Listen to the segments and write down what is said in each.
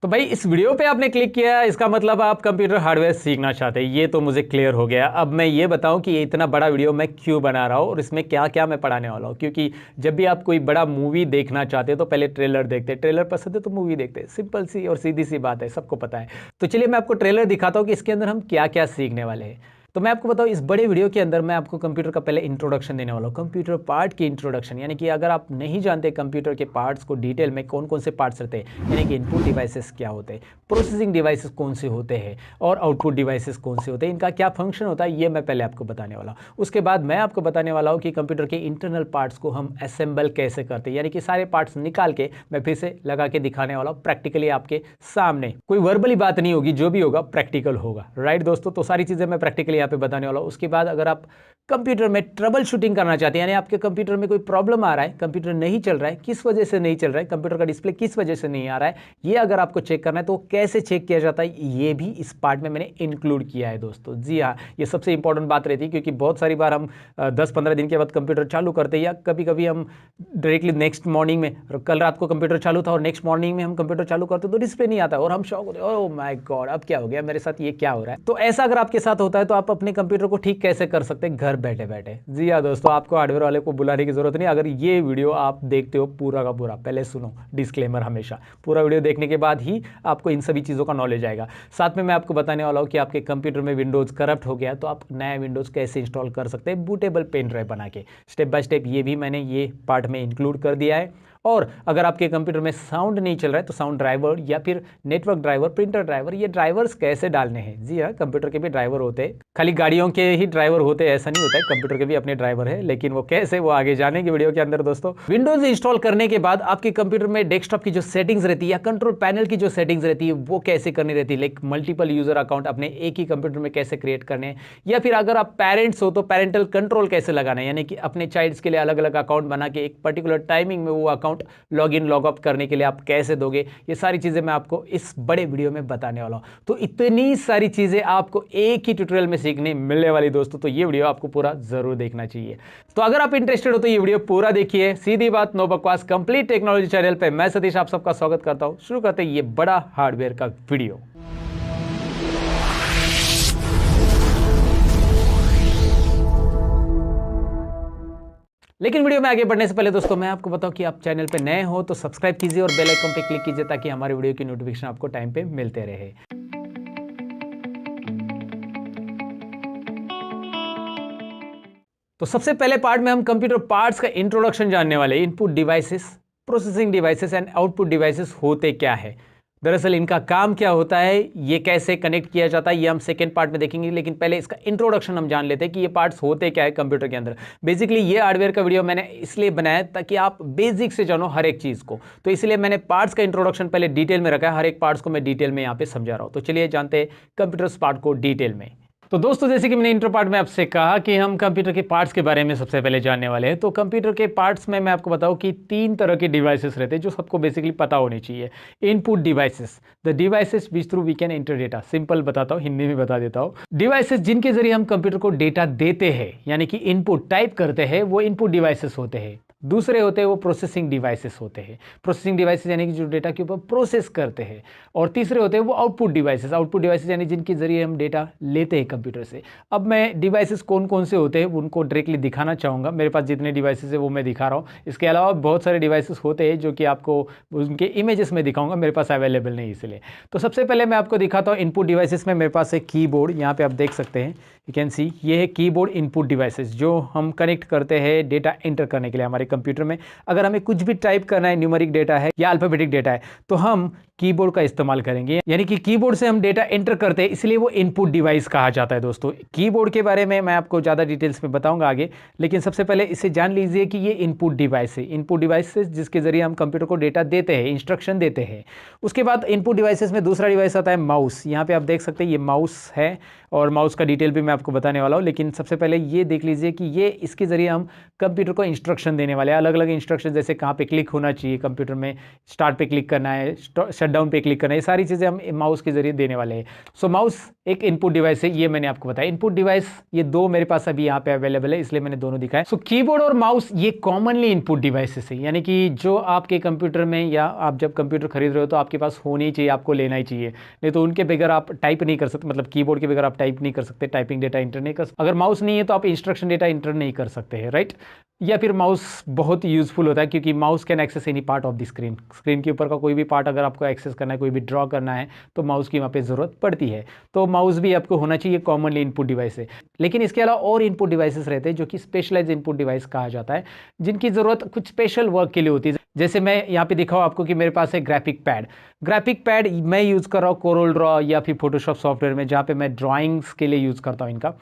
तो भाई इस वीडियो पे आपने क्लिक किया, इसका मतलब आप कंप्यूटर हार्डवेयर सीखना चाहते हैं, ये तो मुझे क्लियर हो गया। अब मैं ये बताऊं कि ये इतना बड़ा वीडियो मैं क्यों बना रहा हूं और इसमें क्या क्या मैं पढ़ाने वाला हूं। क्योंकि जब भी आप कोई बड़ा मूवी देखना चाहते हो तो पहले ट्रेलर देखते हैं, ट्रेलर पसंद है तो मूवी देखते हैं, सिंपल सी और सीधी सी बात है, सबको पता है। तो चलिए मैं आपको ट्रेलर दिखाता हूँ कि इसके अंदर हम क्या क्या सीखने वाले हैं। तो मैं आपको बताऊं, इस बड़े वीडियो के अंदर मैं आपको कंप्यूटर का पहले इंट्रोडक्शन देने वाला हूं, कंप्यूटर पार्ट की इंट्रोडक्शन। यानी कि अगर आप नहीं जानते कंप्यूटर के पार्ट्स को डिटेल में, कौन कौन से पार्ट्स रहते हैं, यानी कि इनपुट डिवाइसेस क्या होते हैं, प्रोसेसिंग डिवाइसेस कौन से होते हैं और आउटपुट डिवाइसेस कौन से होते हैं, इनका क्या फंक्शन होता है, ये मैं पहले आपको बताने वाला हूँ। उसके बाद मैं आपको बताने वाला हूँ कि कंप्यूटर के इंटरनल पार्ट्स को हम असेंबल कैसे करते हैं, यानी कि सारे पार्ट्स निकाल के मैं फिर से लगा के दिखाने वाला हूँ प्रैक्टिकली आपके सामने। कोई वर्बली बात नहीं होगी, जो भी होगा प्रैक्टिकल होगा। राइट दोस्तों, तो सारी चीज़ें मैं प्रैक्टिकली यहाँ पे बताने वाला हूँ। उसके बाद अगर आप कंप्यूटर में ट्रबल शूटिंग करना चाहते हैं, यानी आपके कंप्यूटर में कोई प्रॉब्लम आ रहा है, कंप्यूटर नहीं चल रहा है, किस वजह से नहीं चल रहा है, कंप्यूटर का डिस्प्ले किस वजह से नहीं आ रहा है, ये अगर आपको चेक करना है तो कैसे चेक किया जाता है, ये भी इस पार्ट में मैंने इंक्लूड किया है दोस्तों। जी हाँ, ये सबसे इंपॉर्टेंट बात रहती है, क्योंकि बहुत सारी बार हम 10-15 दिन के बाद कंप्यूटर चालू करते हैं, या कभी कभी हम डायरेक्टली नेक्स्ट मॉर्निंग में, कल रात को कंप्यूटर चालू था और नेक्स्ट मॉर्निंग में हम कंप्यूटर चालू करते तो डिस्प्ले नहीं आता और हम शॉक होते, ओह माय गॉड अब क्या हो गया मेरे साथ, ये क्या हो रहा है। तो ऐसा अगर आपके साथ होता है तो आप अपने कंप्यूटर को ठीक कैसे कर सकते हैं घर बैठे बैठे। जी हाँ दोस्तों, आपको हार्डवेयर वाले को बुलाने की जरूरत नहीं। अगर ये वीडियो आप देखते हो पूरा का पूरा, पहले सुनो डिस्क्लेमर, हमेशा पूरा वीडियो देखने के बाद ही आपको इन सभी चीज़ों का नॉलेज आएगा। साथ में मैं आपको बताने वाला हूँ कि आपके कंप्यूटर में विंडोज़ करप्ट हो गया तो आप नया विंडोज़ कैसे इंस्टॉल कर सकते हैं बूटेबल पेन ड्राइव बना के, स्टेप बाय स्टेप। ये भी मैंने ये पार्ट में इंक्लूड कर दिया है। और अगर आपके कंप्यूटर में साउंड नहीं चल रहा है तो साउंड ड्राइवर या फिर नेटवर्क ड्राइवर, प्रिंटर ड्राइवर, ये ड्राइवर्स कैसे डालने हैं। जी हाँ, कंप्यूटर के भी ड्राइवर होते हैं, खाली गाड़ियों के ही ड्राइवर होते हैं ऐसा नहीं होता है, कंप्यूटर के भी अपने ड्राइवर है, लेकिन वो कैसे, वो आगे जानेंगे वीडियो के अंदर दोस्तों। विंडोज इंस्टॉल करने के बाद आपके कंप्यूटर में डेस्कटॉप की जो सेटिंग्स रहती है या कंट्रोल पैनल की जो सेटिंग्स रहती है वो कैसे करनी रहती है, लाइक मल्टीपल यूजर अकाउंट अपने एक ही कंप्यूटर में कैसे क्रिएट करने हैं, या फिर अगर आप पेरेंट्स हो तो पेरेंटल कंट्रोल कैसे लगाना है, यानी कि अपने चाइल्ड्स के लिए अलग अलग अकाउंट बना के एक पर्टिकुलर टाइमिंग में वो account log in log out करने के लिए आप कैसे दोगे, ये सारी चीजें मैं आपको इस बड़े वीडियो में बताने वाला हूं। तो इतनी सारी चीजें आपको एक ही ट्यूटोरियल में सीखने मिलने वाली दोस्तों, तो ये वीडियो आपको पूरा जरूर देखना चाहिए। तो अगर आप इंटरेस्टेड हो तो ये वीडियो पूरा देखिए। सीधी बात नो बकवास, कंप्लीट टेक्नोलॉजी चैनल पे मैं सतीश आप सबका स्वागत करता हूं। शुरू करते हैं ये बड़ा हार्डवेयर का वीडियो। लेकिन वीडियो में आगे बढ़ने से पहले दोस्तों मैं आपको बताऊं कि आप चैनल पे नए हो तो सब्सक्राइब कीजिए और बेल आइकन पे क्लिक कीजिए ताकि हमारे वीडियो की नोटिफिकेशन आपको टाइम पे मिलते रहे। तो सबसे पहले पार्ट में हम कंप्यूटर पार्ट्स का इंट्रोडक्शन जानने वाले। Input devices, processing devices and output devices होते क्या है, दरअसल इनका काम क्या होता है, ये कैसे कनेक्ट किया जाता है, ये हम सेकेंड पार्ट में देखेंगे। लेकिन पहले इसका इंट्रोडक्शन हम जान लेते हैं कि ये पार्ट्स होते क्या है कंप्यूटर के अंदर। बेसिकली ये हार्डवेयर का वीडियो मैंने इसलिए बनाया ताकि आप बेसिक से जानो हर एक चीज़ को, तो इसलिए मैंने पार्ट्स का इंट्रोडक्शन पहले डिटेल में रखा है। हर एक पार्ट्स को मैं डिटेल में यहाँ पे समझा रहा हूँ। तो चलिए जानते हैं कंप्यूटर पार्ट को डिटेल में। तो दोस्तों जैसे कि मैंने इंट्रो पार्ट में आपसे कहा कि हम कंप्यूटर के पार्ट्स के बारे में सबसे पहले जानने वाले हैं। तो कंप्यूटर के पार्ट्स में मैं आपको बताऊं कि 3 तरह के डिवाइसेस रहते हैं जो सबको बेसिकली पता होनी चाहिए। Input devices, the devices which through we can enter data. Simple बताता हूँ, हिंदी में बता देता हूँ। डिवाइसेस जिनके जरिए हम कंप्यूटर को डेटा देते हैं, यानी कि इनपुट टाइप करते हैं, वो इनपुट डिवाइसेस होते हैं। दूसरे होते हैं वो प्रोसेसिंग डिवाइसेस होते हैं, प्रोसेसिंग डिवाइसेस यानी कि जो डेटा के ऊपर प्रोसेस करते हैं। और तीसरे होते हैं वो आउटपुट डिवाइसेस, आउटपुट डिवाइसेस यानी जिनके जरिए हम डेटा लेते हैं कंप्यूटर से। अब मैं डिवाइसेस कौन कौन से होते हैं उनको डायरेक्टली दिखाना चाहूँगा। मेरे पास जितने डिवाइसेस है वो मैं दिखा रहा हूँ। इसके अलावा बहुत सारे डिवाइसेस होते हैं जो कि आपको उनके इमेजेस में दिखाऊंगा, मेरे पास अवेलेबल नहीं इसलिए। तो सबसे पहले मैं आपको दिखाता हूँ इनपुट डिवाइसेस में मेरे पास एक कीबोर्ड, यहाँ पे आप देख सकते हैं, यू कैन सी, ये है कीबोर्ड इनपुट डिवाइसेस जो हम कनेक्ट करते हैं डेटा एंटर करने के लिए हमारे कंप्यूटर में। अगर हमें कुछ भी टाइप करना है, न्यूमेरिक डेटा है या अल्फाबेटिक डेटा है, तो हम कीबोर्ड का इस्तेमाल करेंगे, यानी कि कीबोर्ड से हम डेटा एंटर करते हैं, इसलिए वो इनपुट डिवाइस कहा जाता है दोस्तों। कीबोर्ड के बारे में मैं आपको ज़्यादा डिटेल्स में बताऊंगा आगे, लेकिन सबसे पहले इसे जान लीजिए कि ये इनपुट डिवाइस है। इनपुट डिवाइसेस जिसके जरिए हम कंप्यूटर को डेटा देते हैं, इंस्ट्रक्शन देते हैं। उसके बाद इनपुट डिवाइसेस में दूसरा डिवाइस आता है माउस। यहाँ पे आप देख सकते हैं ये माउस है और माउस का डिटेल भी मैं आपको बताने वाला हूँ। लेकिन सबसे पहले ये देख लीजिए कि ये इसके जरिए हम कंप्यूटर को इंस्ट्रक्शन देने वाले हैं, अलग अलग इंस्ट्रक्शन, जैसे कहाँ पे क्लिक होना चाहिए कंप्यूटर में, स्टार्ट पे क्लिक करना है, शट डाउन पे क्लिक करना है, ये सारी चीज़ें हम माउस के जरिए देने वाले हैं। सो माउस एक इनपुट डिवाइस है, ये मैंने आपको बताया। इनपुट डिवाइस ये दो मेरे पास अभी यहाँ पे अवेलेबल है, इसलिए मैंने दोनों दिखाए। सो कीबोर्ड और माउस ये कॉमनली इनपुट डिवाइसेस है, यानी कि जो आपके कंप्यूटर में या आप जब कंप्यूटर खरीद रहे हो तो आपके पास होनी चाहिए, आपको लेना ही चाहिए, नहीं तो उनके बगैर आप टाइप नहीं कर सकते, मतलब कीबोर्ड के बगैर आप टाइप नहीं कर सकते, टाइपिंग डेटा इंटर नहीं कर सकते। अगर माउस नहीं है तो आप इंस्ट्रक्शन डेटा इंटर नहीं कर सकते हैं, राइट। या फिर माउस बहुत यूजफुल होता है क्योंकि mouse can access any part of the screen, screen के ऊपर का कोई भी पार्ट अगर आपको एक्सेस करना है, कोई भी ड्रॉ करना है तो माउस की वहाँ पे ज़रूरत पड़ती है। तो माउस भी आपको होना चाहिए, कॉमनली इनपुट डिवाइस है। लेकिन इसके अलावा और इनपुट डिवाइसेस रहते हैं जो कि स्पेशलाइज इनपुट डिवाइस कहा जाता है, जिनकी ज़रूरत कुछ स्पेशल वर्क के लिए होती है। जैसे मैं यहाँ पे दिखाऊँ आपको कि मेरे पास है ग्राफिक पैड। ग्राफिक पैड मैं यूज़ कर रहा हूँ कोरल ड्रॉ या फिर फोटोशॉप सॉफ्टवेयर में, जहाँ पे मैं ड्राइंग्स के लिए यूज़ करता हूँ इनका।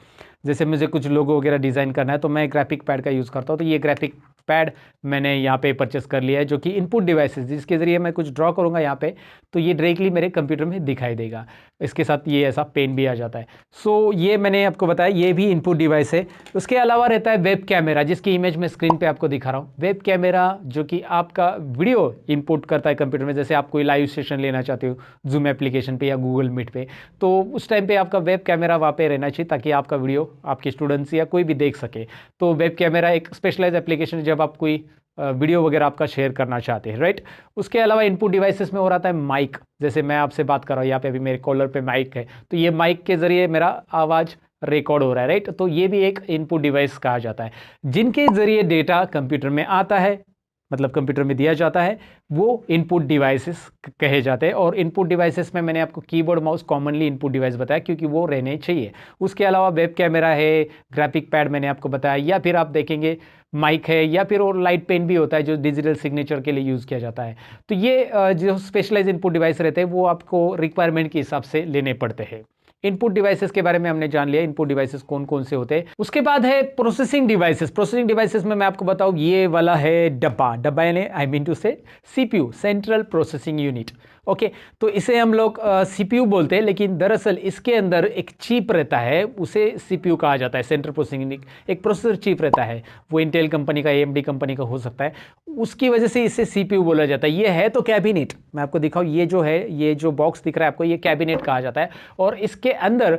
जैसे मुझे कुछ लोगो वगैरह डिज़ाइन करना है तो मैं ग्राफिक पैड का यूज़ करता हूँ। तो ये ग्राफिक पैड मैंने यहाँ पे परचेस कर लिया है, जो कि इनपुट डिवाइसेस जिसके ज़रिए मैं कुछ ड्रॉ करूँगा यहाँ पे तो ये डायरेक्टली मेरे कंप्यूटर में दिखाई देगा। इसके साथ ये ऐसा पेन भी आ जाता है। सो ये मैंने आपको बताया, ये भी इनपुट डिवाइस है। उसके अलावा रहता है वेब कैमरा, जिसकी इमेज मैं स्क्रीन पे आपको दिखा रहा हूँ। वेब कैमरा जो कि आपका वीडियो इनपुट करता है कंप्यूटर में। जैसे आप कोई लाइव सेशन लेना चाहते हो जूम एप्लीकेशन पे या गूगल मीट पे, तो उस टाइम पे आपका वेब कैमरा वहाँ पे रहना चाहिए ताकि आपका वीडियो आपके स्टूडेंट्स या कोई भी देख सके। तो वेब कैमरा एक स्पेशलाइज एप्लीकेशन है जब आप कोई वीडियो वगैरह आपका शेयर करना चाहते हैं, राइट। उसके अलावा इनपुट डिवाइसेस में और आता है माइक। जैसे मैं आपसे बात कर रहा हूँ, यहाँ पे अभी मेरे कॉलर पे माइक है, तो ये माइक के जरिए मेरा आवाज़ रिकॉर्ड हो रहा है, राइट। तो ये भी एक इनपुट डिवाइस कहा जाता है, जिनके जरिए डेटा कंप्यूटर में आता है, मतलब कंप्यूटर में दिया जाता है, वो इनपुट डिवाइसेस कहे जाते हैं। और इनपुट डिवाइसेस में मैंने आपको keyboard mouse commonly input device बताया क्योंकि वो रहने चाहिए। उसके अलावा वेब कैमरा है, ग्राफिक पैड मैंने आपको बताया, या फिर आप देखेंगे माइक है, या फिर और लाइट पेन भी होता है जो डिजिटल सिग्नेचर के लिए यूज़ किया जाता है। तो ये जो स्पेशलाइज इनपुट डिवाइस रहते हैं वो आपको रिक्वायरमेंट के हिसाब से लेने पड़ते हैं। इनपुट डिवाइसेस के बारे में हमने जान लिया, इनपुट डिवाइसेस कौन कौन से होते हैं। उसके बाद है प्रोसेसिंग डिवाइसेस। प्रोसेसिंग डिवाइसेस में मैं आपको बताऊं, ये वाला है डब्बा। डब्बा यानी आई मीन टू से CPU, central processing unit. Okay, तो इसे हम लोग सीपीयू बोलते हैं, लेकिन दरअसल इसके अंदर एक चिप रहता है, उसे सीपीयू कहा जाता है, सेंट्रल प्रोसेसिंग यूनिट। एक प्रोसेसर चिप रहता है, वो इंटेल कंपनी का, एएमडी कंपनी का हो सकता है, उसकी वजह से इसे सीपीयू बोला जाता है। ये है तो कैबिनेट, मैं आपको दिखाऊं, ये जो है, ये जो बॉक्स दिख रहा है आपको, ये कैबिनेट कहा जाता है। और इसके अंदर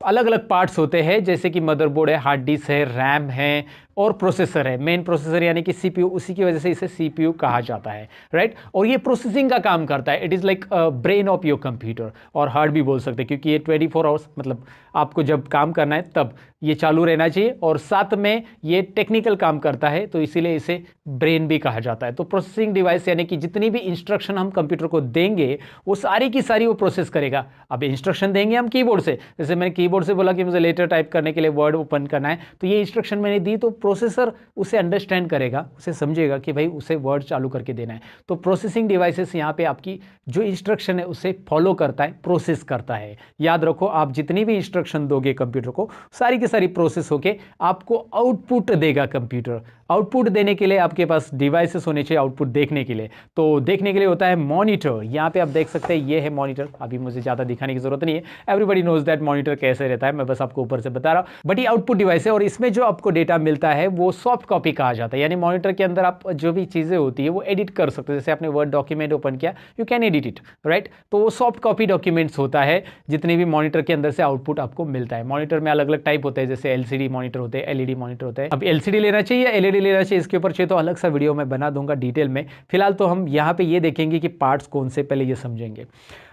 अलग अलग पार्ट्स होते हैं, जैसे कि मदरबोर्ड है, हार्ड डिस्क है, रैम है और प्रोसेसर है। मेन प्रोसेसर यानी कि सीपीयू, उसी की वजह से इसे सीपीयू कहा जाता है, राइट। और ये प्रोसेसिंग का काम करता है, it is like brain of your computer, और हार्ट भी बोल सकते हैं क्योंकि ये 24 आवर्स, मतलब आपको जब काम करना है तब ये चालू रहना चाहिए, और साथ में ये टेक्निकल काम करता है, तो इसीलिए इसे ब्रेन भी कहा जाता है। तो प्रोसेसिंग डिवाइस यानी कि जितनी भी इंस्ट्रक्शन हम कंप्यूटर को देंगे वो सारी की सारी वो प्रोसेस करेगा। अब इंस्ट्रक्शन देंगे हम कीबोर्ड से, जैसे मैंने कीबोर्ड से बोला कि मुझे लेटर टाइप करने के लिए वर्ड ओपन करना है, तो ये इंस्ट्रक्शन मैंने दी, तो प्रोसेसर उसे अंडरस्टैंड करेगा, उसे समझेगा कि भाई उसे वर्ड चालू करके देना है। तो प्रोसेसिंग डिवाइसेस यहाँ पे आपकी जो इंस्ट्रक्शन है उसे फॉलो करता है, प्रोसेस करता है। याद रखो, आप जितनी भी इंस्ट्रक्शन दोगे कंप्यूटर को, सारी की सारी प्रोसेस होके आपको आउटपुट देगा कंप्यूटर। आउटपुट देने के लिए आपके पास डिवाइसेस होने चाहिए आउटपुट देखने के लिए। तो देखने के लिए होता है मॉनिटर। यहाँ पे आप देख सकते हैं, ये है मॉनिटर। अभी मुझे ज़्यादा दिखाने की जरूरत नहीं है, एवरीबडी नोज दैट मॉनिटर कैसे रहता है, मैं बस आपको ऊपर से बता रहा हूँ। बट ये आउटपुट डिवाइस है और इसमें जो आपको डेटा मिलता है वो सॉफ्ट कॉपी कहा जाता है। यानी मॉनिटर के अंदर आप जो भी चीज़ें होती है वो एडिट कर सकते हैं। जैसे आपने वर्ड डॉक्यूमेंट ओपन किया, you can edit it, right. तो वो सॉफ्ट कॉपी डॉक्यूमेंट्स होता है, जितने भी मॉनिटर के अंदर से आउटपुट आपको मिलता है। मॉनिटर में अलग अलग टाइप होते हैं, जैसे एलसीडी मॉनिटर होते हैं, एलईडी मॉनिटर होते हैं। अब एलसीडी लेना चाहिए या एलईडी लेना चाहिए, इसके ऊपर तो अलग सा वीडियो मैं बना दूंगा डिटेल में। फिलहाल तो हम यहाँ पे ये देखेंगे कि पार्ट्स कौन से, पहले ये समझेंगे।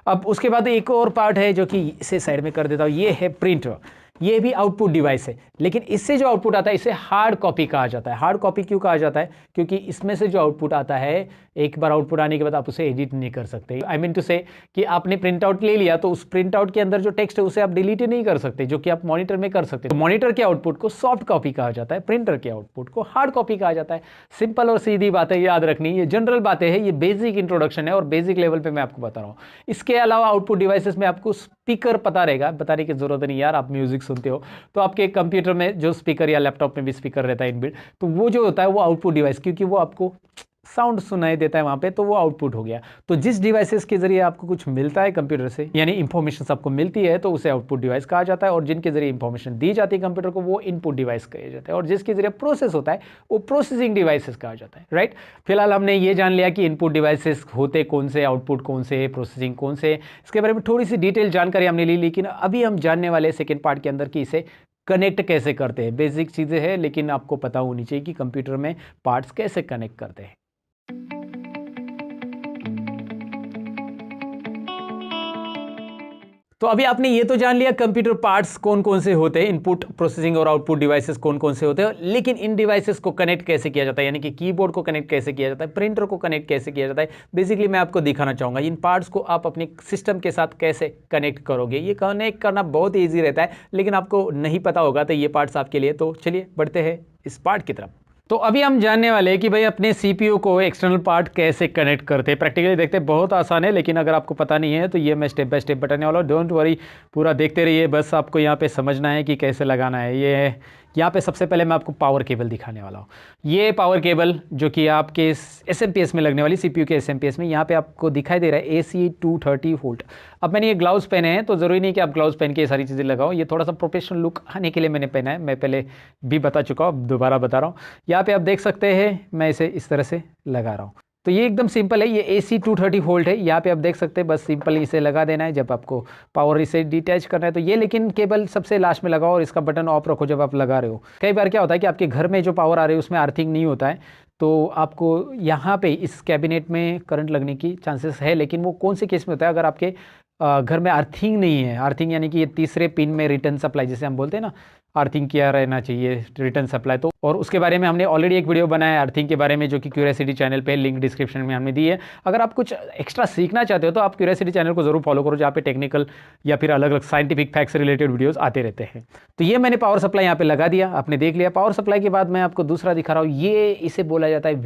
अब उसके बाद एक और पार्ट है जो कि इसे साइड में कर देता हूँ, ये है प्रिंटर। ये भी आउटपुट डिवाइस है, लेकिन इससे जो आउटपुट आता है इसे हार्ड कॉपी कहा जाता है। हार्ड कॉपी क्यों कहा जाता है? क्योंकि इसमें से जो आउटपुट आता है, एक बार आउटपुट आने के बाद आप उसे एडिट नहीं कर सकते। आई मीन टू से कि आपने प्रिंट आउट ले लिया तो उस प्रिंट आउट के अंदर जो टेक्स्ट है उसे आप डिलीट नहीं कर सकते, जो कि आप मॉनिटर में कर सकते। तो मॉनिटर के आउटपुट को सॉफ्ट कॉपी कहा जाता है, प्रिंटर के आउटपुट को हार्ड कॉपी कहा जाता है। सिंपल और सीधी बातें याद रखनी, ये जनरल बातें हैं, ये बेसिक इंट्रोडक्शन है और बेसिक लेवल पे मैं आपको बता रहा हूँ। इसके अलावा आउटपुट डिवाइसेस में आपको स्पीकर पता रहेगा, बताने की जरूरत नहीं यार, आप म्यूजिक सुनते हो तो आपके कंप्यूटर में जो स्पीकर या लैपटॉप में भी स्पीकर रहता है इनबिल्ट, तो वो जो होता है वो आउटपुट डिवाइस, क्योंकि वो आपको साउंड सुनाई देता है वहाँ पे, तो वो आउटपुट हो गया। तो जिस डिवाइसेस के जरिए आपको कुछ मिलता है कंप्यूटर से, यानी इंफॉर्मेशन आपको मिलती है, तो उसे आउटपुट डिवाइस कहा जाता है। और जिनके जरिए इंफॉर्मेशन दी जाती है कंप्यूटर को, वो इनपुट डिवाइस कहे जाते हैं। और जिसके जरिए प्रोसेस होता है वो प्रोसेसिंग डिवाइसेस कहा जाता है, राइट। फिलहाल हमने ये जान लिया कि इनपुट डिवाइसेस होते कौन से, आउटपुट कौन से, प्रोसेसिंग कौन से, इसके बारे में थोड़ी सी डिटेल जानकारी हमने ली। लेकिन अभी हम जानने वाले सेकेंड पार्ट के अंदर कि इसे कनेक्ट कैसे करते हैं। बेसिक चीज़ें हैं, लेकिन आपको पता होनी चाहिए कि कंप्यूटर में पार्ट्स कैसे कनेक्ट करते हैं। तो अभी आपने ये तो जान लिया कंप्यूटर पार्ट्स कौन कौन से होते हैं, इनपुट, प्रोसेसिंग और आउटपुट डिवाइसेस कौन कौन से होते हैं। लेकिन इन डिवाइसेस को कनेक्ट कैसे किया जाता है, यानी कि कीबोर्ड को कनेक्ट कैसे किया जाता है, प्रिंटर को कनेक्ट कैसे किया जाता है, बेसिकली मैं आपको दिखाना चाहूँगा। इन पार्ट्स को आप अपने सिस्टम के साथ कैसे कनेक्ट करोगे। ये कनेक्ट करना बहुत ईजी रहता है, लेकिन आपको नहीं पता होगा तो ये पार्ट्स आपके लिए। तो चलिए बढ़ते हैं इस पार्ट की तरफ। तो अभी हम जानने वाले हैं कि भाई अपने सीपीयू को एक्सटर्नल पार्ट कैसे कनेक्ट करते हैं। प्रैक्टिकली देखते हैं, बहुत आसान है, लेकिन अगर आपको पता नहीं है तो ये मैं स्टेप बाय स्टेप बताने वाला हूँ। डोंट वरी, पूरा देखते रहिए, बस आपको यहाँ पे समझना है कि कैसे लगाना है। ये यहाँ पे सबसे पहले मैं आपको पावर केबल दिखाने वाला हूँ। ये पावर केबल जो कि आपके एसएमपीएस में लगने वाली, सीपीयू के एसएमपीएस में, यहाँ पे आपको दिखाई दे रहा है AC 230 वोल्ट। अब मैंने ये ग्लव्स पहने हैं, तो ज़रूरी नहीं कि आप ग्लव्स पहन के ये सारी चीज़ें लगाओ। ये थोड़ा सा प्रोफेशनल लुक आने के लिए मैंने पहना है, मैं पहले भी बता चुका हूँ, अब दोबारा बता रहा हूँ। यहाँ पे आप देख सकते हैं मैं इसे इस तरह से लगा रहा हूँ। तो ये एकदम सिंपल है, ये AC 230 वोल्ट है। यहाँ पे आप देख सकते हैं, बस सिंपल इसे लगा देना है जब आपको पावर इसे डिटैच करना है तो। ये लेकिन केबल सबसे लास्ट में लगाओ और इसका बटन ऑफ रखो जब आप लगा रहे हो। कई बार क्या होता है कि आपके घर में जो पावर आ रही है उसमें अर्थिंग नहीं होता है, तो आपको यहाँ पे इस कैबिनेट में करंट लगने की चांसेस है। लेकिन वो कौन से केस में होता है, अगर आपके घर में अर्थिंग नहीं है। अर्थिंग यानी कि ये तीसरे पिन में रिटर्न सप्लाई, जिसे हम बोलते हैं ना, अर्थिंग किया रहना चाहिए, रिटर्न सप्लाई। तो और उसके बारे में हमने ऑलरेडी एक वीडियो बनाया है अर्थिंग के बारे में, जो कि क्यूरियोसिटी चैनल पे, लिंक डिस्क्रिप्शन में हमने दी है। अगर आप कुछ एक्स्ट्रा सीखना चाहते हो तो आप क्यूरियोसिटी चैनल को जरूर फॉलो करो, जहाँ पे टेक्निकल या फिर अलग अलग साइंटिफिक फैक्ट से रिलेटेड वीडियोस आते रहते हैं। तो ये मैंने पावर सप्लाई यहाँ पे लगा दिया, आपने देख लिया। पावर सप्लाई के बाद मैं आपको दूसरा दिखा रहा हूँ, ये इसे बोला जाता है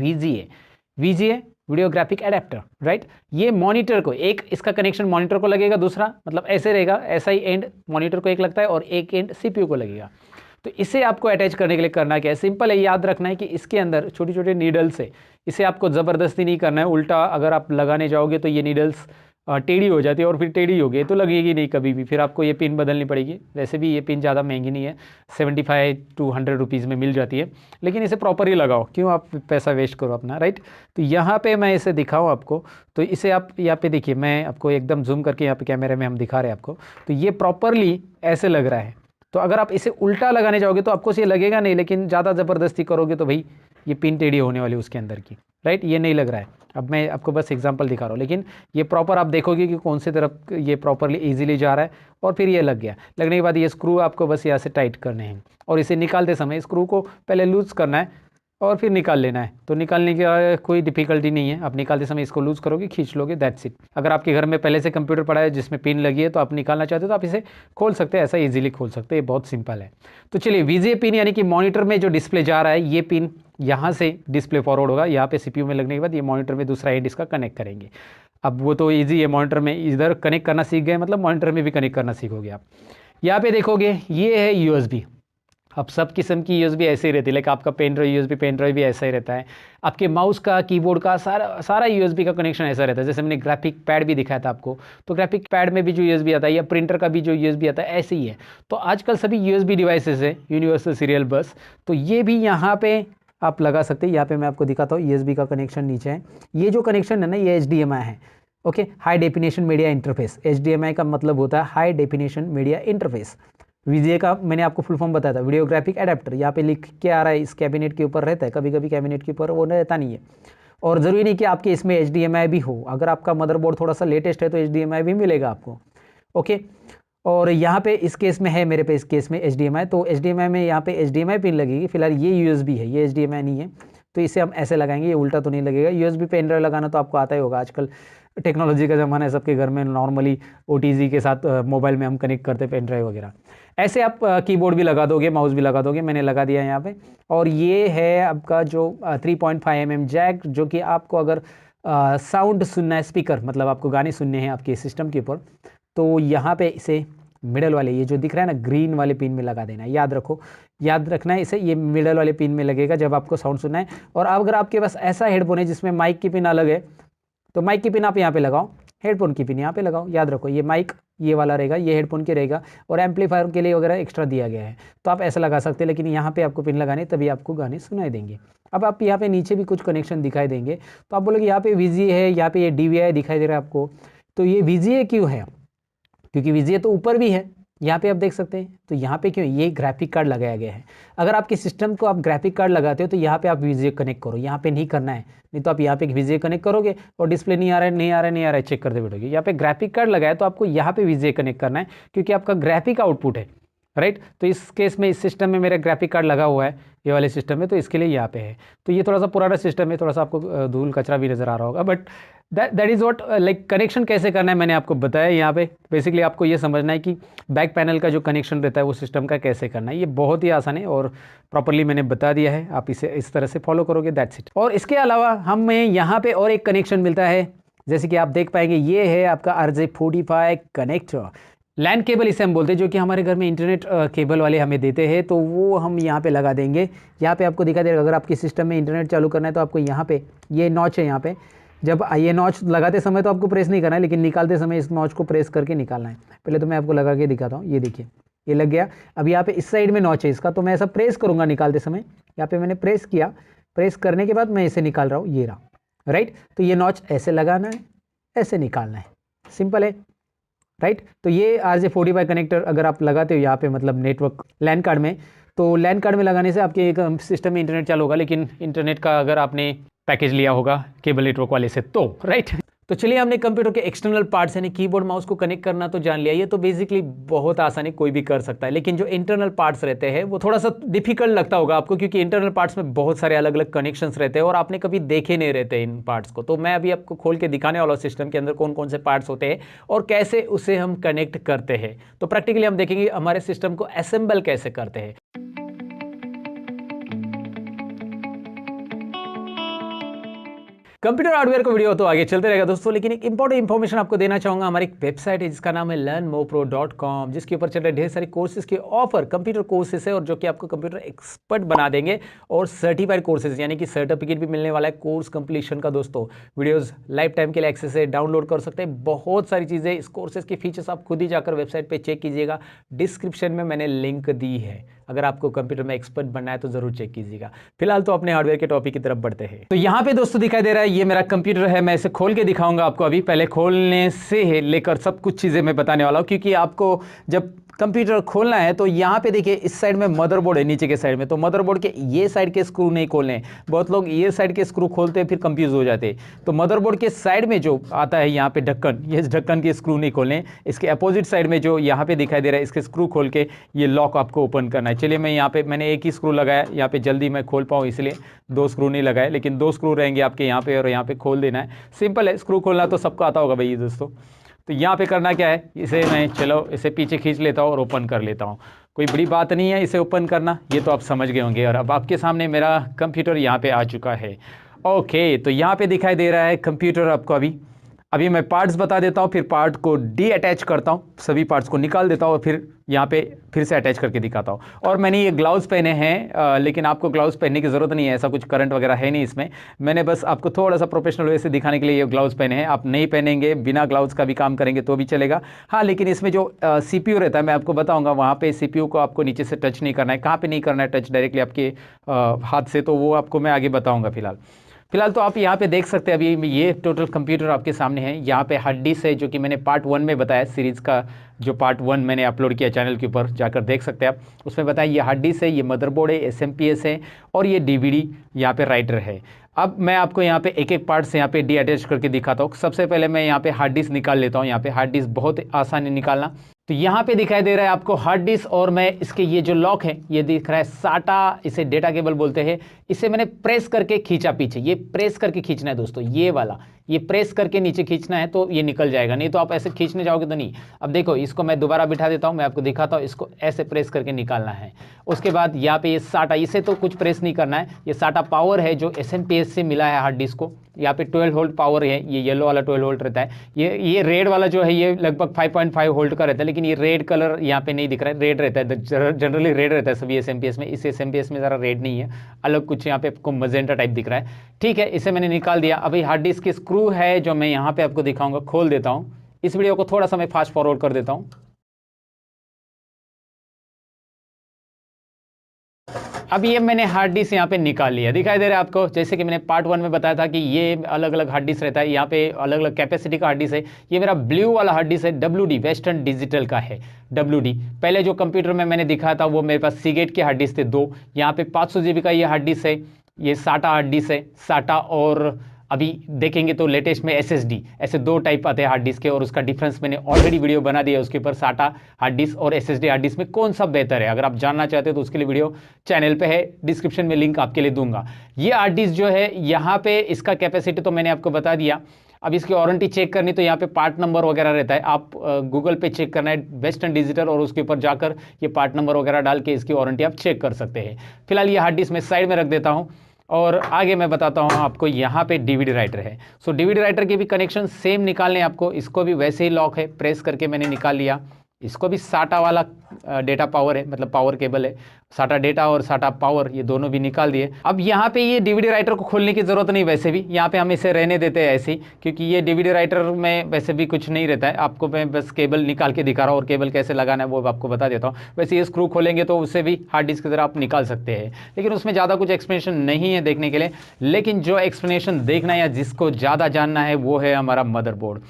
VGA, video graphic adapter, right. ये मॉनिटर को, एक इसका कनेक्शन मॉनिटर को लगेगा, दूसरा मतलब ऐसे रहेगा, ऐसा ही एंड मॉनिटर को एक लगता है और एक एंड सीपीयू को लगेगा। तो इसे आपको अटैच करने के लिए करना क्या है, सिंपल है, याद रखना है कि इसके अंदर छोटी छोटी नीडल्स है। इसे आपको ज़बरदस्ती नहीं करना है, उल्टा अगर आप लगाने जाओगे तो ये नीडल्स टेढ़ी हो जाती है, और फिर टेढ़ी हो गई तो लगेगी नहीं कभी भी, फिर आपको ये पिन बदलनी पड़ेगी। वैसे भी ये पिन ज़्यादा महंगी नहीं है, 75 to 100 रुपीज़ में मिल जाती है, लेकिन इसे प्रॉपरली लगाओ, क्यों आप पैसा वेस्ट करो अपना, राइट। तो यहाँ पे मैं इसे दिखाऊँ आपको, तो इसे आप यहाँ पे देखिए, मैं आपको एकदम जूम करके यहाँ पे कैमरे में हम दिखा रहे हैं आपको, तो ये प्रॉपरली ऐसे लग रहा है। तो अगर आप इसे उल्टा लगाने जाओगे तो आपको ये लगेगा नहीं, लेकिन ज़्यादा ज़बरदस्ती करोगे तो भाई ये पिन टेढ़ी होने वाली है उसके अंदर की, राइट। ये नहीं लग रहा है, अब मैं आपको बस एग्जांपल दिखा रहा हूँ, लेकिन ये प्रॉपर आप देखोगे कि कौन सी तरफ ये प्रॉपरली इजीली जा रहा है। और फिर ये लग गया, लगने के बाद ये स्क्रू आपको बस यहाँ से टाइट करने हैं, और इसे निकालते समय स्क्रू को पहले लूज़ करना है और फिर निकाल लेना है। तो निकालने की कोई डिफिकल्टी नहीं है, आप निकालते समय इसको लूज़ करोगे, खींच लोगे, दैट्स इट। अगर आपके घर में पहले से कंप्यूटर पड़ा है जिसमें पिन लगी है, तो आप निकालना चाहते हो तो आप इसे खोल सकते हैं, ऐसा इजीली खोल सकते हैं, बहुत सिंपल है। तो चलिए, VGA पिन यानी कि मॉनिटर में जो डिस्प्ले जा रहा है, ये पिन यहाँ से डिस्प्ले फॉरवर्ड होगा, यहाँ पे CPU में लगने के बाद ये मॉनिटर में दूसरा एंड इसका कनेक्ट करेंगे। अब वो तो ईजी है, मॉनिटर में इधर कनेक्ट करना सीख गए, मतलब मॉनिटर में भी कनेक्ट करना सीखोगे आप। यहाँ पे देखोगे ये है USB। अब सब किस्म की USB ऐसे ही रहती है, लाइक आपका pen drive USB pen drive भी ऐसा ही रहता है। आपके माउस का, कीबोर्ड का सारा USB का कनेक्शन ऐसा रहता है। जैसे मैंने ग्राफिक पैड भी दिखाया था आपको, तो ग्राफिक पैड में भी जो USB आता है, या प्रिंटर का भी जो USB आता है, ऐसे ही है। तो आजकल सभी USB डिवाइसेस है, यूनिवर्सल सीरियल बस, तो ये भी यहाँ पे आप लगा सकते हैं। यहाँ पे मैं आपको दिखाता हूँ, USB का कनेक्शन नीचे है। ये जो कनेक्शन है ना, ये HDMI है, okay, high definition media interface. HDMI का मतलब होता है high definition media interface. VGA का मैंने आपको फुल फॉर्म बताया था, वीडियो ग्राफिक एडेप्टर। यहाँ पे लिख के आ रहा है, इस कैबिनेट के ऊपर रहता है, कभी कभी कैबिनेट के ऊपर वो रहता नहीं है। और ज़रूरी नहीं कि आपके इसमें HDMI भी हो, अगर आपका मदरबोर्ड थोड़ा सा लेटेस्ट है तो HDMI भी मिलेगा आपको, ओके। और यहाँ पे इस केस में है, मेरे पे इस केस में HDMI, तो HDMI में यहाँ पे HDMI पिन लगेगी। फिलहाल ये USB है, ये HDMI नहीं है, तो इसे हम ऐसे लगाएंगे, ये उल्टा तो नहीं लगेगा। USB पेन ड्राइव लगाना तो आपको आता ही होगा, आजकल टेक्नोलॉजी का ज़माना है, सबके घर में नॉर्मली OTG के साथ मोबाइल में हम कनेक्ट करते हैं पेन ड्राइव वगैरह। ऐसे आप कीबोर्ड भी लगा दोगे, माउस भी लगा दोगे, मैंने लगा दिया यहाँ पे। और ये है आपका जो 3.5 mm जैक, जो कि आपको अगर साउंड सुनना है, स्पीकर मतलब आपको गाने सुनने हैं आपके सिस्टम के ऊपर, तो यहाँ पे इसे मिडल वाले ये जो दिख रहा है ना ग्रीन वाले पिन में लगा देना है। याद रखो, याद रखना है इसे, ये मिडल वाले पिन में लगेगा जब आपको साउंड सुनना है। और अगर आपके पास ऐसा हेडफोन है जिसमें माइक की पिन अलग है, तो माइक की पिन आप यहाँ पे लगाओ, हेडफोन की पिन यहाँ पे लगाओ। याद रखो ये माइक ये वाला रहेगा, ये हेडफोन के रहेगा, और एम्पलीफायर के लिए वगैरह एक्स्ट्रा दिया गया है, तो आप ऐसा लगा सकते हैं, लेकिन यहाँ पे आपको पिन लगाने तभी आपको गाने सुनाई देंगे। अब आप यहाँ पे नीचे भी कुछ कनेक्शन दिखाई देंगे, तो आप बोलोगे यहाँ पे VGA है, यहाँ पे ये DVI दिखाई दे रहा है आपको। तो ये VGA क्यों है? क्योंकि VGA तो ऊपर भी है, यहाँ पे आप देख सकते हैं। तो यहाँ पे क्यों? ये ग्राफिक कार्ड लगाया गया है। अगर आपके सिस्टम को आप ग्राफिक कार्ड लगाते हो तो यहाँ पे आप VGA कनेक्ट करो, यहाँ पे नहीं करना है, नहीं तो आप यहाँ पे VGA कनेक्ट करोगे और डिस्प्ले नहीं आ रहा है, नहीं आ रहा है, नहीं आ रहा है, चेक करते बैठोगे। यहाँ पे ग्राफिक कार्ड लगाया तो आपको यहाँ पे VGA कनेक्ट करना है, क्योंकि आपका ग्राफिक आउटपुट है, राइट। तो इस केस में इस सिस्टम में मेरा ग्राफिक कार्ड लगा हुआ है, ये वाले सिस्टम में, तो इसके लिए यहाँ पे है। तो ये थोड़ा सा पुराना सिस्टम है, थोड़ा सा आपको धूल कचरा भी नज़र आ रहा होगा, but that is what, like connection कैसे करना है मैंने आपको बताया। यहाँ पे बेसिकली आपको ये समझना है कि बैक पैनल का जो कनेक्शन रहता है वो सिस्टम का कैसे करना है। ये बहुत ही आसान है और प्रॉपरली मैंने बता दिया है, आप इसे इस तरह से फॉलो करोगे, दैट्स इट। और इसके अलावा हमें यहाँ पे और एक कनेक्शन मिलता है, जैसे कि आप देख पाएंगे, ये है आपका RJ45 कनेक्टर, लैन केबल इसे हम बोलते हैं, जो कि हमारे घर में इंटरनेट केबल वाले हमें देते हैं, तो वो हम यहाँ पे लगा देंगे। यहाँ पे आपको दिखा देगा, अगर आपके सिस्टम में इंटरनेट चालू करना है तो आपको यहाँ पे ये नॉच है, यहाँ पे जब ये नॉच लगाते समय तो आपको प्रेस नहीं करना है, लेकिन निकालते समय इस नॉच को प्रेस करके निकालना है। पहले तो मैं आपको लगा के दिखाता हूँ, ये देखिए ये लग गया। अब यहाँ पे इस साइड में नॉच है इसका, तो मैं ऐसा प्रेस करूँगा निकालते समय, यहाँ पे मैंने प्रेस किया, प्रेस करने के बाद मैं इसे निकाल रहा हूँ, ये रहा, राइट। तो ये नॉच ऐसे लगाना है, ऐसे निकालना है, सिंपल है, राइट। तो ये RJ45 कनेक्टर अगर आप लगाते हो यहाँ पे, मतलब नेटवर्क लैन कार्ड में, तो लैन कार्ड में लगाने से आपके एक सिस्टम में इंटरनेट चालू होगा, लेकिन इंटरनेट का अगर आपने पैकेज लिया होगा केबल नेटवर्क वाले से तो, राइट। तो चलिए, हमने कंप्यूटर के एक्सटर्नल पार्ट्स यानी कीबोर्ड माउस को कनेक्ट करना तो जान लिया। ये तो बेसिकली बहुत आसान है, कोई भी कर सकता है, लेकिन जो इंटरनल पार्ट्स रहते हैं वो थोड़ा सा डिफिकल्ट लगता होगा आपको, क्योंकि इंटरनल पार्ट्स में बहुत सारे अलग अलग कनेक्शंस रहते हैं और आपने कभी देखे नहीं रहते इन पार्ट्स को। तो मैं अभी आपको खोल के दिखाने वाला हूं सिस्टम के अंदर कौन कौन से पार्ट्स होते हैं और कैसे उसे हम कनेक्ट करते हैं। तो प्रैक्टिकली हम देखेंगे हमारे सिस्टम को असेंबल कैसे करते हैं। कंप्यूटर हार्डवेयर का वीडियो तो आगे चलते रहेगा दोस्तों, लेकिन एक इंपॉर्टेंट इन्फॉर्मेशन आपको देना चाहूंगा। हमारी एक वेबसाइट है जिसका नाम है learnmopro.com, जिसके ऊपर चल रहे ढेर सारे कोर्सेज के ऑफर, कंप्यूटर कोर्सेज है, और जो कि आपको कंप्यूटर एक्सपर्ट बना देंगे, और सर्टिफाइड कोर्सेज यानी कि सर्टिफिकेट भी मिलने वाला है कोर्स कंप्लीशन का। दोस्तों वीडियोस लाइफ टाइम के लिए एक्सेस है, डाउनलोड कर सकते हैं, बहुत सारी चीज़ें, इस कोर्सेज के फीचर्स आप खुद ही जाकर वेबसाइट पर चेक कीजिएगा, डिस्क्रिप्शन में मैंने लिंक दी है। अगर आपको कंप्यूटर में एक्सपर्ट बनना है तो जरूर चेक कीजिएगा। फिलहाल तो अपने हार्डवेयर के टॉपिक की तरफ बढ़ते हैं। तो यहाँ पे दोस्तों दिखाई दे रहा है, ये मेरा कंप्यूटर है, मैं इसे खोल के दिखाऊंगा आपको। अभी पहले खोलने से लेकर सब कुछ चीज़ें मैं बताने वाला हूँ, क्योंकि आपको जब कंप्यूटर खोलना है तो यहाँ पे देखिए इस साइड में मदरबोर्ड है, नीचे के साइड में, तो मदरबोर्ड के ये साइड के स्क्रू नहीं खोलने हैं। बहुत लोग ये साइड के स्क्रू खोलते हैं फिर कंफ्यूज हो जाते हैं। तो मदरबोर्ड के साइड में जो आता है यहाँ पे ढक्कन, ये ढक्कन के स्क्रू नहीं खोलने। इसके अपोजिट साइड में जो यहाँ पे दिखाई दे रहा है, इसके स्क्रू खोल के ये लॉक आपको ओपन करना है। चलिए, मैं यहाँ पे मैंने एक ही स्क्रू लगाया, यहाँ पे जल्दी मैं खोल पाऊँ इसलिए 2 स्क्रू नहीं लगाए, लेकिन 2 स्क्रू रहेंगे आपके यहाँ पे, और यहाँ पे खोल देना है। सिंपल है, स्क्रू खोलना तो सबको आता होगा भाई दोस्तों। तो यहाँ पे करना क्या है, इसे मैं चलो इसे पीछे खींच लेता हूँ और ओपन कर लेता हूँ। कोई बड़ी बात नहीं है इसे ओपन करना, ये तो आप समझ गए होंगे। और अब आपके सामने मेरा कंप्यूटर यहाँ पे आ चुका है। ओके, तो यहाँ पे दिखाई दे रहा है कंप्यूटर आपको। अभी मैं पार्ट्स बता देता हूँ, फिर पार्ट को अटैच करता हूँ, सभी पार्ट्स को निकाल देता हूँ और फिर यहाँ पे फिर से अटैच करके दिखाता हूँ। और मैंने ये ग्लव्स पहने हैं, लेकिन आपको ग्लव्स पहनने की ज़रूरत नहीं है, ऐसा कुछ करंट वगैरह है नहीं इसमें। मैंने बस आपको थोड़ा सा प्रोफेशनल वे से दिखाने के लिए ये ग्लव्स पहने हैं। आप नहीं पहनेंगे, बिना ग्लव्स का भी काम करेंगे तो भी चलेगा। हाँ, लेकिन इसमें जो CPU रहता है, मैं आपको बताऊँगा, वहाँ पर CPU को आपको नीचे से टच नहीं करना है। कहाँ पर नहीं करना है टच, डायरेक्टली आपके हाथ से, तो वो आपको मैं आगे बताऊँगा। फिलहाल तो आप यहाँ पे देख सकते हैं, अभी ये टोटल कंप्यूटर आपके सामने है। यहाँ पे हार्ड डिस्क है, जो कि मैंने पार्ट 1 में बताया, सीरीज़ का जो पार्ट 1 मैंने अपलोड किया चैनल के ऊपर, जाकर देख सकते हैं आप। उसमें बताया ये हार्ड डिस्क है, ये मदरबोर्ड है, SMPS है, और ये DVD यहाँ पे राइटर है। अब मैं आपको यहाँ पे एक एक पार्ट से यहाँ पे अटैच करके दिखाता हूँ। सबसे पहले मैं यहाँ पे हार्ड डिस्क निकाल लेता हूँ। यहाँ पे हार्ड डिस्क बहुत आसान है निकालना। तो यहाँ पे दिखाई दे रहा है आपको हार्ड डिस्क, और मैं इसके ये जो लॉक है, ये दिख रहा है SATA, इसे डेटा केबल बोलते हैं। इसे मैंने प्रेस करके खींचा पीछे, ये प्रेस करके खींचना है दोस्तों, ये वाला, ये प्रेस करके नीचे खींचना है तो ये निकल जाएगा, नहीं तो आप ऐसे खींचने जाओगे तो नहीं। अब देखो, इसको मैं दोबारा बिठा देता हूँ, मैं आपको दिखाता हूँ। इसको ऐसे प्रेस करके निकालना है। उसके बाद यहाँ पे ये SATA, इसे तो कुछ प्रेस नहीं करना है। ये SATA पावर है जो SMPS से मिला है हार्ड डिस्क को, यहाँ पे 12 वोल्ट पावर है, ये येलो वाला 12 वोल्ट रहता है, ये रेड वाला जो है ये लगभग 5.5 वोल्ट का रहता है, लेकिन ये रेड कलर यहाँ पे नहीं दिख रहा है, रेड रहता है, जनरली रेड रहता है सभी एसएमपीएस में, इस एसएमपीएस में ज़रा रेड नहीं है, अलग कुछ यहाँ पे आपको मजेंटा टाइप दिख रहा है। ठीक है, इसे मैंने निकाल दिया। अभी हार्ड डिस्क की स्क्रू है जो मैं यहाँ पे आपको दिखाऊंगा, खोल देता हूँ। इस वीडियो को थोड़ा सा मैं फास्ट फॉरवर्ड कर देता हूँ। अब ये मैंने हार्ड डिस्क यहाँ पे निकाल लिया, दिखाई दे रहा है आपको। जैसे कि मैंने पार्ट 1 में बताया था कि ये अलग अलग हार्ड डिस्क रहता है, यहाँ पे अलग अलग कैपेसिटी का हार्ड डिस्क है। ये मेरा ब्लू वाला हार्ड डिस्क है, WD वेस्टर्न डिजिटल का है, WD। पहले जो कंप्यूटर में मैंने दिखाया था वो मेरे पास सीगेट के हार्ड डिस्क थे 2। यहाँ पे 500 GB का ये हार्ड डिस्क है, ये साटा हार्ड डिस्क है, साटा। और अभी देखेंगे तो लेटेस्ट में SSD, ऐसे 2 टाइप आते हैं हार्ड डिस्क के, और उसका डिफरेंस मैंने ऑलरेडी वीडियो बना दिया है उसके ऊपर, साटा हार्ड डिस्क और SSD हार्ड डिस्क में कौन सा बेहतर है। अगर आप जानना चाहते हो तो उसके लिए वीडियो चैनल पे है, डिस्क्रिप्शन में लिंक आपके लिए दूंगा। ये हार्ड डिस्क जो है यहाँ पे इसका कैपेसिटी तो मैंने आपको बता दिया। अब इसकी वारंटी चेक करनी तो यहाँ पे पार्ट नंबर वगैरह रहता है, आप गूगल पे चेक करना है वेस्टर्न डिजिटल, और उसके ऊपर जाकर ये पार्ट नंबर वगैरह डाल के इसकी वारंटी आप चेक कर सकते हैं। फिलहाल ये हार्ड डिस्क मैं साइड में रख देता हूँ और आगे मैं बताता हूँ आपको। यहाँ पे DVD राइटर है, सो DVD राइटर के भी कनेक्शन सेम निकालने आपको। इसको भी वैसे ही लॉक है, प्रेस करके मैंने निकाल लिया। इसको भी साटा वाला डेटा पावर है, मतलब पावर केबल है, साटा डेटा और साटा पावर, ये दोनों भी निकाल दिए। अब यहाँ पे ये DVD राइटर को खोलने की ज़रूरत नहीं, वैसे भी यहाँ पे हम इसे रहने देते हैं ऐसे ही, क्योंकि ये DVD राइटर में वैसे भी कुछ नहीं रहता है। आपको मैं बस केबल निकाल के दिखा रहा हूँ और केबल कैसे लगाना है वो आपको बता देता हूँ। वैसे ये स्क्रू खोलेंगे तो उससे भी हार्ड डिस्क की तरह आप निकाल सकते हैं, लेकिन उसमें ज़्यादा कुछ एक्सप्लेनेशन नहीं है देखने के लिए। लेकिन जो एक्सप्लेनेशन देखना है या जिसको ज़्यादा जानना है वो है हमारा मदरबोर्ड।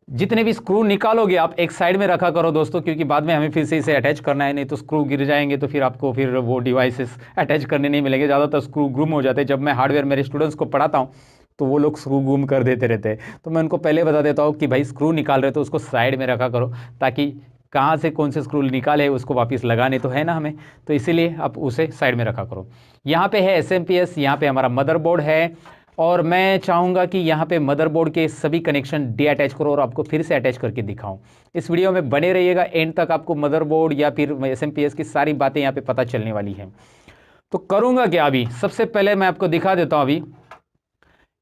जितने भी स्क्रू निकालोगे आप एक साइड में रखा करो दोस्तों, क्योंकि बाद में हमें फिर से इसे अटैच करना है, नहीं तो स्क्रू गिर जाएंगे तो फिर आपको फिर वो डिवाइसेस अटैच करने नहीं मिलेंगे। ज़्यादातर स्क्रू गुम हो जाते हैं। जब मैं हार्डवेयर मेरे स्टूडेंट्स को पढ़ाता हूँ तो वो लोग स्क्रू गुम कर देते रहते हैं, तो मैं उनको पहले बता देता हूँ कि भाई स्क्रू निकाल रहे तो उसको साइड में रखा करो, ताकि कहाँ से कौन से स्क्रू निकाले उसको वापस लगाने तो है ना हमें, तो इसीलिए आप उसे साइड में रखा करो। यहाँ पे है SMPS, यहाँ पे हमारा मदरबोर्ड है, और मैं चाहूँगा कि यहाँ पे मदरबोर्ड के सभी कनेक्शन डीअटैच करो और आपको फिर से अटैच करके दिखाऊं। इस वीडियो में बने रहिएगा, एंड तक आपको मदरबोर्ड या फिर SMPS की सारी बातें यहाँ पे पता चलने वाली हैं। तो करूँगा क्या, अभी सबसे पहले मैं आपको दिखा देता हूँ। अभी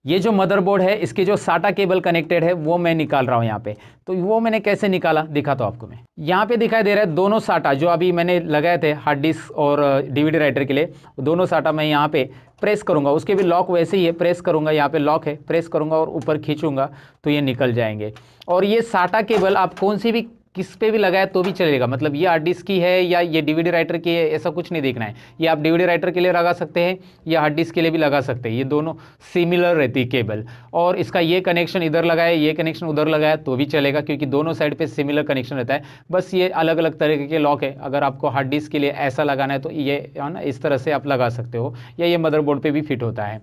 ये जो मदरबोर्ड है इसकी जो साटा केबल कनेक्टेड है वो मैं निकाल रहा हूँ यहाँ पे। तो वो मैंने कैसे निकाला दिखाता हूँ आपको मैं। यहाँ पे दिखाई दे रहा है दोनों साटा जो अभी मैंने लगाए थे हार्ड डिस्क और DVD राइटर के लिए, दोनों साटा मैं यहाँ पे प्रेस करूँगा। उसके भी लॉक वैसे ही है, प्रेस करूँगा, यहाँ पे लॉक है, प्रेस करूँगा और ऊपर खींचूंगा तो ये निकल जाएंगे। और ये साटा केबल आप कौन सी भी किस पे भी लगाया तो भी चलेगा, मतलब ये हार्ड डिस्क की है या ये DVD राइटर की है ऐसा कुछ नहीं देखना है। ये आप DVD राइटर के लिए लगा सकते हैं या हार्ड डिस्क के लिए भी लगा सकते हैं, ये दोनों सिमिलर रहती है केबल। और इसका ये कनेक्शन इधर लगाया, ये कनेक्शन उधर लगाया तो भी चलेगा, क्योंकि दोनों साइड पे सिमिलर कनेक्शन रहता है। बस ये अलग अलग तरीके के लॉक है। अगर आपको हार्ड डिस्क के लिए ऐसा लगाना है तो ये है ना, इस तरह से आप लगा सकते हो, या ये मदरबोर्ड पे भी फिट होता है।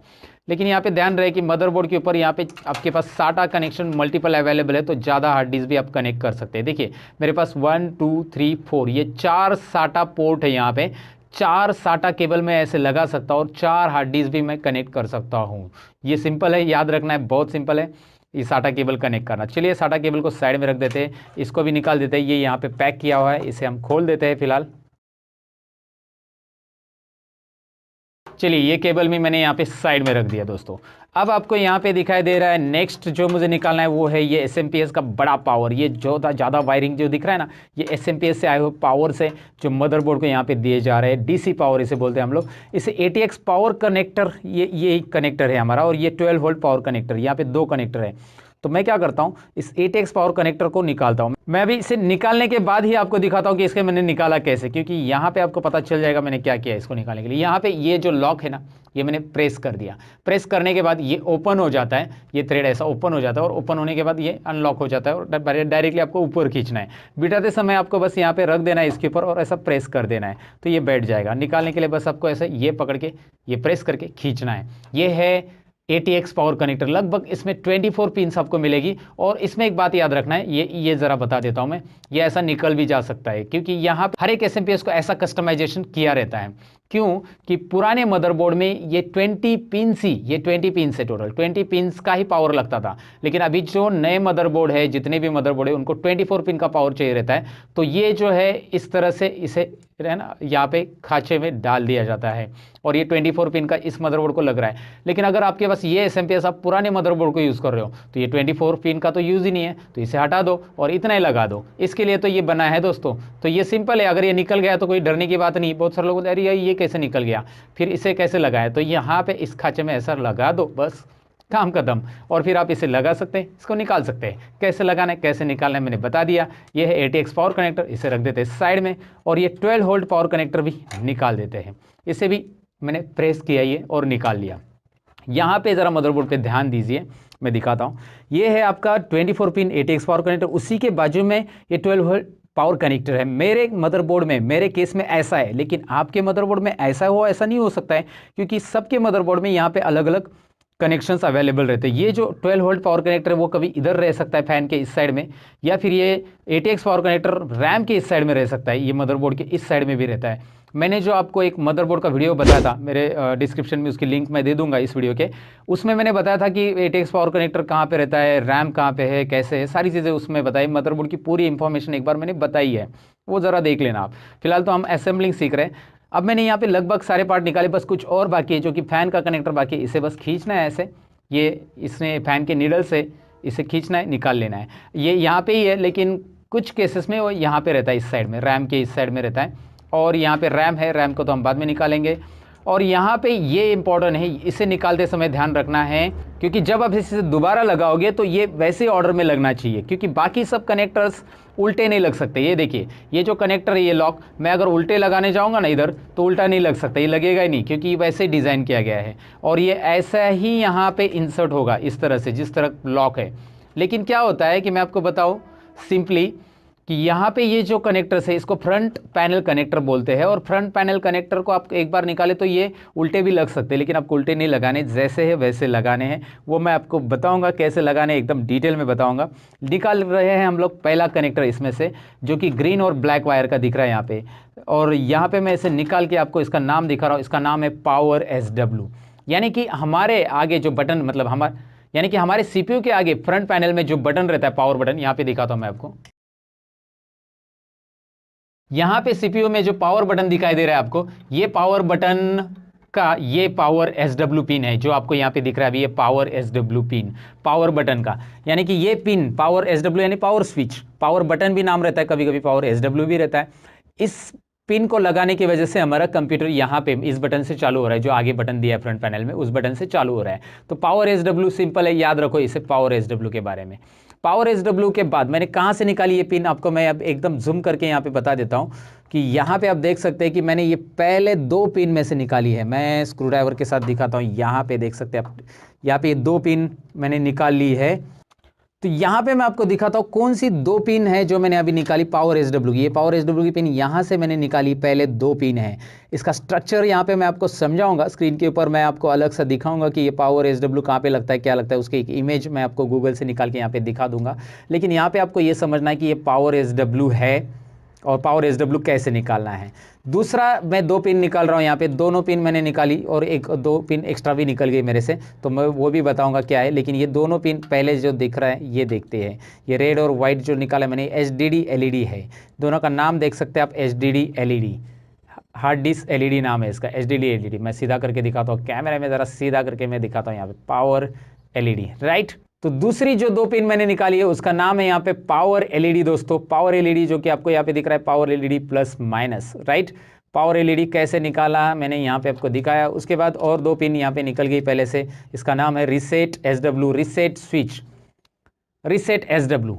लेकिन यहाँ पे ध्यान रहे कि मदरबोर्ड के ऊपर यहाँ पे आपके पास साटा कनेक्शन मल्टीपल अवेलेबल है, तो ज़्यादा हार्ड डिस्क भी आप कनेक्ट कर सकते हैं। देखिए मेरे पास 1 2 3 4 ये 4 साटा पोर्ट है। यहाँ पे 4 साटा केबल में ऐसे लगा सकता हूँ और 4 हार्ड डिस्क भी मैं कनेक्ट कर सकता हूँ। ये सिंपल है, याद रखना है, बहुत सिंपल है ये साटा केबल कनेक्ट करना। चलिए साटा केबल को साइड में रख देते हैं, इसको भी निकाल देते हैं। ये यहाँ पे पैक किया हुआ है, इसे हम खोल देते हैं फिलहाल। चलिए ये केबल भी मैंने यहाँ पे साइड में रख दिया दोस्तों। अब आपको यहाँ पे दिखाई दे रहा है नेक्स्ट जो मुझे निकालना है वो है ये SMPS का बड़ा पावर। ये जो ज़्यादा वायरिंग जो दिख रहा है ना, ये SMPS से आए हुए पावर से जो मदरबोर्ड को यहाँ पे दिए जा रहे हैं, DC पावर इसे बोलते हैं हम लोग। इसे ATX पावर कनेक्टर, ये कनेक्टर है हमारा, और ये 12 वोल्ट पावर कनेक्टर, यहाँ पे 2 कनेक्टर है। तो मैं क्या करता हूँ, इस ATX पावर कनेक्टर को निकालता हूँ। मैं अभी इसे निकालने के बाद ही आपको दिखाता हूँ कि इसके मैंने निकाला कैसे, क्योंकि यहाँ पे आपको पता चल जाएगा मैंने क्या किया इसको निकालने के लिए। यहाँ पे ये जो लॉक है ना, ये मैंने प्रेस कर दिया। प्रेस करने के बाद ये ओपन हो जाता है, ये थ्रेड ऐसा ओपन हो जाता है, और ओपन होने के बाद ये अनलॉक हो जाता है और डायरेक्टली आपको ऊपर खींचना है। बिठाते समय आपको बस यहाँ पे रख देना है इसके ऊपर और ऐसा प्रेस कर देना है तो ये बैठ जाएगा। निकालने के लिए बस आपको ऐसा ये पकड़ के ये प्रेस करके खींचना है। ये है ATX पावर कनेक्टर। लगभग इसमें 24 पिन्स आपको मिलेगी। और इसमें एक बात याद रखना है, ये ज़रा बता देता हूँ मैं, ये ऐसा निकल भी जा सकता है, क्योंकि यहाँ हर एक SMPS को ऐसा कस्टमाइजेशन किया रहता है। क्यों कि पुराने मदरबोर्ड में ये 20 पिन ही, ये 20 पिन से टोटल 20 पिन्स का ही पावर लगता था। लेकिन अभी जो नए मदरबोर्ड है, जितने भी मदरबोर्ड है, उनको 24 पिन का पावर चाहिए रहता है। तो ये जो है इस तरह से इसे है ना यहाँ पे खांचे में डाल दिया जाता है और ये 24 पिन का इस मदरबोर्ड को लग रहा है। लेकिन अगर आपके पास ये SMPS आप पुराने मदरबोर्ड को यूज़ कर रहे हो तो ये 24 पिन का तो यूज़ ही नहीं है, तो इसे हटा दो और इतना ही लगा दो। इसके लिए तो ये बना है दोस्तों। तो ये सिंपल है, अगर ये निकल गया तो कोई डरने की बात नहीं। बहुत सारे लोग बोलते हैं अरे ये कैसे निकल गया, फिर इसे कैसे लगाया, तो यहाँ पे इस खांचे में ऐसा लगा दो, बस काम खत्म। और फिर आप इसे लगा सकते हैं, इसको निकाल सकते हैं। कैसे लगाना है कैसे निकालना है मैंने बता दिया। ये है ATX पावर कनेक्टर, इसे रख देते हैं साइड में। और ये 12 वोल्ट पावर कनेक्टर भी निकाल देते हैं, इसे भी मैंने प्रेस किया ये और निकाल लिया। यहाँ पे ज़रा मदरबोर्ड पे ध्यान दीजिए, मैं दिखाता हूँ। ये है आपका 24 पिन ATX पावर कनेक्टर, उसी के बाजू में ये 12 वोल्ट पावर कनेक्टर है। मेरे मदरबोर्ड में, मेरे केस में ऐसा है, लेकिन आपके मदरबोर्ड में ऐसा हो ऐसा नहीं हो सकता है, क्योंकि सबके मदरबोर्ड में यहाँ पे अलग अलग कनेक्शंस अवेलेबल रहते हैं। ये जो 12 वोल्ट पावर कनेक्टर है वो कभी इधर रह सकता है फैन के इस साइड में, या फिर ये ATX पावर कनेक्टर रैम के इस साइड में रह सकता है, ये मदरबोर्ड के इस साइड में भी रहता है। मैंने जो आपको एक मदरबोर्ड का वीडियो बताया था, मेरे डिस्क्रिप्शन में उसकी लिंक मैं दे दूंगा इस वीडियो के, उसमें मैंने बताया था कि ATX पावर कनेक्टर कहाँ पे रहता है, रैम कहाँ पे है, कैसे है, सारी चीज़ें उसमें बताई। मदरबोर्ड की पूरी इंफॉर्मेशन एक बार मैंने बताई है, वो ज़रा देख लेना आप। फिलहाल तो हम असेंबलिंग सीख रहे हैं। अब मैंने यहाँ पे लगभग सारे पार्ट निकाले, बस कुछ और बाकी है, जो कि फ़ैन का कनेक्टर बाकी है। इसे बस खींचना है ऐसे, ये इसने फैन के नीडल से इसे खींचना है, निकाल लेना है। ये यहाँ पे ही है, लेकिन कुछ केसेस में वो यहाँ पे रहता है, इस साइड में, रैम के इस साइड में रहता है। और यहाँ पे रैम है, रैम को तो हम बाद में निकालेंगे। और यहाँ पे ये इंपॉर्टेंट है, इसे निकालते समय ध्यान रखना है, क्योंकि जब आप इसे दोबारा लगाओगे तो ये वैसे ऑर्डर में लगना चाहिए, क्योंकि बाकी सब कनेक्टर्स उल्टे नहीं लग सकते। ये देखिए, ये जो कनेक्टर है ये लॉक, मैं अगर उल्टे लगाने जाऊंगा ना इधर, तो उल्टा नहीं लग सकता, ये लगेगा ही नहीं, क्योंकि ये वैसे डिज़ाइन किया गया है। और ये ऐसा ही यहाँ पे इंसर्ट होगा इस तरह से, जिस तरह लॉक है। लेकिन क्या होता है कि मैं आपको बताऊँ सिंपली कि यहाँ पे ये जो कनेक्टर्स है इसको फ्रंट पैनल कनेक्टर बोलते हैं। और फ्रंट पैनल कनेक्टर को आप एक बार निकाले तो ये उल्टे भी लग सकते हैं, लेकिन आपको उल्टे नहीं लगाने, जैसे है वैसे लगाने हैं। वो मैं आपको बताऊंगा कैसे लगाने, एकदम डिटेल में बताऊंगा। निकाल रहे हैं हम लोग पहला कनेक्टर इसमें से, जो कि ग्रीन और ब्लैक वायर का दिख रहा है यहाँ पे। और यहाँ पे मैं इसे निकाल के आपको इसका नाम दिखा रहा हूँ। इसका नाम है पावर SW, यानी कि हमारे आगे जो बटन, मतलब यानी कि हमारे CPU के आगे फ्रंट पैनल में जो बटन रहता है, पावर बटन, यहाँ पे दिखाता हूँ मैं आपको। यहाँ पे CPU में जो पावर बटन दिखाई दे रहा है आपको, ये पावर बटन का ये पावर SW पिन है, जो आपको यहाँ पे दिख रहा है अभी, ये power SW pin, power button का। यानी कि ये पिन पावर SW यानी पावर स्विच, पावर बटन भी नाम रहता है, कभी कभी पावर SW भी रहता है। इस पिन को लगाने की वजह से हमारा कंप्यूटर यहाँ पे इस बटन से चालू हो रहा है, जो आगे बटन दिया है फ्रंट पैनल में, उस बटन से चालू हो रहा है। तो पावर SW सिंपल है, याद रखो इसे, पावर SW के बारे में। पावर SW के बाद मैंने कहाँ से निकाली ये पिन, आपको मैं अब एकदम जूम करके यहाँ पे बता देता हूँ कि यहाँ पे आप देख सकते हैं कि मैंने ये पहले 2 पिन में से निकाली है। मैं स्क्रू ड्राइवर के साथ दिखाता हूँ, यहाँ पे देख सकते हैं आप, यहाँ पे ये 2 पिन मैंने निकाल ली है। तो यहाँ पे मैं आपको दिखाता हूँ कौन सी 2 पिन है जो मैंने अभी निकाली पावर SW की। ये पावर SW की पिन यहाँ से मैंने निकाली, पहले 2 पिन है। इसका स्ट्रक्चर यहाँ पे मैं आपको समझाऊंगा, स्क्रीन के ऊपर मैं आपको अलग से दिखाऊंगा कि ये पावर SW कहाँ पे लगता है, क्या लगता है, उसकी एक इमेज मैं आपको गूगल से निकाल के यहाँ पे दिखा दूंगा। लेकिन यहाँ पे आपको ये समझना है कि ये पावर SW है और पावर SW कैसे निकालना है। दूसरा मैं 2 पिन निकाल रहा हूँ, यहाँ पे दोनों पिन मैंने निकाली और 1-2 पिन एक्स्ट्रा भी निकल गई मेरे से, तो मैं वो भी बताऊंगा क्या है। लेकिन ये दोनों पिन पहले जो दिख रहा है ये देखते हैं, ये रेड और वाइट जो निकाला मैंने, HDD LED है। दोनों का नाम देख सकते हैं आप, HDD LED, hard disk LED नाम है इसका, HDD LED। मैं सीधा करके दिखाता हूँ कैमरे में, ज़रा सीधा करके मैं दिखाता हूँ यहाँ पे, पावर LED, राइट। तो दूसरी जो 2 पिन मैंने निकाली है उसका नाम है यहाँ पे पावर LED दोस्तों, पावर LED, जो कि आपको यहाँ पे दिख रहा है power LED plus minus, right. Power LED कैसे निकाला मैंने यहाँ पे आपको दिखाया। उसके बाद और 2 पिन यहाँ पे निकल गई पहले से, इसका नाम है reset SW, reset switch, reset SW।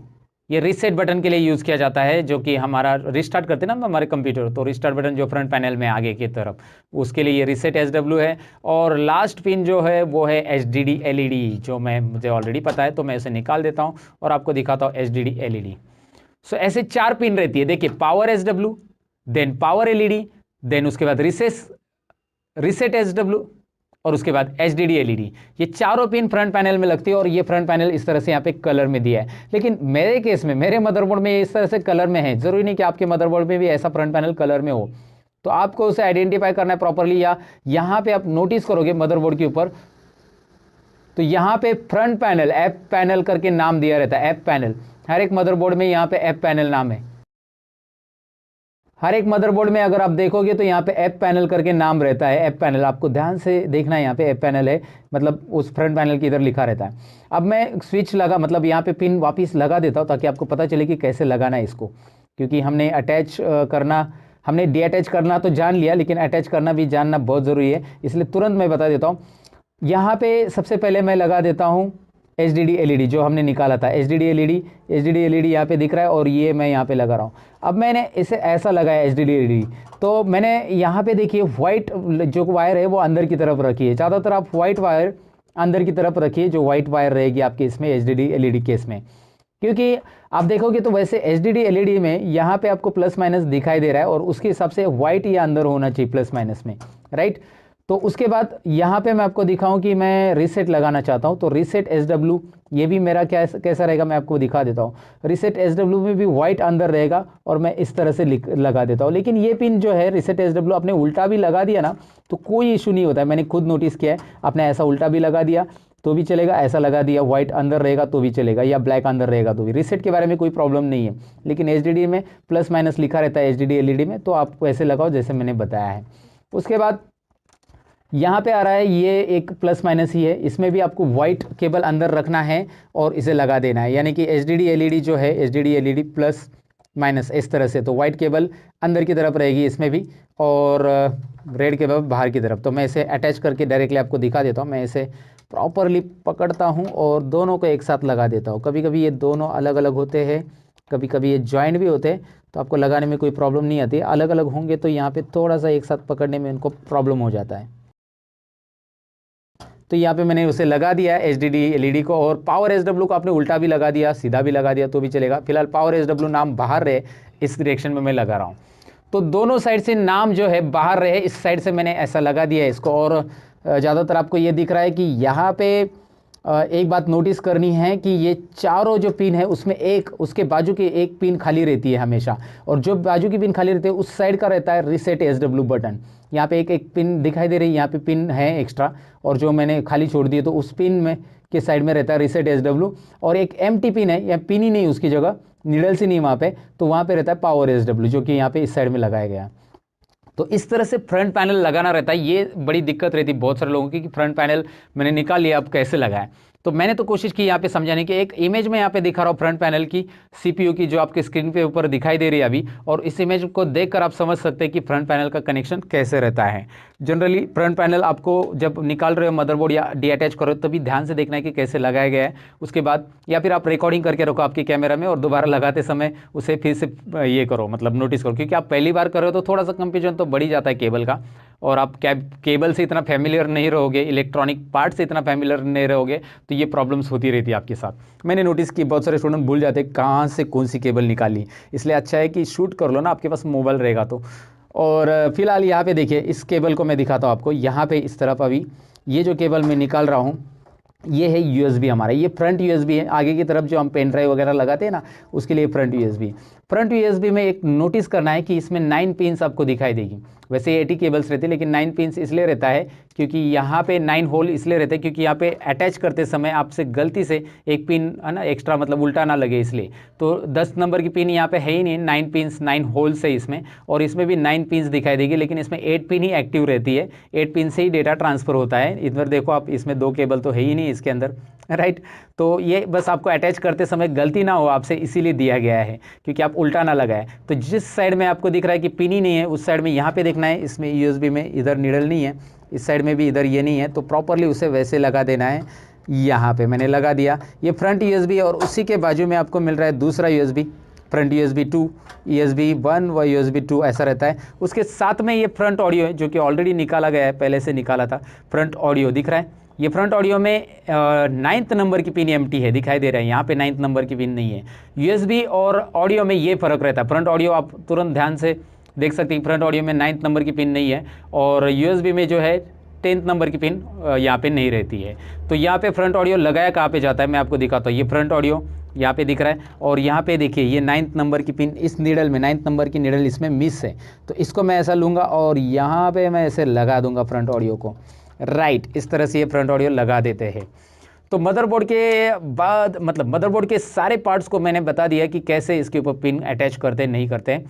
ये रीसेट बटन के लिए यूज़ किया जाता है, जो कि हमारा रिस्टार्ट करते हैं ना हमारे कंप्यूटर, तो रिस्टार्ट बटन जो फ्रंट पैनल में आगे की तरफ, उसके लिए ये रीसेट SW है। और लास्ट पिन जो है वो है HDD LED, जो मुझे ऑलरेडी पता है, तो मैं इसे निकाल देता हूँ और आपको दिखाता हूँ HDD LED। सो ऐसे 4 पिन रहती है, देखिए, power SW, then power LED, then उसके बाद रीसेट SW और उसके बाद HDD LED। ये चारों पिन फ्रंट पैनल में लगती है और ये फ्रंट पैनल इस तरह से यहाँ पे कलर में दिया है। लेकिन मेरे केस में, मेरे मदरबोर्ड में इस तरह से कलर में है, ज़रूरी नहीं कि आपके मदरबोर्ड में भी ऐसा फ्रंट पैनल कलर में हो। तो आपको उसे आइडेंटिफाई करना है प्रॉपरली। या यहाँ पे आप नोटिस करोगे मदरबोर्ड के ऊपर, तो यहाँ पे फ्रंट पैनल ऐप पैनल करके नाम दिया रहता है, ऐप पैनल। हर एक मदरबोर्ड में यहाँ पे ऐप पैनल नाम है। हर एक मदरबोर्ड में अगर आप देखोगे तो यहाँ पे ऐप पैनल करके नाम रहता है, ऐप पैनल। आपको ध्यान से देखना है, यहाँ पे ऐप पैनल है, मतलब उस फ्रंट पैनल की इधर लिखा रहता है। अब मैं स्विच लगा, मतलब यहाँ पे पिन वापस लगा देता हूँ ताकि आपको पता चले कि कैसे लगाना है इसको, क्योंकि हमने अटैच करना, हमने डीअटैच करना तो जान लिया, लेकिन अटैच करना भी जानना बहुत ज़रूरी है, इसलिए तुरंत मैं बता देता हूँ। यहाँ पे सबसे पहले मैं लगा देता हूँ HDD LED जो हमने निकाला था, HDD LED यहाँ पे दिख रहा है, और ये मैं यहाँ पे लगा रहा हूँ। अब मैंने इसे ऐसा लगाया HDD LED, तो मैंने यहाँ पे देखिए वाइट जो वायर है वो अंदर की तरफ रखी है। ज़्यादातर आप वाइट वायर अंदर की तरफ रखिए, जो वाइट वायर रहेगी आपके इसमें HDD LED केस में, क्योंकि आप देखोगे तो वैसे HDD LED में यहाँ पे आपको प्लस माइनस दिखाई दे रहा है, और उसके हिसाब से वाइट या अंदर होना चाहिए प्लस माइनस में, राइट। तो उसके बाद यहाँ पे मैं आपको दिखाऊं कि मैं रीसेट लगाना चाहता हूँ, तो रीसेट SW ये भी मेरा कैसा रहेगा मैं आपको दिखा देता हूँ। रीसेट SW में भी वाइट अंदर रहेगा, और मैं इस तरह से लगा देता हूँ। लेकिन ये पिन जो है रीसेट SW आपने उल्टा भी लगा दिया ना तो कोई इशू नहीं होता है, मैंने खुद नोटिस किया है। आपने ऐसा उल्टा भी लगा दिया तो भी चलेगा, ऐसा लगा दिया वाइट अंदर रहेगा तो भी चलेगा, या ब्लैक अंदर रहेगा तो भी। रीसेट के बारे में कोई प्रॉब्लम नहीं है, लेकिन HDD में प्लस माइनस लिखा रहता है HDD LED में, तो आप ऐसे लगाओ जैसे मैंने बताया है। उसके बाद यहाँ पे आ रहा है, ये एक प्लस माइनस ही है, इसमें भी आपको वाइट केबल अंदर रखना है और इसे लगा देना है, यानी कि HDD LED जो है HDD LED प्लस माइनस इस तरह से, तो वाइट केबल अंदर की तरफ रहेगी इसमें भी, और रेड केबल बाहर की तरफ। तो मैं इसे अटैच करके डायरेक्टली आपको दिखा देता हूँ। मैं इसे प्रॉपरली पकड़ता हूँ और दोनों को एक साथ लगा देता हूँ। कभी कभी ये दोनों अलग अलग होते हैं, कभी कभी ये जॉइंट भी होते हैं, तो आपको लगाने में कोई प्रॉब्लम नहीं आती। अलग अलग होंगे तो यहाँ पे थोड़ा सा एक साथ पकड़ने में इनको प्रॉब्लम हो जाता है। तो यहाँ पे मैंने उसे लगा दिया HDD LED को, और पावर SW को आपने उल्टा भी लगा दिया, सीधा भी लगा दिया तो भी चलेगा। फिलहाल पावर SW नाम बाहर रहे इस डायरेक्शन में मैं लगा रहा हूँ, तो दोनों साइड से नाम जो है बाहर रहे, इस साइड से मैंने ऐसा लगा दिया है इसको। और ज़्यादातर आपको ये दिख रहा है कि यहाँ पे एक बात नोटिस करनी है कि ये चारों जो पिन है उसमें एक उसके बाजू की एक पिन खाली रहती है हमेशा, और जो बाजू की पिन खाली रहती है उस साइड का रहता है रीसेट SW बटन। यहाँ पे एक पिन दिखाई दे रही है, यहाँ पे पिन है एक्स्ट्रा, और जो मैंने खाली छोड़ दी है तो उस पिन में के साइड में रहता है रीसेट SW, और एक एम्प्टी पिन है, या पिन ही नहीं उसकी जगह, नीडल्स ही नहीं वहाँ पे, तो वहाँ पे रहता है पावर SW जो कि यहाँ पे इस साइड में लगाया गया है। तो इस तरह से फ्रंट पैनल लगाना रहता है। ये बड़ी दिक्कत रहती है बहुत सारे लोगों की कि फ्रंट पैनल मैंने निकाल लिया, अब कैसे लगाएं। तो मैंने तो कोशिश की यहाँ पे समझाने की। एक इमेज में यहाँ पे दिखा रहा हूँ फ्रंट पैनल की, CPU की, जो आपके स्क्रीन पे ऊपर दिखाई दे रही है अभी, और इस इमेज को देखकर आप समझ सकते हैं कि फ्रंट पैनल का कनेक्शन कैसे रहता है। जनरली फ्रंट पैनल आपको जब निकाल रहे हो मदरबोर्ड या डीअटैच करो तभी ध्यान से देखना है कि कैसे लगाया गया है। उसके बाद या फिर आप रिकॉर्डिंग करके रखो आपके कैमरा में, और दोबारा लगाते समय उसे फिर से ये करो, मतलब नोटिस करो, क्योंकि आप पहली बार कर रहे हो तो थोड़ा सा कंफ्यूजन तो बढ़ ही जाता है केबल का, और आप केबल से इतना फैमिलियर नहीं रहोगे, इलेक्ट्रॉनिक पार्ट से इतना फैमिलियर नहीं रहोगे, तो ये प्रॉब्लम्स होती रहती है आपके साथ। मैंने नोटिस की बहुत सारे स्टूडेंट भूल जाते हैं कहाँ से कौन सी केबल निकाली, इसलिए अच्छा है कि शूट कर लो ना, आपके पास मोबाइल रहेगा तो। और फिलहाल यहाँ पे देखिए, इस केबल को मैं दिखाता हूँ आपको। यहाँ पे इस तरफ अभी ये जो केबल मैं निकाल रहा हूँ ये है USB हमारा, ये फ्रंट USB है। आगे की तरफ जो हम पेन ड्राइव वगैरह लगाते हैं ना, उसके लिए फ्रंट USB। फ्रंट USB में एक नोटिस करना है कि इसमें 9 पिन्स आपको दिखाई देगी। वैसे 80 केबल्स रहते हैं, लेकिन 9 पिन्स इसलिए रहता है क्योंकि यहाँ पे 9 होल इसलिए रहते हैं क्योंकि यहाँ पे अटैच करते समय आपसे गलती से एक पिन है ना एक्स्ट्रा, मतलब उल्टा ना लगे इसलिए। तो 10 नंबर की पिन यहाँ पे है ही नहीं, 9 पिन्स 9 होल्स है इसमें, और इसमें भी 9 पिन्स दिखाई देगी, लेकिन इसमें 8 पिन ही एक्टिव रहती है। 8 पिन से ही डेटा ट्रांसफर होता है। इधर देखो आप, इसमें 2 केबल तो है ही नहीं इसके अंदर, राइट। तो ये बस आपको अटैच करते समय गलती ना हो आपसे, इसीलिए दिया गया है क्योंकि आप उल्टा ना लगाए। तो जिस साइड में आपको दिख रहा है कि पिन ही नहीं है उस साइड में यहाँ पे देखना है, इसमें USB में इधर नीडल नहीं है, इस साइड में भी इधर ये नहीं है, तो प्रॉपरली उसे वैसे लगा देना है। यहाँ पे मैंने लगा दिया, ये फ्रंट USB, और उसी के बाजू में आपको मिल रहा है दूसरा USB, फ्रंट USB 2, USB 1 व USB 2 ऐसा रहता है। उसके साथ में ये फ्रंट ऑडियो है जो कि ऑलरेडी निकाला गया है, पहले से निकाला था। फ्रंट ऑडियो दिख रहा है, ये फ्रंट ऑडियो में 9th नंबर की पिन एम्प्टी है, दिखाई दे रहा है, यहाँ पे 9th नंबर की पिन नहीं है। USB और ऑडियो में ये फ़र्क रहता है। फ्रंट ऑडियो आप तुरंत ध्यान से देख सकते हैं, फ्रंट ऑडियो में 9th नंबर की पिन नहीं है, और USB में जो है 10th नंबर की पिन यहाँ पे नहीं रहती है। तो यहाँ पे फ्रंट ऑडियो लगाया कहाँ पे जाता है मैं आपको दिखाता हूँ। ये फ्रंट ऑडियो यहाँ पे दिख रहा है। और यहाँ पे देखिए ये 9th नंबर की पिन इस नीडल में, 9th नंबर की नीडल इसमें मिस है, तो इसको मैं ऐसा लूँगा और यहाँ पे मैं ऐसे लगा दूंगा फ्रंट ऑडियो को। राइट, इस तरह से ये फ्रंट ऑडियो लगा देते हैं। तो मदरबोर्ड के बाद मतलब मदरबोर्ड के सारे पार्ट्स को मैंने बता दिया कि कैसे इसके ऊपर पिन अटैच करते हैं, नहीं करते हैं।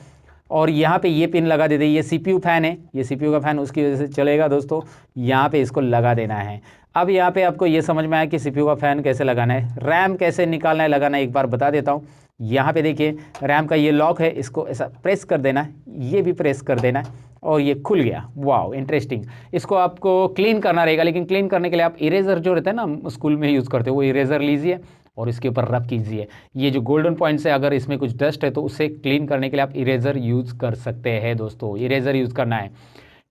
और यहाँ पे ये पिन लगा देते हैं। ये CPU फैन है, ये CPU का फ़ैन उसकी वजह से चलेगा दोस्तों। यहाँ पे इसको लगा देना है। अब यहाँ पे आपको ये समझ में आया कि CPU का फ़ैन कैसे लगाना है, रैम कैसे निकालना है, लगाना है, एक बार बता देता हूँ। यहाँ पे देखिए रैम का ये लॉक है, इसको ऐसा प्रेस कर देना है, ये भी प्रेस कर देना है और ये खुल गया। Wow, interesting. इसको आपको क्लीन करना रहेगा, लेकिन क्लीन करने के लिए आप इरेज़र जो रहता है ना स्कूल में यूज़ करते हो, वो इरेज़र लीजिए और इसके ऊपर रब कीजिए। ये जो गोल्डन पॉइंट्स है, अगर इसमें कुछ डस्ट है तो उसे क्लीन करने के लिए आप इरेज़र यूज़ कर सकते हैं दोस्तों, इरेज़र यूज़ करना है।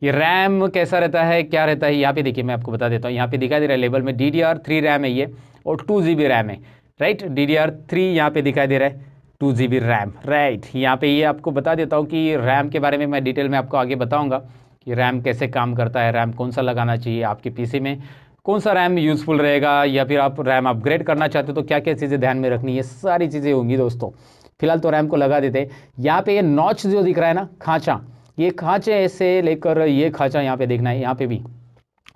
ये रैम कैसा रहता है, क्या रहता है, यहाँ पे देखिए मैं आपको बता देता हूँ। यहाँ पे दिखाई दे रहा है लेबल में DDR3 रैम है ये, और 2 GB रैम है। राइट, DDR3 यहाँ पे दिखाई दे रहा है, 2 GB रैम। राइट, यहाँ पे ये आपको बता देता हूँ कि रैम के बारे में मैं डिटेल में आपको आगे बताऊँगा कि रैम कैसे काम करता है, रैम कौन सा लगाना चाहिए आपके PC में, कौन सा रैम यूज़फुल रहेगा, या फिर आप रैम अपग्रेड करना चाहते हो तो क्या क्या चीज़ें ध्यान में रखनी है, सारी चीज़ें होंगी दोस्तों। फिलहाल तो रैम को लगा देते हैं। यहाँ पे ये नॉच जो दिख रहा है ना, खांचा, ये खांचे ऐसे लेकर ये खांचा यहाँ पे देखना है, यहाँ पे भी,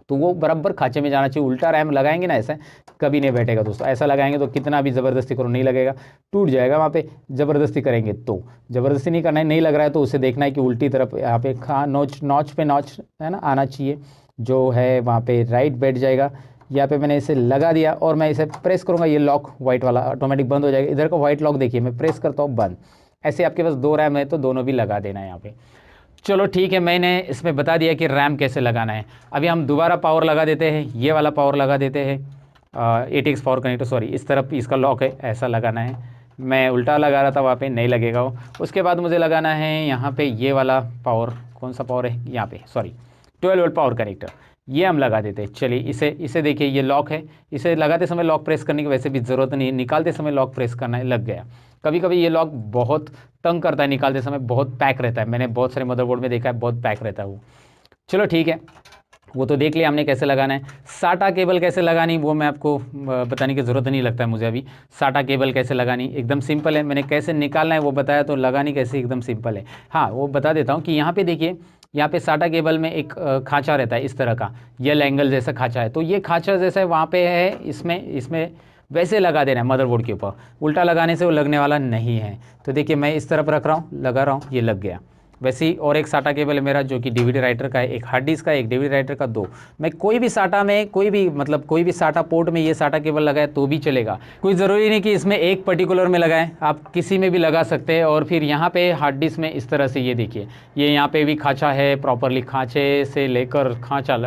तो वो बराबर खांचे में जाना चाहिए। उल्टा रैम लगाएंगे ना ऐसे कभी नहीं बैठेगा दोस्तों। ऐसा लगाएंगे तो कितना भी ज़बरदस्ती करो नहीं लगेगा, टूट जाएगा। वहाँ पे ज़बरदस्ती करेंगे तो, ज़बरदस्ती नहीं करना है, नहीं लग रहा है तो उसे देखना है कि उल्टी तरफ यहाँ पे नॉच पे नॉच है ना आना चाहिए, जो है वहाँ पे राइट बैठ जाएगा। यहाँ पे मैंने इसे लगा दिया और मैं इसे प्रेस करूँगा, ये लॉक वाइट वाला ऑटोमेटिक बंद हो जाएगा। इधर का वाइट लॉक देखिए, मैं प्रेस करता हूँ बंद। ऐसे आपके पास 2 रैम है तो दोनों भी लगा देना है यहाँ पे। चलो ठीक है, मैंने इसमें बता दिया कि रैम कैसे लगाना है। अभी हम दोबारा पावर लगा देते हैं, ये वाला पावर लगा देते हैं, ATX पावर कनेक्टर, सॉरी इस तरफ इसका लॉक है, ऐसा लगाना है। मैं उल्टा लगा रहा था, वहाँ पे नहीं लगेगा वो। उसके बाद मुझे लगाना है यहाँ पे ये वाला पावर, कौन सा पावर है यहाँ पे, सॉरी 12 वोल्ट पावर कनेक्टर, ये हम लगा देते हैं। चलिए इसे देखिए, ये लॉक है, इसे लगाते समय लॉक प्रेस करने की वैसे भी ज़रूरत नहीं है, निकालते समय लॉक प्रेस करना है, लग गया। कभी कभी ये लॉक बहुत तंग करता है, निकालते समय बहुत पैक रहता है, मैंने बहुत सारे मदरबोर्ड में देखा है बहुत पैक रहता है वो। चलो ठीक है, वो तो देख लिया हमने कैसे लगाना है। साटा केबल कैसे लगानी वो मैं आपको बताने की ज़रूरत नहीं लगता है मुझे अभी। साटा केबल कैसे लगानी एकदम सिंपल है, मैंने कैसे निकालना है वो बताया, तो लगानी कैसे एकदम सिंपल है। हाँ, वो बता देता हूँ कि यहाँ पे देखिए, यहाँ पे साटा केबल में एक खांचा रहता है इस तरह का, यल एंगल जैसा खांचा है, तो ये खांचा जैसा वहाँ पे है, इसमें वैसे लगा देना है मदरबोर्ड के ऊपर। उल्टा लगाने से वो लगने वाला नहीं है। तो देखिए मैं इस तरफ रख रहा हूँ, लगा रहा हूँ, ये लग गया। वैसे ही और एक साटा केबल है मेरा जो कि DVD राइटर का है, एक हार्ड डिस्क का, एक DVD राइटर का, 2। मैं कोई भी साटा में कोई भी साटा पोर्ट में ये साटा केबल लगाए तो भी चलेगा, कोई ज़रूरी नहीं कि इसमें एक पर्टिकुलर में लगाएं, आप किसी में भी लगा सकते हैं। और फिर यहाँ पे हार्ड डिस्क में इस तरह से ये देखिए, ये यहाँ पे भी खांचा है, प्रॉपरली खांचे से लेकर खांचा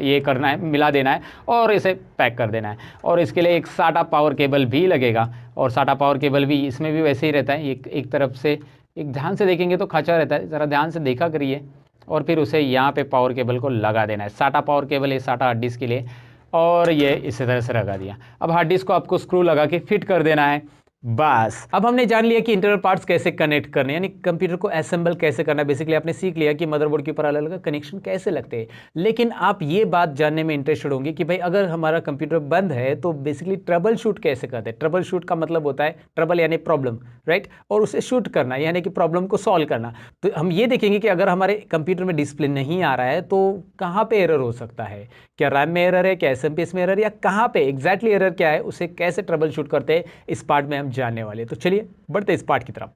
ये करना है, मिला देना है और इसे पैक कर देना है। और इसके लिए एक साटा पावर केबल भी लगेगा, और साटा पावर केबल भी इसमें भी वैसे ही रहता है, एक तरफ से, एक ध्यान से देखेंगे तो खांचा रहता है, ज़रा ध्यान से देखा करिए। और फिर उसे यहाँ पे पावर केबल को लगा देना है। साटा पावर केबल है साटा हार्ड डिस्क के लिए, और ये इसी तरह से लगा दिया। अब हार्ड डिस्क को आपको स्क्रू लगा के फिट कर देना है, बस। अब हमने जान लिया कि इंटरनल पार्ट्स कैसे कनेक्ट करने, यानी कंप्यूटर को असेंबल कैसे करना है। बेसिकली आपने सीख लिया कि मदरबोर्ड के ऊपर अलग अलग कनेक्शन कैसे लगते हैं। लेकिन आप ये बात जानने में इंटरेस्टेड होंगे कि भाई अगर हमारा कंप्यूटर बंद है तो बेसिकली ट्रबल शूट कैसे करते हैं। ट्रबल शूट का मतलब होता है ट्रबल यानी प्रॉब्लम, राइट, और उसे शूट करना यानी कि प्रॉब्लम को सॉल्व करना। तो हम ये देखेंगे कि अगर हमारे कंप्यूटर में डिस्प्ले नहीं आ रहा है तो कहाँ पे एरर हो सकता है, क्या रैम में एरर है, क्या SMPS में एरर, या कहाँ पे एग्जैक्टली एरर क्या है, उसे कैसे ट्रबल शूट करते हैं, इस पार्ट में हम जानने वाले। तो चलिए बढ़ते इस पार्ट की तरफ।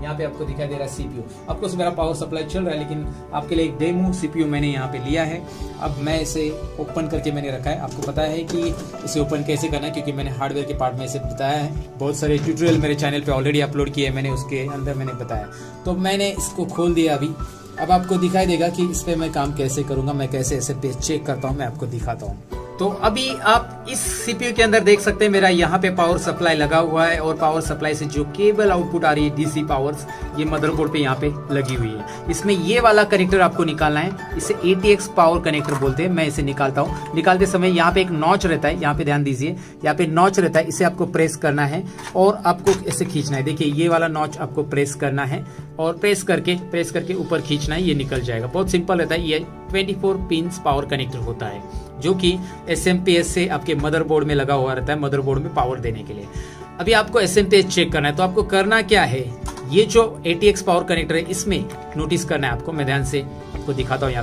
यहाँ पे आपको दिखाई दे रहा है CPU। ऑफकोर्स मेरा पावर सप्लाई चल रहा है, लेकिन आपके लिए एक डेमो CPU मैंने यहाँ पे लिया है। अब मैं इसे ओपन करके मैंने रखा है। आपको पता है कि इसे ओपन कैसे करना है, क्योंकि मैंने हार्डवेयर के पार्ट में इसे बताया है। बहुत सारे ट्यूटोरियल मेरे चैनल पे ऑलरेडी अपलोड किए मैंने, उसके अंदर मैंने बताया। तो मैंने इसको खोल दिया अभी। अब आपको दिखाई देगा कि इस पर मैं काम कैसे करूँगा, मैं कैसे ऐसे पेज चेक करता हूँ, मैं आपको दिखाता हूँ। तो अभी आप इस सीपीयू के अंदर देख सकते हैं मेरा यहाँ पे पावर सप्लाई लगा हुआ है और पावर सप्लाई से जो केबल आउटपुट आ रही है डीसी पावर्स, ये मदरबोर्ड पे यहाँ पे लगी हुई है। इसमें ये वाला कनेक्टर आपको निकालना है, इसे ATX पावर कनेक्टर बोलते हैं। मैं इसे निकालता हूँ। निकालते समय यहाँ पे एक नॉच रहता है, यहाँ पे ध्यान दीजिए, यहाँ पे नॉच रहता है, इसे आपको प्रेस करना है और आपको ऐसे खींचना है। देखिए ये वाला नॉच आपको प्रेस करना है और प्रेस करके ऊपर खींचना है, ये निकल जाएगा। बहुत सिंपल रहता है। ये 24 पिंस पावर कनेक्टर होता है जो कि SMPS से आपके मदरबोर्ड में लगा हुआ रहता है, मदरबोर्ड में पावर देने के लिए। अभी आपको SMPS चेक करना है, तो आपको करना क्या है, ये जो ATX पावर कनेक्टर है इसमें नोटिस करना है आपको। मैं ध्यान से आपको दिखाता हूँ।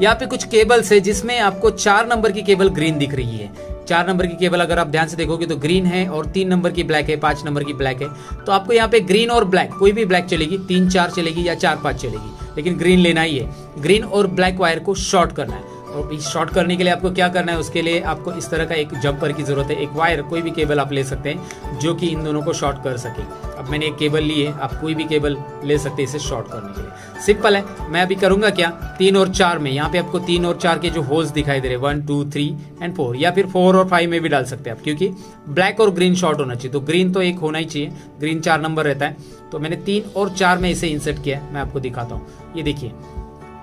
यहाँ पे कुछ केबल्स है जिसमें आपको 4 नंबर की केबल ग्रीन दिख रही है। 4 नंबर की केबल अगर आप ध्यान से देखोगे तो ग्रीन है और 3 नंबर की ब्लैक है, 5 नंबर की ब्लैक है। तो आपको यहाँ पे ग्रीन और ब्लैक, कोई भी ब्लैक चलेगी, 3 4 चलेगी या 4 5 चलेगी, लेकिन ग्रीन लेना ही है। ग्रीन और ब्लैक वायर को शॉर्ट करना है। और इस शॉर्ट करने के लिए आपको क्या करना है, उसके लिए आपको इस तरह का एक जंपर की जरूरत है। एक वायर, कोई भी केबल आप ले सकते हैं जो कि इन दोनों को शॉर्ट कर सके। अब मैंने एक केबल ली है, आप कोई भी केबल ले सकते हैं इसे शॉर्ट करने के लिए। सिंपल है। मैं अभी करूंगा क्या, 3 और 4 में, यहाँ पे आपको 3 और 4 के जो होल्स दिखाई दे रहे हैं, 1 2 3 एंड 4, या फिर 4 और 5 में भी डाल सकते हैं आप, क्योंकि ब्लैक और ग्रीन शॉर्ट होना चाहिए। तो ग्रीन तो एक होना ही चाहिए, ग्रीन 4 नंबर रहता है। तो मैंने 3 और 4 में इसे इंसर्ट किया है। मैं आपको दिखाता हूँ, ये देखिए।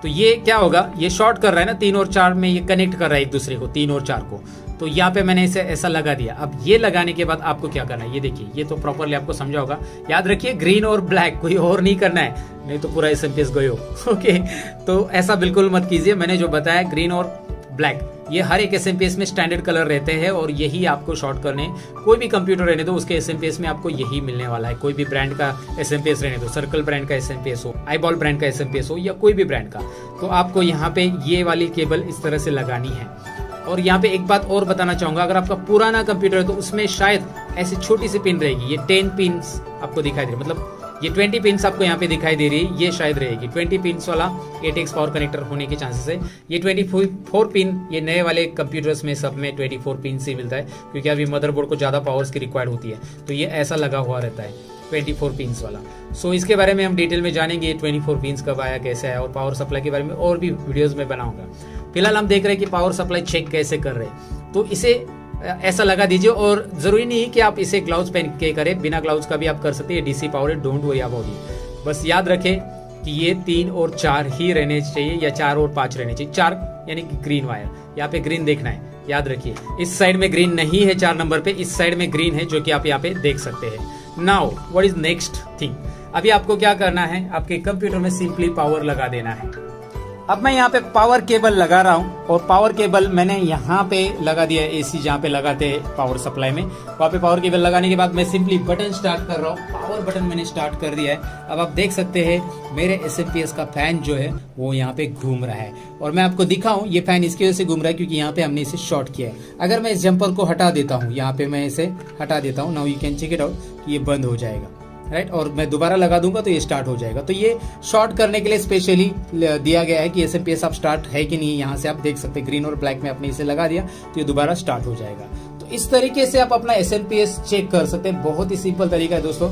तो ये क्या होगा, ये शॉर्ट कर रहा है ना, 3 और 4 में ये कनेक्ट कर रहा है एक दूसरे को, 3 और 4 को। तो यहाँ पे मैंने इसे ऐसा लगा दिया। अब ये लगाने के बाद आपको क्या करना है, ये देखिए, ये तो प्रॉपरली आपको समझा होगा। याद रखिए ग्रीन और ब्लैक, कोई और नहीं करना है, नहीं तो पूरा SMPS गयो। ओके, तो ऐसा बिल्कुल मत कीजिए। मैंने जो बताया ग्रीन और ब्लैक, ये हर एक SMPS में स्टैंडर्ड कलर रहते हैं और यही आपको शॉर्ट करने, कोई भी कंप्यूटर रहने दो उसके SMPS में आपको यही मिलने वाला है। कोई भी ब्रांड का SMPS रहने दो, सर्कल ब्रांड का SMPS हो, आईबॉल ब्रांड का SMPS हो, या कोई भी ब्रांड का, तो आपको यहाँ पे ये वाली केबल इस तरह से लगानी है। और यहाँ पे एक बात और बताना चाहूंगा, अगर आपका पुराना कंप्यूटर है तो उसमें शायद ऐसी छोटी सी पिन रहेगी, ये 10 पिन्स आपको दिखाई दे रही है, मतलब ये 20 पिन्स आपको यहाँ पे दिखाई दे रही है, ये शायद रहेगी 20 पिन्स वाला ATX पावर कनेक्टर होने के चांसेस है। ये 24 पिन, ये नए वाले कंप्यूटर्स में सब में 24 पिन से मिलता है, क्योंकि अभी मदरबोर्ड को ज़्यादा पावर्स की रिक्वायर्ड होती है, तो ये ऐसा लगा हुआ रहता है 24 पिन्स वाला। सो इसके बारे में हम डिटेल में जानेंगे, 24 पिन्स कब आया, कैसे आया, और पावर सप्लाई के बारे में और भी वीडियोज़ में बनाऊंगा। फिलहाल हम देख रहे हैं कि पावर सप्लाई चेक कैसे कर रहे हैं। तो इसे ऐसा लगा दीजिए, और जरूरी नहीं है कि आप इसे ग्लव्स पहन के करें, बिना ग्लव्स का भी आप कर सकते हैं। डीसी पावर है, डोंट वरी अबाउट इट। बस याद रखें कि ये 3 और 4 ही रहने चाहिए, या 4 और 5 रहने चाहिए। 4 यानी कि ग्रीन वायर, यहाँ पे ग्रीन देखना है, याद रखिए। इस साइड में ग्रीन नहीं है 4 नंबर पे, इस साइड में ग्रीन है, जो कि आप यहाँ पे देख सकते हैं। Now what is next thing, अभी आपको क्या करना है, आपके कंप्यूटर में सिंपली पावर लगा देना है। अब मैं यहाँ पे पावर केबल लगा रहा हूँ, और पावर केबल मैंने यहाँ पे लगा दिया है, AC जहाँ पे लगाते हैं पावर सप्लाई में, वहाँ पे पावर केबल लगाने के बाद मैं सिंपली बटन स्टार्ट कर रहा हूँ। पावर बटन मैंने स्टार्ट कर दिया है। अब आप देख सकते हैं मेरे SMPS का फैन जो है वो यहाँ पे घूम रहा है, और मैं आपको दिखाऊं, ये फैन इसकी वजह से घूम रहा है क्योंकि यहाँ पे हमने इसे शॉर्ट किया है। अगर मैं इस जंपर को हटा देता हूँ, यहाँ पे मैं इसे हटा देता हूँ, now you can check it out, ये बंद हो जाएगा, राइट। और मैं दोबारा लगा दूंगा तो ये स्टार्ट हो जाएगा। तो ये शॉर्ट करने के लिए स्पेशली दिया गया है कि SMPS आप स्टार्ट है कि नहीं, यहाँ से आप देख सकते हैं ग्रीन और ब्लैक में आपने इसे लगा दिया तो ये दोबारा स्टार्ट हो जाएगा। तो इस तरीके से आप अपना SMPS चेक कर सकते हैं। बहुत ही सिंपल तरीका है दोस्तों।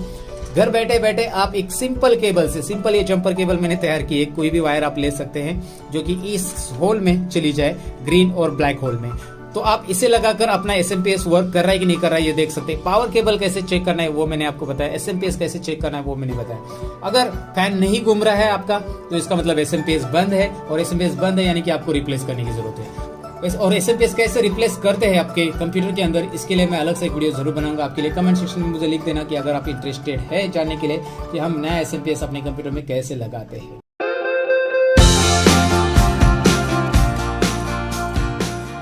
घर बैठे बैठे आप एक सिंपल केबल से, सिंपल ये जंपर केबल मैंने तैयार की है, कोई भी वायर आप ले सकते हैं जो कि इस होल में चली जाए, ग्रीन और ब्लैक होल में। तो आप इसे लगाकर अपना SMPS वर्क कर रहा है कि नहीं कर रहा है ये देख सकते हैं। पावर केबल कैसे चेक करना है वो मैंने आपको बताया, SMPS कैसे चेक करना है वो मैंने बताया। अगर फैन नहीं घूम रहा है आपका तो इसका मतलब SMPS बंद है, और SMPS बंद है यानी कि आपको रिप्लेस करने की जरूरत है। और SMPS कैसे रिप्लेस करते हैं आपके कंप्यूटर के अंदर, इसके लिए मैं अलग से एक वीडियो जरूर बनाऊंगा आपके लिए। कमेंट सेक्शन में मुझे लिख देना कि अगर आप इंटरेस्टेड है जानने के लिए कि हम नया SMPS अपने कंप्यूटर में कैसे लगाते हैं।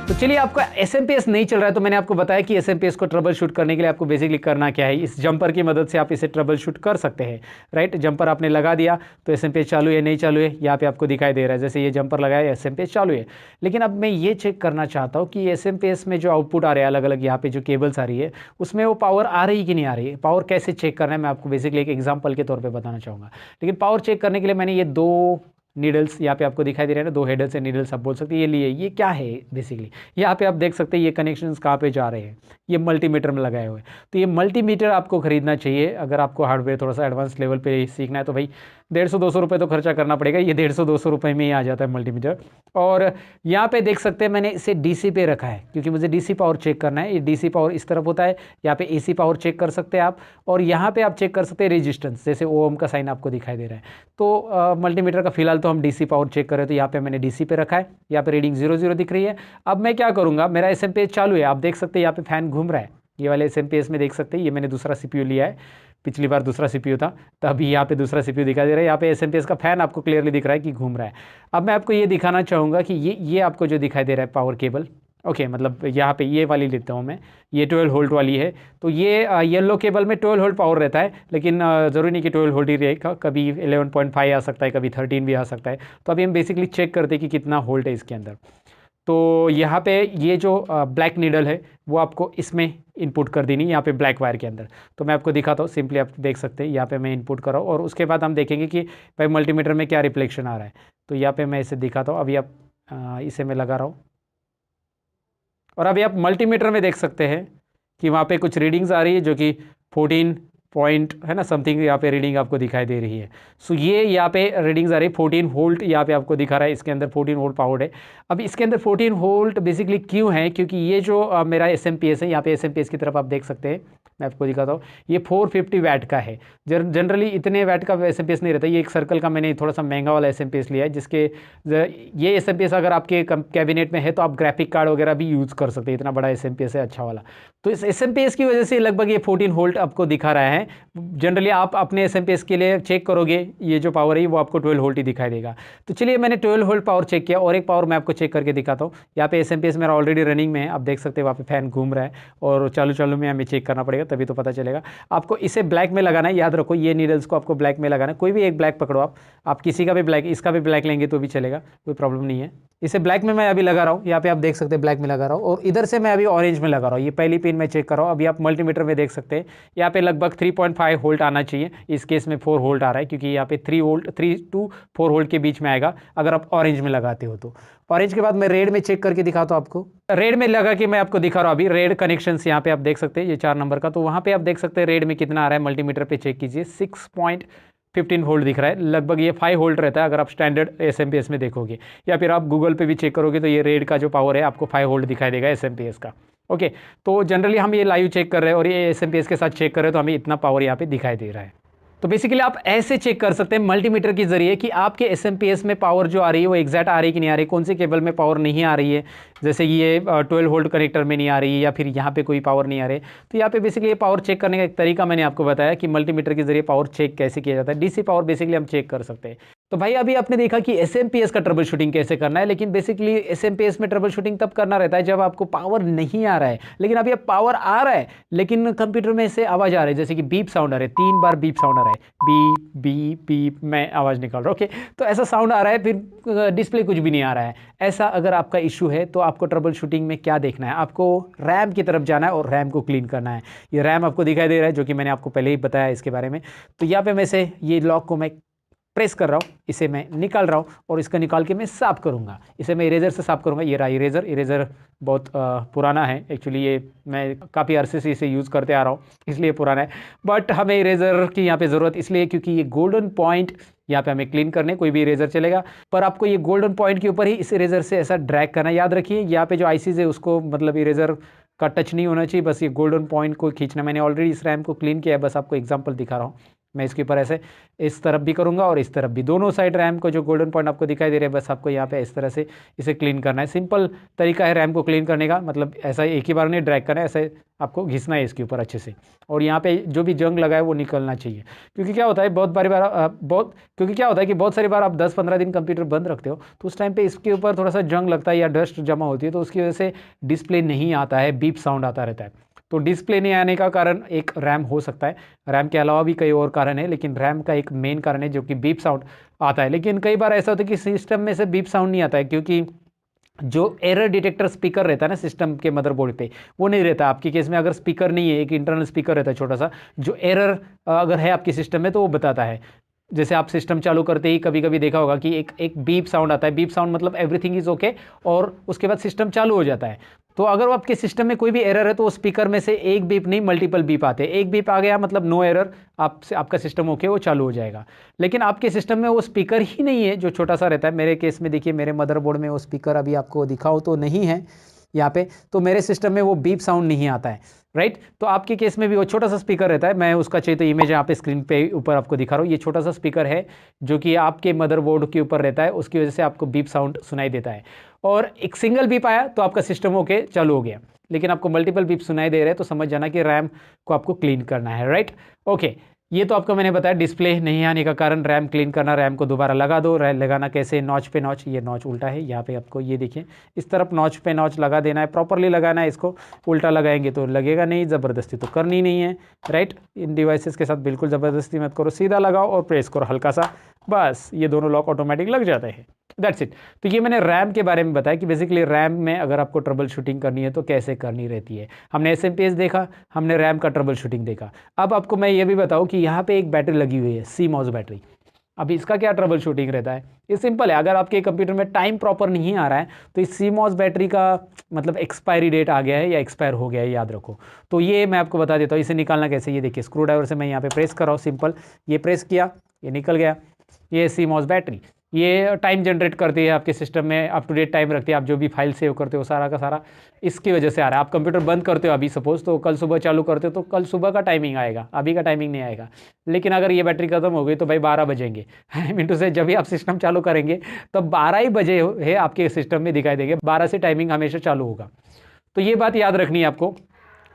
तो चलिए, आपका SMPS नहीं चल रहा है तो मैंने आपको बताया कि SMPS को ट्रबल शूट करने के लिए आपको बेसिकली करना क्या है। इस जंपर की मदद से आप इसे ट्रबल शूट कर सकते हैं, राइट। जंपर आपने लगा दिया तो SMPS चालू है नहीं चालू है यहाँ पे आपको दिखाई दे रहा है। जैसे ये जंपर लगाया SMPS चालू है। लेकिन अब मैं ये चेक करना चाहता हूँ कि SMPS में जो आउटपुट आ रहा है अलग अलग, यहाँ पे जो केबल्स आ रही है उसमें वो पावर आ रही कि नहीं आ रही है। पावर कैसे चेक करना है मैं आपको बेसिकली एक एग्जाम्पल के तौर पर बताना चाहूँगा। लेकिन पावर चेक करने के लिए मैंने ये 2 नीडल्स यहाँ पे आपको दिखाई दे रहे हैं ना, 2 हेडल्स है, नीडल्स आप बोल सकते हैं। ये लिए ये क्या है बेसिकली, यहाँ पे आप देख सकते हैं ये कनेक्शंस कहाँ पे जा रहे हैं, ये मल्टीमीटर में लगाए हुए। तो ये मल्टीमीटर आपको खरीदना चाहिए अगर आपको हार्डवेयर थोड़ा सा एडवांस लेवल पे सीखना है। तो भाई 150-200 रुपये तो खर्चा करना पड़ेगा। ये 150-200 रुपये में ही आ जाता है मल्टीमीटर। और यहाँ पे देख सकते हैं मैंने इसे डीसी पे रखा है क्योंकि मुझे डीसी पावर चेक करना है। ये डीसी पावर इस तरफ होता है, यहाँ पे एसी पावर चेक कर सकते हैं आप, और यहाँ पे आप चेक कर सकते हैं रेजिस्टेंस, जैसे ओम का साइन आपको दिखाई दे रहा है। तो मल्टीमीटर का फिलहाल तो हम डीसी पावर चेक कर रहे हैं, तो यहाँ पे मैंने डीसी पे रखा है। यहाँ पे रीडिंग 00 दिख रही है। अब मैं क्या करूँगा, मेरा एसएमपीएस चालू है, आप देख सकते हैं यहाँ पे फैन घूम रहा है। ये वाले एसएमपीएस में देख सकते हैं, ये मैंने दूसरा सीपीयू लिया है, पिछली बार दूसरा सीपीयू था, तो अभी यहाँ पे दूसरा सीपीयू दिखाई दे रहा है। यहाँ पे एसएमपीएस का फैन आपको क्लियरली दिख रहा है कि घूम रहा है। अब मैं आपको ये दिखाना चाहूँगा कि ये आपको जो दिखाई दे रहा है पावर केबल, ओके, मतलब यहाँ पे ये वाली लेता हूँ मैं, ये 12 वोल्ट वाली है। तो ये येलो केबल में 12 वोल्ट पावर रहता है, लेकिन ज़रूरी नहीं कि 12 वोल्ट ही रहेगा, कभी 11.5 आ सकता है, कभी 13 भी आ सकता है। तो अभी हम बेसिकली चेक करते हैं कि कितना वोल्ट है इसके अंदर। तो यहाँ पे ये जो ब्लैक नीडल है वो आपको इसमें इनपुट कर देनी, यहाँ पे ब्लैक वायर के अंदर। तो मैं आपको दिखाता हूँ, सिंपली आप देख सकते हैं यहाँ पे मैं इनपुट कर रहा हूँ, और उसके बाद हम देखेंगे कि भाई मल्टीमीटर में क्या रिफ्लेक्शन आ रहा है। तो यहाँ पे मैं इसे दिखाता हूँ, अभी आप इसे मैं लगा रहा हूँ, और अभी आप मल्टीमीटर में देख सकते हैं कि वहाँ पे कुछ रीडिंग्स आ रही है जो कि 14 पॉइंट है ना समथिंग, यहाँ पे रीडिंग आपको दिखाई दे रही है। सो ये यहाँ पे रीडिंग्स आ रही है 14 वोल्ट, यहाँ पे आपको दिखा रहा है इसके अंदर 14 वोल्ट पावर्ड है। अब इसके अंदर 14 वोल्ट बेसिकली क्यों है, क्योंकि ये जो मेरा एसएमपीएस है, यहाँ पे एसएमपीएस की तरफ आप देख सकते हैं, मैं आपको दिखाता हूँ, ये 450 वैट का है। जनरली इतने वैट का एसएमपीएस नहीं रहता। ये एक सर्कल का मैंने थोड़ा सा महंगा वाला एसएमपीएस लिया है, जिसके ये एसएमपीएस अगर आपके कैबिनेट में है तो आप ग्राफिक कार्ड वगैरह भी यूज़ कर सकते हैं, इतना बड़ा एसएमपीएस है अच्छा वाला। तो इस एसएमपीएस की वजह से लगभग ये 14 वोल्ट आपको दिखा रहा है। जनरली आप अपने एसएमपीएस के लिए चेक करोगे, ये जो पावर है वो आपको 12 वोल्ट ही दिखाई देगा। तो चलिए मैंने 12 वोल्ट पावर चेक किया, और एक पावर मैं आपको चेक करके दिखाता हूँ। यहाँ पे एसएमपीएस मेरा ऑलरेडी रनिंग में है, आप देख सकते हैं वहाँ पे फैन घूम रहा है, और चालू में हमें चेक करना पड़ेगा तभी तो पता चलेगा। आपको इसे ब्लैक में लगाना है, याद रखो ये नीडल्स को आपको ब्लैक में लगाना है। कोई भी एक ब्लैक पकड़ो आप किसी का भी ब्लैक, इसका भी ब्लैक लेंगे तो भी चलेगा, कोई प्रॉब्लम नहीं है। इसे ब्लैक में मैं अभी लगा रहा हूँ, यहाँ पे आप देख सकते हैं ब्लैक में लगा रहा हूँ, और इधर से मैं अभी ऑरेंज में लगा रहा हूँ। ये पहली पिन मैं चेक कर रहा हूँ। अभी आप मल्टीमीटर में देख सकते हैं यहाँ पे लगभग 3.5 वोल्ट आना चाहिए, इस केस में 4 वोल्ट आ रहा है, क्योंकि यहाँ पे 3 to 4 वोल्ट के बीच में आएगा अगर आप ऑरेंज में लगाते हो तो। ऑरेंज के बाद मैं रेड में चेक करके दिखाता हूँ आपको। रेड में लगा के मैं आपको दिखा रहा हूँ अभी रेड कनेक्शंस, यहाँ पे आप देख सकते हैं ये 4 नंबर का, तो वहाँ पे आप देख सकते हैं रेड में कितना आ रहा है, मल्टीमीटर पे चेक कीजिए 6.15 वोल्ट दिख रहा है। लगभग ये 5 वोल्ट रहता है अगर आप स्टैंडर्ड एसएमपीएस में देखोगे, या फिर आप गूगल पे भी चेक करोगे तो ये रेड का जो पावर है आपको 5 वोल्ट दिखाई देगा एसएमपीएस का। ओके, तो जनरली हम ये लाइव चेक कर रहे हैं और ये एसएमपीएस के साथ चेक कर रहे हैं, तो हमें इतना पावर यहाँ पे दिखाई दे रहा है। तो बेसिकली आप ऐसे चेक कर सकते हैं मल्टीमीटर के जरिए कि आपके एसएमपीएस में पावर जो आ रही है वो एग्जैक्ट आ रही है कि नहीं आ रही, कौन से केबल में पावर नहीं आ रही है, जैसे ये 12 वोल्ट कनेक्टर में नहीं आ रही है, या फिर यहाँ पे कोई पावर नहीं आ रही है। तो यहाँ पे बेसिकली ये पावर चेक करने का एक तरीका मैंने आपको बताया कि मल्टीमीटर के जरिए पावर चेक कैसे किया जाता है। डीसी पावर बेसिकली हम चेक कर सकते हैं। तो भाई अभी आपने देखा कि एसएमपीएस का ट्रबल शूटिंग कैसे करना है, लेकिन बेसिकली एसएमपीएस में ट्रबल शूटिंग तब करना रहता है जब आपको पावर नहीं आ रहा है। लेकिन अभी अब पावर आ रहा है, लेकिन कंप्यूटर में से आवाज़ आ रही है, जैसे कि बीप साउंड आ रहा है, 3 बार बीप साउंड आ रहा है, बीप बीप बीप, मैं आवाज़ निकाल रहा हूँ। ओके, तो ऐसा साउंड आ रहा है, फिर डिस्प्ले कुछ भी नहीं आ रहा है। ऐसा अगर आपका इशू है तो आपको ट्रबल शूटिंग में क्या देखना है, आपको रैम की तरफ जाना है और रैम को क्लीन करना है। ये रैम आपको दिखाई दे रहा है, जो कि मैंने आपको पहले ही बताया इसके बारे में। तो यहाँ पे मैं से ये लॉक को मैं प्रेस कर रहा हूँ, इसे मैं निकाल रहा हूँ, और इसका निकाल के मैं साफ़ करूँगा। इसे मैं इरेजर से साफ़ करूँगा। ये रहा इरेजर बहुत पुराना है एक्चुअली, ये मैं काफ़ी अरसे से इसे यूज़ करते आ रहा हूँ, इसलिए पुराना है। बट हमें इरेजर की यहाँ पे ज़रूरत इसलिए क्योंकि ये गोल्डन पॉइंट यहाँ पे हमें क्लीन करने, कोई भी इरेजर चलेगा, पर आपको ये गोल्डन पॉइंट के ऊपर ही इस इरेजर से ऐसा ड्रैग करना। याद रखिए यहाँ पे जो आईसीज है उसको मतलब इरेजर का टच नहीं होना चाहिए, बस ये गोल्डन पॉइंट को खींचना। मैंने ऑलरेडी इस रैम को क्लीन किया है, बस आपको एग्जांपल दिखा रहा हूँ। मैं इसके ऊपर ऐसे इस तरफ भी करूँगा और इस तरफ भी, दोनों साइड रैम को जो गोल्डन पॉइंट आपको दिखाई दे रहे हैं, बस आपको यहाँ पे इस तरह से इसे क्लीन करना है। सिंपल तरीका है रैम को क्लीन करने का, मतलब ऐसा एक ही बार नहीं ड्रैग करना है, ऐसे आपको घिसना है इसके ऊपर अच्छे से, और यहाँ पे जो भी जंग लगा है वो निकलना चाहिए। क्योंकि क्या होता है कि बहुत सारी बार आप 10-15 दिन कंप्यूटर बंद रखते हो, तो उस टाइम पे इसके ऊपर थोड़ा सा जंग लगता है या डस्ट जमा होती है, तो उसकी वजह से डिस्प्ले नहीं आता है, बीप साउंड आता रहता है। तो डिस्प्ले नहीं आने का कारण एक रैम हो सकता है, रैम के अलावा भी कई और कारण है, लेकिन रैम का एक मेन कारण है जो कि बीप साउंड आता है। लेकिन कई बार ऐसा होता है कि सिस्टम में से बीप साउंड नहीं आता है, क्योंकि जो एरर डिटेक्टर स्पीकर रहता है ना सिस्टम के मदरबोर्ड पे, वो नहीं रहता। आपके केस में अगर स्पीकर नहीं है, एक इंटरनल स्पीकर रहता है छोटा सा, जो एरर अगर है आपके सिस्टम में तो वो बताता है। जैसे आप सिस्टम चालू करते ही कभी कभी देखा होगा कि एक बीप साउंड आता है। बीप साउंड मतलब एवरीथिंग इज ओके, और उसके बाद सिस्टम चालू हो जाता है। तो अगर आपके सिस्टम में कोई भी एरर है तो स्पीकर में से एक बीप नहीं, मल्टीपल बीप आते हैं। एक बीप आ गया मतलब नो एरर, आपका सिस्टम ओके, वो चालू हो जाएगा। लेकिन आपके सिस्टम में वो स्पीकर ही नहीं है जो छोटा सा रहता है। मेरे केस में देखिए, मेरे मदरबोर्ड में वो स्पीकर अभी आपको दिखाओ तो नहीं है यहाँ पे, तो मेरे सिस्टम में वो बीप साउंड नहीं आता है, राइट। तो आपके केस में भी वो छोटा सा स्पीकर रहता है। मैं उसका चाहिए तो इमेज यहाँ पे स्क्रीन पे ऊपर आपको दिखा रहा हूँ। ये छोटा सा स्पीकर है जो कि आपके मदरबोर्ड के ऊपर रहता है, उसकी वजह से आपको बीप साउंड सुनाई देता है। और एक सिंगल बीप आया तो आपका सिस्टम ओके चालू हो गया, लेकिन आपको मल्टीपल बीप सुनाई दे रहे हैं तो समझ जाना कि रैम को आपको क्लीन करना है, राइट। ओके, ये तो आपको मैंने बताया डिस्प्ले नहीं आने का कारण रैम क्लीन करना। रैम को दोबारा लगा दो। लगाना कैसे, नॉच पे नॉच, ये नॉच उल्टा है यहाँ पे आपको, ये देखिए इस तरफ नॉच पे नॉच लगा देना है, प्रॉपरली लगाना है। इसको उल्टा लगाएंगे तो लगेगा नहीं, ज़बरदस्ती तो करनी नहीं है, राइट। इन डिवाइसेस के साथ बिल्कुल ज़बरदस्ती मत करो, सीधा लगाओ और प्रेस करो हल्का सा, बस ये दोनों लॉक ऑटोमेटिक लग जाते हैं। That's it. तो ये मैंने रैम के बारे में बताया कि बेसिकली रैम में अगर आपको ट्रबल शूटिंग करनी है तो कैसे करनी रहती है। हमने एसएमपीएस देखा, हमने रैम का ट्रबल शूटिंग देखा। अब आपको मैं ये भी बताऊं कि यहाँ पे एक बैटरी लगी हुई है, CMOS बैटरी। अब इसका क्या ट्रबल शूटिंग रहता है, ये सिंपल है। अगर आपके कंप्यूटर में टाइम प्रॉपर नहीं आ रहा है तो इस CMOS बैटरी का मतलब एक्सपायरी डेट आ गया है या एक्सपायर हो गया है, याद रखो। तो ये मैं आपको बता देता हूँ, इसे निकालना कैसे। ये देखिए स्क्रू ड्राइवर से मैं यहाँ पे प्रेस कर रहा हूँ, सिंपल, ये प्रेस किया, ये निकल गया। ये CMOS बैटरी, ये टाइम जनरेट करती है आपके सिस्टम में, अप टू डेट टाइम रखती है। आप जो भी फाइल सेव करते हो सारा का सारा इसकी वजह से आ रहा है। आप कंप्यूटर बंद करते हो अभी सपोज, तो कल सुबह चालू करते हो तो कल सुबह का टाइमिंग आएगा, अभी का टाइमिंग नहीं आएगा। लेकिन अगर ये बैटरी खत्म हो गई तो भाई 12 बजेंगे मिनटू से जब भी आप सिस्टम चालू करेंगे तो 12 ही बजे है आपके सिस्टम में दिखाई देंगे, 12 से टाइमिंग हमेशा चालू होगा। तो ये बात याद रखनी है आपको।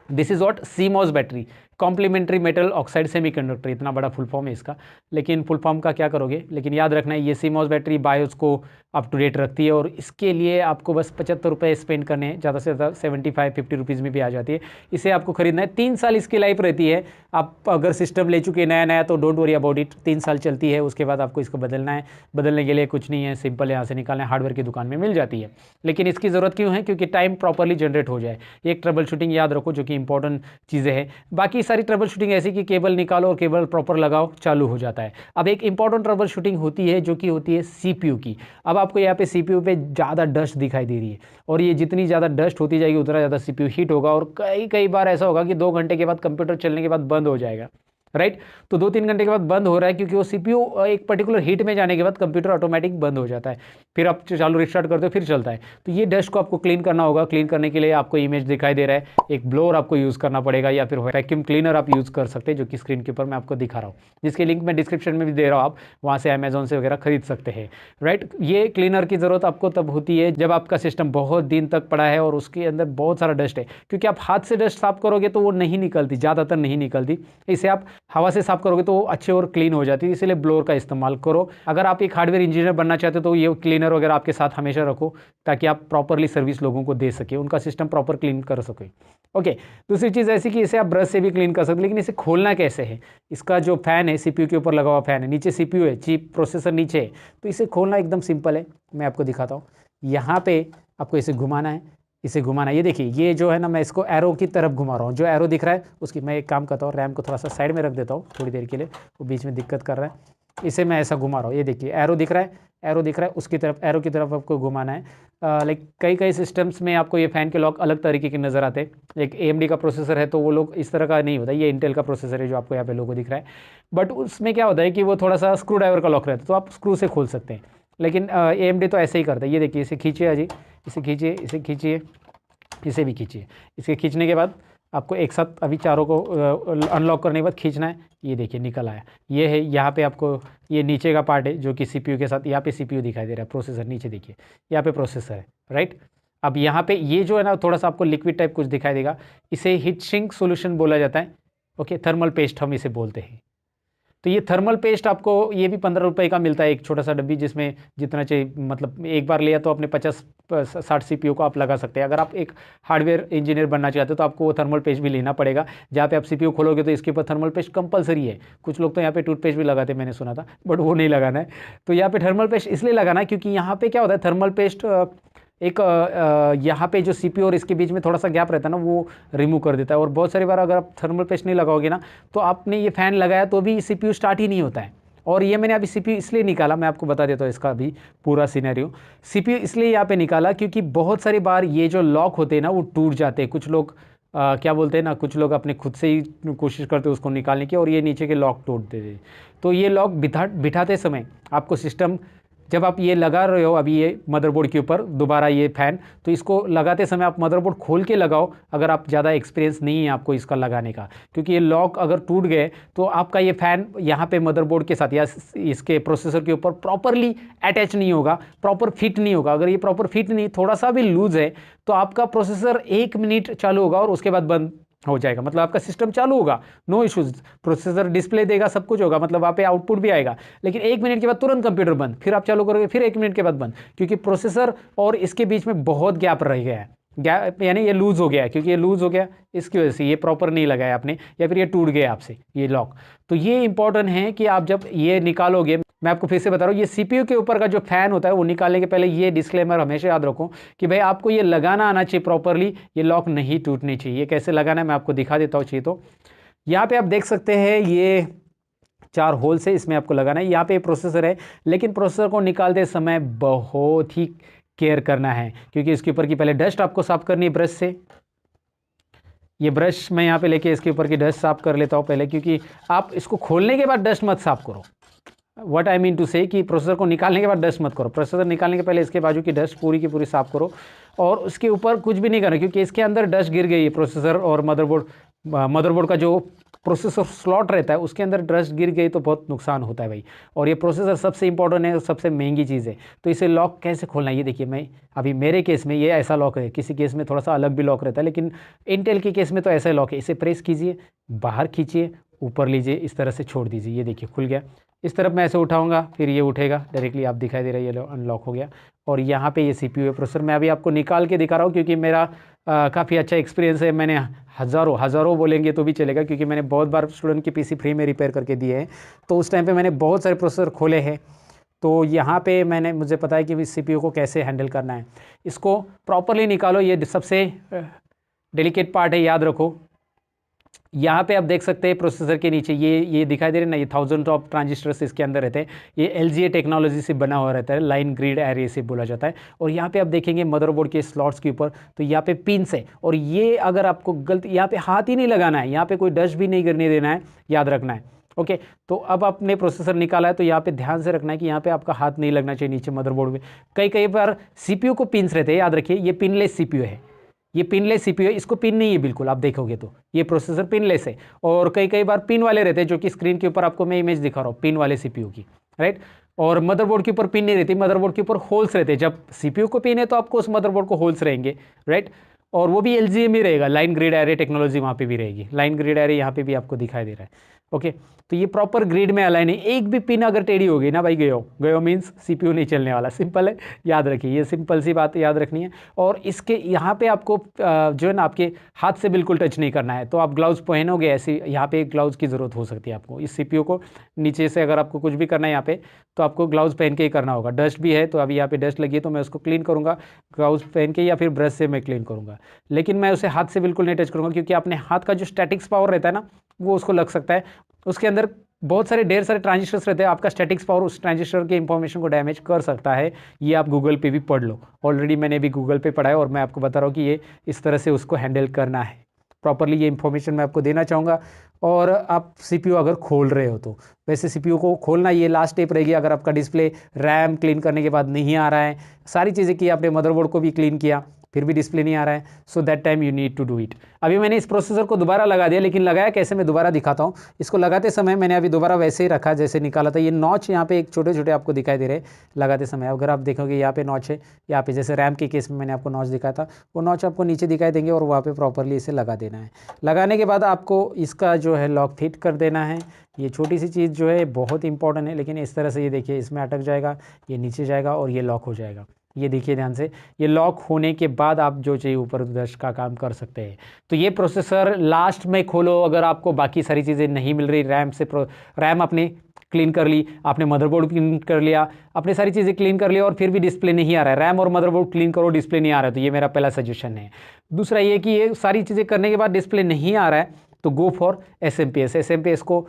This is what CMOS battery, complementary metal oxide semiconductor, इतना बड़ा फुल फॉर्म है इसका। लेकिन फुल फॉर्म का क्या करोगे, लेकिन याद रखना है ये CMOS बैटरी बायोस को अप टू डेट रखती है, और इसके लिए आपको बस 75 रुपये स्पेंड करने हैं, ज़्यादा से ज़्यादा 75-50 रुपीज़ में भी आ जाती है। इसे आपको खरीदना है, 3 साल इसकी लाइफ रहती है। आप अगर सिस्टम ले चुके नया नया तो डोंट वरी अबाउट इट, 3 साल चलती है, उसके बाद आपको इसको बदलना है। बदलने के लिए कुछ नहीं है, सिंपल है, यहाँ से निकालना है, हार्डवेयर की दुकान में मिल जाती है। लेकिन इसकी ज़रूरत क्यों है, क्योंकि टाइम प्रॉपरली जनरेट हो जाए। एक ट्रबल शूटिंग याद रखो जो कि इंपॉर्टेंट चीज़ें हैं। बाकी सारी ट्रबल शूटिंग ऐसी कि केबल निकालो और केबल प्रॉपर लगाओ, चालू हो जाता है। अब एक इंपॉर्टेंट ट्रबल शूटिंग होती है जो कि होती है CPU की। अब आपको यहाँ पे CPU पे ज़्यादा डस्ट दिखाई दे रही है, और ये जितनी ज़्यादा डस्ट होती जाएगी उतना ज़्यादा CPU हीट होगा, और कई बार ऐसा होगा कि 2 घंटे के बाद कंप्यूटर चलने के बाद बंद हो जाएगा, राइट। तो 2-3 घंटे के बाद बंद हो रहा है क्योंकि वो CPU एक पर्टिकुलर हीट में जाने के बाद कंप्यूटर ऑटोमेटिक बंद हो जाता है, फिर आप चालू रिस्टार्ट करते हो फिर चलता है। तो ये डस्ट को आपको क्लीन करना होगा। क्लीन करने के लिए आपको इमेज दिखाई दे रहा है, एक ब्लोअर आपको यूज़ करना पड़ेगा, या फिर वैक्यूम क्लीनर आप यूज़ कर सकते हैं, जो कि स्क्रीन के ऊपर मैं आपको दिखा रहा हूँ, जिसके लिंक मैं डिस्क्रिप्शन में भी दे रहा हूँ। आप वहाँ से अमेजोन से वगैरह खरीद सकते हैं, राइट। ये क्लीनर की ज़रूरत आपको तब होती है जब आपका सिस्टम बहुत दिन तक पड़ा है और उसके अंदर बहुत सारा डस्ट है, क्योंकि आप हाथ से डस्ट साफ करोगे तो वो नहीं निकलती, ज़्यादातर नहीं निकलती। इसे आप हवा से साफ करोगे तो वो अच्छे और क्लीन हो जाती है, इसलिए ब्लोअर का इस्तेमाल करो। अगर आप एक हार्डवेयर इंजीनियर बनना चाहते हो तो ये क्लीनर वगैरह आपके साथ हमेशा रखो, ताकि आप प्रॉपरली सर्विस लोगों को दे सके, उनका सिस्टम प्रॉपर क्लीन कर सके। ओके, दूसरी चीज़ ऐसी कि इसे आप ब्रश से भी क्लीन कर सकते, लेकिन इसे खोलना कैसे है। इसका जो फैन है, CPU के ऊपर लगा हुआ फैन है, नीचे CPU है, चिप प्रोसेसर नीचे है, तो इसे खोलना एकदम सिंपल है। मैं आपको दिखाता हूँ। यहाँ पे आपको इसे घुमाना है, इसे घुमाना है। ये देखिए, ये जो है ना, मैं इसको एरो की तरफ घुमा रहा हूँ। जो एरो दिख रहा है उसकी मैं एक काम करता हूँ, रैम को थोड़ा सा साइड में रख देता हूँ थोड़ी देर के लिए, वो बीच में दिक्कत कर रहा है। इसे मैं ऐसा घुमा रहा हूँ, ये देखिए एरो दिख रहा है, एरो दिख रहा है, उसकी तरफ, एरो की तरफ आपको घुमाना है। लाइक कई सिस्टम्स में आपको ये फ़ैन के लॉक अलग तरीके के नज़र आते हैं। एक AMD का प्रोसेसर है तो वो लोग इस तरह का नहीं होता, ये इंटेल का प्रोसेसर है जो आपको यहाँ पे लोगो दिख रहा है। बट उसमें क्या होता है कि वो थोड़ा सा स्क्रू ड्राइवर का लॉक रहता है, तो आप स्क्रू से खोल सकते हैं। लेकिन AMD तो ऐसे ही करता है। ये देखिए, इसे खींचिए अजी, इसे खींचिए, इसे खींचिए, इसे भी खींचिए। इसके खींचने के बाद आपको एक साथ अभी चारों को अनलॉक करने के बाद खींचना है। ये देखिए निकल आया। ये है, यहाँ पे आपको ये नीचे का पार्ट है जो कि CPU के साथ, यहाँ पे CPU दिखाई दे रहा है, प्रोसेसर नीचे देखिए, यहाँ पे प्रोसेसर है, राइट। अब यहाँ पे ये जो है ना, थोड़ा सा आपको लिक्विड टाइप कुछ दिखाई देगा, इसे हीट सिंक सोल्यूशन बोला जाता है। ओके, थर्मल पेस्ट हम इसे बोलते हैं। तो ये थर्मल पेस्ट आपको ये भी 15 रुपये का मिलता है, एक छोटा सा डब्बी, जिसमें जितना चाहिए, मतलब एक बार लिया तो अपने 50-60 CPU को आप लगा सकते हैं। अगर आप एक हार्डवेयर इंजीनियर बनना चाहते हो तो आपको वो थर्मल पेस्ट भी लेना पड़ेगा। जहाँ पे आप CPU खोलोगे तो इसके ऊपर थर्मल पेस्ट कंपलसरी है। कुछ लोग तो यहाँ पे टूथपेस्ट भी लगाते हैं, मैंने सुना था, बट वो नहीं लगाना है। तो यहाँ पे थर्मल पेस्ट इसलिए लगाना है क्योंकि यहाँ पे क्या होता है, थर्मल पेस्ट एक यहाँ पे जो CPU और इसके बीच में थोड़ा सा गैप रहता है ना, वो रिमूव कर देता है। और बहुत सारी बार अगर आप थर्मल पेस्ट नहीं लगाओगे ना, तो आपने ये फ़ैन लगाया तो भी CPU स्टार्ट ही नहीं होता है, और ये मैंने अभी सीपीयू इसलिए निकाला, मैं आपको बता देता हूँ इसका भी पूरा सिनेरियो। सीपीयू इसलिए यहाँ पे निकाला क्योंकि बहुत सारी बार ये जो लॉक होते हैं ना वो टूट जाते हैं। कुछ लोग क्या बोलते हैं ना, कुछ लोग अपने खुद से ही कोशिश करते हैं उसको निकालने की और ये नीचे के लॉक तोड़ देते हैं। तो ये लॉक बिठाते समय आपको सिस्टम, जब आप ये लगा रहे हो अभी ये मदरबोर्ड के ऊपर दोबारा ये फ़ैन, तो इसको लगाते समय आप मदरबोर्ड खोल के लगाओ अगर आप ज़्यादा एक्सपीरियंस नहीं है आपको इसका लगाने का, क्योंकि ये लॉक अगर टूट गए तो आपका ये फ़ैन यहाँ पे मदरबोर्ड के साथ या इसके प्रोसेसर के ऊपर प्रॉपरली अटैच नहीं होगा, प्रॉपर फिट नहीं होगा। अगर ये प्रॉपर फिट नहीं, थोड़ा सा भी लूज़ है तो आपका प्रोसेसर 1 मिनट चालू होगा और उसके बाद बंद हो जाएगा। मतलब आपका सिस्टम चालू होगा, नो इश्यूज, प्रोसेसर डिस्प्ले देगा, सब कुछ होगा, मतलब वहाँ पे आउटपुट भी आएगा, लेकिन 1 मिनट के बाद तुरंत कंप्यूटर बंद, फिर आप चालू करोगे फिर 1 मिनट के बाद बंद, क्योंकि प्रोसेसर और इसके बीच में बहुत गैप रह गया है। गैप यानी ये लूज़ हो गया है, क्योंकि ये लूज़ हो गया इसकी वजह से, ये प्रॉपर नहीं लगाया आपने या फिर ये टूट गया आपसे ये लॉक। तो ये इंपॉर्टेंट है कि आप जब ये निकालोगे, मैं आपको फिर से बता रहा हूँ, ये सीपीयू के ऊपर का जो फ़ैन होता है वो निकालने के पहले ये डिस्क्लेमर हमेशा याद रखो कि भाई आपको ये लगाना आना चाहिए प्रॉपरली, ये लॉक नहीं टूटनी चाहिए। ये कैसे लगाना है मैं आपको दिखा देता हूँ। चाहिए तो यहाँ पे आप देख सकते हैं ये 4 होल से इसमें आपको लगाना है। यहाँ पे प्रोसेसर है, लेकिन प्रोसेसर को निकालते समय बहुत ही केयर करना है, क्योंकि इसके ऊपर की पहले डस्ट आपको साफ करनी है ब्रश से। ये ब्रश मैं यहाँ पे लेके इसके ऊपर की डस्ट साफ कर लेता हूँ पहले, क्योंकि आप इसको खोलने के बाद डस्ट मत साफ करो। व्हाट आई मीन टू से कि प्रोसेसर को निकालने के बाद डस्ट मत करो, प्रोसेसर निकालने के पहले इसके बाजू की डस्ट पूरी की पूरी साफ करो और उसके ऊपर कुछ भी नहीं करना, क्योंकि इसके अंदर डस्ट गिर गई है। प्रोसेसर और मदरबोर्ड का जो प्रोसेसर स्लॉट रहता है उसके अंदर डस्ट गिर गई तो बहुत नुकसान होता है भाई। और ये प्रोसेसर सबसे इंपॉर्टेंट है, सबसे महंगी चीज़ है। तो इसे लॉक कैसे खोलना है ये देखिए, मैं अभी मेरे केस में ये ऐसा लॉक है, किसी केस में थोड़ा सा अलग भी लॉक रहता है, लेकिन इंटेल के केस में तो ऐसा लॉक है। इसे प्रेस कीजिए, बाहर खींचिए, ऊपर लीजिए, इस तरह से छोड़ दीजिए, ये देखिए खुल गया। इस तरफ मैं ऐसे उठाऊंगा फिर ये उठेगा डायरेक्टली, आप दिखाई दे रहा है ये अनलॉक हो गया। और यहाँ पे ये सीपीयू है, प्रोसेसर मैं अभी आपको निकाल के दिखा रहा हूँ क्योंकि मेरा काफ़ी अच्छा एक्सपीरियंस है। मैंने हज़ारों बोलेंगे तो भी चलेगा, क्योंकि मैंने बहुत बार स्टूडेंट के पीसी फ्री में रिपेयर करके दिए हैं, तो उस टाइम पे मैंने बहुत सारे प्रोसेसर खोले हैं। तो यहाँ पे मुझे पता है कि इस सीपीयू को कैसे हैंडल करना है। इसको प्रॉपरली निकालो, ये सबसे डेलिकेट पार्ट है, याद रखो। यहाँ पे आप देख सकते हैं प्रोसेसर के नीचे ये दिखाई दे रहे हैं ना, ये 1000 टॉप ट्रांजिस्टर्स इसके अंदर रहते हैं। ये LGA टेक्नोलॉजी से बना हुआ रहता है, लाइन ग्रिड एरे से बोला जाता है। और यहाँ पे आप देखेंगे मदरबोर्ड के स्लॉट्स के ऊपर, तो यहाँ पे पिन्स है, और ये अगर आपको गलती, यहाँ पे हाथ ही नहीं लगाना है, यहाँ पे कोई डस्ट भी नहीं गिरने देना है, याद रखना है। ओके, तो अब आपने प्रोसेसर निकाला है तो यहाँ पे ध्यान से रखना है कि यहाँ पे आपका हाथ नहीं लगना चाहिए नीचे मदरबोर्ड में। कई बार सीपीयू को पिन्स रहते हैं, याद रखिए ये पिनलेस सीपीयू है, ये पिनलेस सीपीयू है, इसको पिन नहीं है बिल्कुल, आप देखोगे तो ये प्रोसेसर पिनलेस है। और कई बार पिन वाले रहते हैं, जो कि स्क्रीन के ऊपर आपको मैं इमेज दिखा रहा हूँ पिन वाले सीपीयू की, राइट। और मदरबोर्ड के ऊपर पिन नहीं रहती, मदरबोर्ड के ऊपर होल्स रहते हैं। जब सीपीयू को पिन है तो आपको उस मदरबोर्ड को होल्स रहेंगे, राइट। और वो भी LGA में रहेगा, लाइन ग्रिड एरे टेक्नोलॉजी वहाँ पे भी रहेगी, लाइन ग्रिड एरे यहाँ पे भी आपको दिखाई दे रहा है। ओके, तो ये प्रॉपर ग्रिड में अलाइन है। एक भी पिन अगर टेढ़ी होगी ना भाई, गयो मीन्स सीपीयू नहीं चलने वाला, सिंपल है, याद रखिए, ये सिंपल सी बात याद रखनी है। और इसके यहाँ पे आपको जो है ना आपके हाथ से बिल्कुल टच नहीं करना है, तो आप ग्लव्स पहनोगे ऐसे, यहाँ पे ग्लव्स की ज़रूरत हो सकती है आपको। इस सीपीयू को नीचे से अगर आपको कुछ भी करना है यहाँ पे, तो आपको ग्लव्स पहन के ही करना होगा। डस्ट भी है तो अभी यहाँ पे डस्ट लगी है तो मैं उसको क्लीन करूँगा ग्लव्स पहन के, या फिर ब्रश से मैं क्लीन करूँगा, लेकिन मैं उसे हाथ से बिल्कुल नहीं टच करूँगा, क्योंकि अपने हाथ का जो स्टैटिक्स पावर रहता है ना वो उसको लग सकता है। उसके अंदर बहुत सारे ढेर सारे ट्रांजिस्टर्स रहते हैं, आपका स्टैटिक्स पावर उस ट्रांजिस्टर के इंफॉर्मेशन को डैमेज कर सकता है। ये आप गूगल पे भी पढ़ लो, ऑलरेडी मैंने भी गूगल पे पढ़ा है, और मैं आपको बता रहा हूँ कि ये इस तरह से उसको हैंडल करना है प्रॉपरली। ये इंफॉर्मेशन मैं आपको देना चाहूँगा। और आप सीपीयू अगर खोल रहे हो तो वैसे सीपीयू को खोलना ये लास्ट स्टेप रहेगी। अगर आपका डिस्प्ले रैम क्लीन करने के बाद नहीं आ रहा है, सारी चीज़ें की, आपने मदरबोर्ड को भी क्लीन किया फिर भी डिस्प्ले नहीं आ रहा है, so that time you need to do it. अभी मैंने इस प्रोसेसर को दोबारा लगा दिया, लेकिन लगाया कैसे मैं दोबारा दिखाता हूँ। इसको लगाते समय मैंने अभी दोबारा वैसे ही रखा जैसे निकाला था। ये नॉच यहाँ पे एक छोटे छोटे आपको दिखाई दे रहे हैं लगाते समय। अगर आप देखोगे यहाँ पे नॉच है, यहाँ पे जैसे रैम के केस में मैंने आपको नॉच दिखाया था, वो नॉच आपको नीचे दिखाई देंगे और वहाँ पे प्रॉपरली इसे लगा देना है। लगाने के बाद आपको इसका जो है लॉक फिट कर देना है। ये छोटी सी चीज़ जो है बहुत इंपॉर्टेंट है, लेकिन इस तरह से ये देखिए इसमें अटक जाएगा, ये नीचे जाएगा और ये लॉक हो जाएगा। ये देखिए ध्यान से, ये लॉक होने के बाद आप जो चाहिए ऊपर दर्श का काम कर सकते हैं। तो ये प्रोसेसर लास्ट में खोलो अगर आपको बाकी सारी चीज़ें नहीं मिल रही। रैम आपने क्लीन कर ली, आपने मदरबोर्ड क्लीन कर लिया, आपने सारी चीज़ें क्लीन कर लिया और फिर भी डिस्प्ले नहीं आ रहा है। रैम और मदरबोर्ड क्लीन करो, डिस्प्ले नहीं आ रहा है, तो ये मेरा पहला सजेशन है। दूसरा ये कि ये सारी चीज़ें करने के बाद डिस्प्ले नहीं आ रहा है, तो go for S M P S को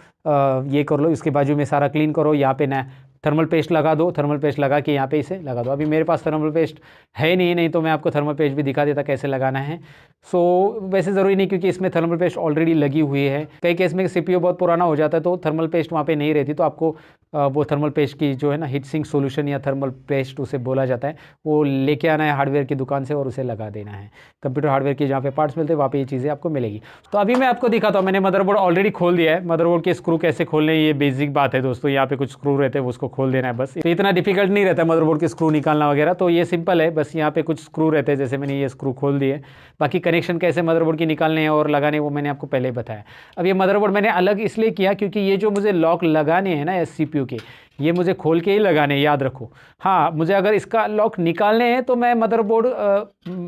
ये कर लो, इसके बाजू में सारा क्लीन करो, यहाँ पे ना थर्मल पेस्ट लगा दो, थर्मल पेस्ट लगा के यहाँ पे इसे लगा दो। अभी मेरे पास थर्मल पेस्ट है नहीं तो मैं आपको थर्मल पेस्ट भी दिखा देता कैसे लगाना है। वैसे ज़रूरी नहीं, क्योंकि इसमें थर्मल पेस्ट ऑलरेडी लगी हुई है। कई केस में सीपीयू बहुत पुराना हो जाता है तो थर्मल पेस्ट वहाँ पे नहीं रहती, तो आपको वो थर्मल पेस्ट की जो है ना हीट सिंक सोल्यूशन या थर्मल पेस्ट उसे बोला जाता है, वो लेके आना है हार्डवेयर की दुकान से और उसे लगा देना है। कंप्यूटर हार्डवेयर की जहाँ पे पार्ट्स मिलते हैं वहाँ पे ये चीज़ें आपको मिलेगी। तो अभी मैं आपको दिखाता हूँ, मैंने मदरबोर्ड ऑलरेडी खोल दिया है। मदरबोर्ड के स्क्रू कैसे खोलने, ये बेसिक बात है दोस्तों। यहाँ पे कुछ स्क्रू रहते हैं, उसको खोल देना है बस। तो इतना डिफिकल्ट नहीं रहता मदरबोर्ड के स्क्रू निकालना वगैरह, तो ये सिंपल है। बस यहाँ पे कुछ स्क्रू रहते हैं, जैसे मैंने ये स्क्रू खोल दिए। बाकी कनेक्शन कैसे मदरबोर्ड की निकालने हैं और लगाने वो मैंने आपको पहले ही बताया। अब ये मदरबोर्ड मैंने अलग इसलिए किया क्योंकि ये जो मुझे लॉक लगाने हैं ना एस CPU के, ये मुझे खोल के ही लगाने हैं, याद रखो। हाँ, मुझे अगर इसका लॉक निकालने हैं तो मैं मदरबोर्ड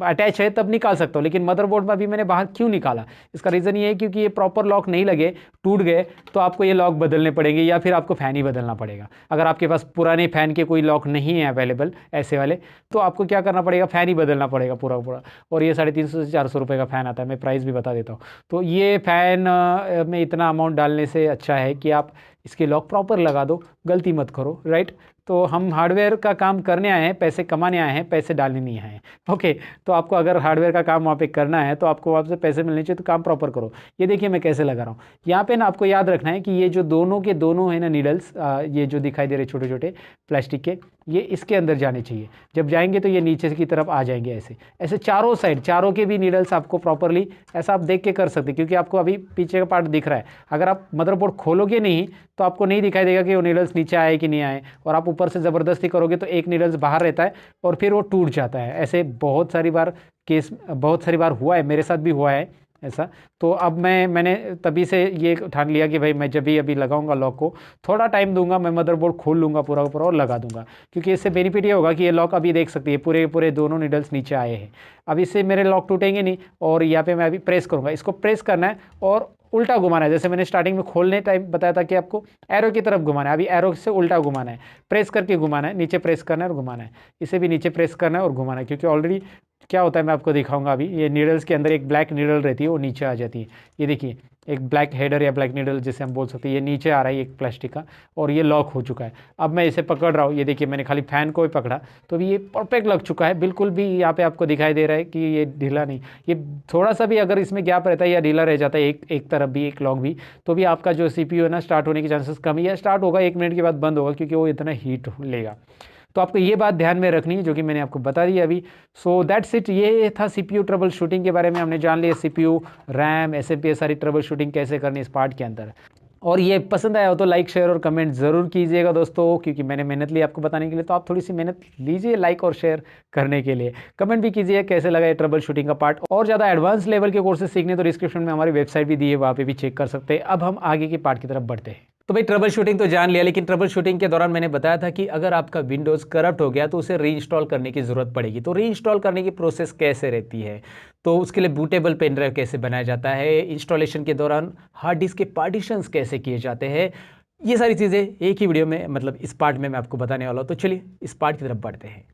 अटैच है तब निकाल सकता हूँ, लेकिन मदरबोर्ड में अभी मैंने बाहर क्यों निकाला, इसका रीज़न ये है क्योंकि ये प्रॉपर लॉक नहीं लगे, टूट गए, तो आपको ये लॉक बदलने पड़ेंगे या फिर आपको फ़ैन ही बदलना पड़ेगा। अगर आपके पास पुराने फ़ैन के कोई लॉक नहीं है अवेलेबल ऐसे वाले, तो आपको क्या करना पड़ेगा, फ़ैन ही बदलना पड़ेगा पूरा पूरा। और ये 350 से 400 रुपये का फ़ैन आता है, मैं प्राइस भी बता देता हूँ। तो ये फ़ैन में इतना अमाउंट डालने से अच्छा है कि आप इसके लॉक प्रॉपर लगा दो, गलती मत करो, राइट। तो हम हार्डवेयर का काम करने आए हैं, पैसे कमाने आए हैं, पैसे डालने नहीं आए हैं। ओके, तो आपको अगर हार्डवेयर का काम वहाँ पे करना है तो आपको वहाँ से पैसे मिलने चाहिए, तो काम प्रॉपर करो। ये देखिए मैं कैसे लगा रहा हूँ। यहाँ पे ना आपको याद रखना है कि ये जो दोनों के दोनों है ना नीडल्स, ये जो दिखाई दे रहे छोटे छोटे प्लास्टिक के, ये इसके अंदर जाने चाहिए। जब जाएंगे तो ये नीचे की तरफ आ जाएंगे, ऐसे ऐसे चारों साइड, चारों के भी नीडल्स आपको प्रॉपरली ऐसा आप देख के कर सकते हैं, क्योंकि आपको अभी पीछे का पार्ट दिख रहा है। अगर आप मदरबोर्ड खोलोगे नहीं तो आपको नहीं दिखाई देगा कि वो नीडल्स नीचे आए कि नहीं आए, और आप ऊपर से ज़बरदस्ती करोगे तो एक नीडल्स बाहर रहता है और फिर वो टूट जाता है। ऐसे बहुत सारी बार हुआ है, मेरे साथ भी हुआ है ऐसा। तो अब मैंने तभी से ये ठान लिया कि भाई मैं जब भी अभी लगाऊंगा लॉक को, थोड़ा टाइम दूंगा, मैं मदरबोर्ड खोल लूँगा पूरा पूरा और लगा दूंगा, क्योंकि इससे बेनिफिट ये होगा कि ये लॉक अभी देख सकती है पूरे दोनों नीडल्स नीचे आए हैं। अब इससे मेरे लॉक टूटेंगे नहीं। और यहाँ पे मैं अभी प्रेस करूँगा, इसको प्रेस करना है और उल्टा घुमाना है। जैसे मैंने स्टार्टिंग में खोलने टाइम बताया था कि आपको एरो की तरफ घुमाना है, अभी एरो से उल्टा घुमाना है, प्रेस करके घुमाना है, नीचे प्रेस करना है और घुमाना है, इसे भी नीचे प्रेस करना है और घुमाना है। क्योंकि ऑलरेडी क्या होता है मैं आपको दिखाऊंगा अभी, ये नीडल्स के अंदर एक ब्लैक नीडल रहती है, वो नीचे आ जाती है। ये देखिए एक ब्लैक हेडर या ब्लैक नीडल जिसे हम बोल सकते हैं, ये नीचे आ रहा है एक प्लास्टिक का, और ये लॉक हो चुका है। अब मैं इसे पकड़ रहा हूँ, ये देखिए मैंने खाली फैन को ही पकड़ा तो अभी ये परफेक्ट लग चुका है, बिल्कुल भी यहाँ पे आपको दिखाई दे रहा है कि ये ढीला नहीं। ये थोड़ा सा भी अगर इसमें गैप रहता है या ढीला रह जाता है एक तरफ भी, एक लॉक भी, तो भी आपका जो CPU है ना स्टार्ट होने के चांसेस कम है, या स्टार्ट होगा 1 मिनट के बाद बंद होगा, क्योंकि वो इतना हीट लेगा। तो आपको ये बात ध्यान में रखनी है जो कि मैंने आपको बता दी अभी। सो दैट्स इट, ये था CPU ट्रबल शूटिंग के बारे में। हमने जान लिया CPU, RAM, SMP सारी ट्रबल शूटिंग कैसे करनी इस पार्ट के अंदर। और ये पसंद आया हो तो लाइक शेयर और कमेंट ज़रूर कीजिएगा दोस्तों, क्योंकि मैंने मेहनत ली आपको बताने के लिए, तो आप थोड़ी सी मेहनत लीजिए लाइक और शेयर करने के लिए। कमेंट भी कीजिए कैसे लगा ये ट्रबल शूटिंग का पार्ट। और ज़्यादा एडवांस लेवल के कोर्सेज सीखने तो डिस्क्रिप्शन में हमारी वेबसाइट भी दी है, वहाँ पे भी चेक कर सकते हैं। अब हम आगे के पार्ट की तरफ बढ़ते हैं। तो भाई ट्रबल शूटिंग तो जान लिया, लेकिन ट्रबल शूटिंग के दौरान मैंने बताया था कि अगर आपका विंडोज़ करप्ट हो गया तो उसे रीइंस्टॉल करने की ज़रूरत पड़ेगी। तो रीइंस्टॉल करने की प्रोसेस कैसे रहती है, तो उसके लिए बूटेबल पेन ड्राइव कैसे बनाया जाता है, इंस्टॉलेशन के दौरान हार्ड डिस्क के पार्टीशंस कैसे किए जाते हैं, ये सारी चीज़ें एक ही वीडियो में, मतलब इस पार्ट में मैं आपको बताने वाला हूँ। तो चलिए इस पार्ट की तरफ बढ़ते हैं।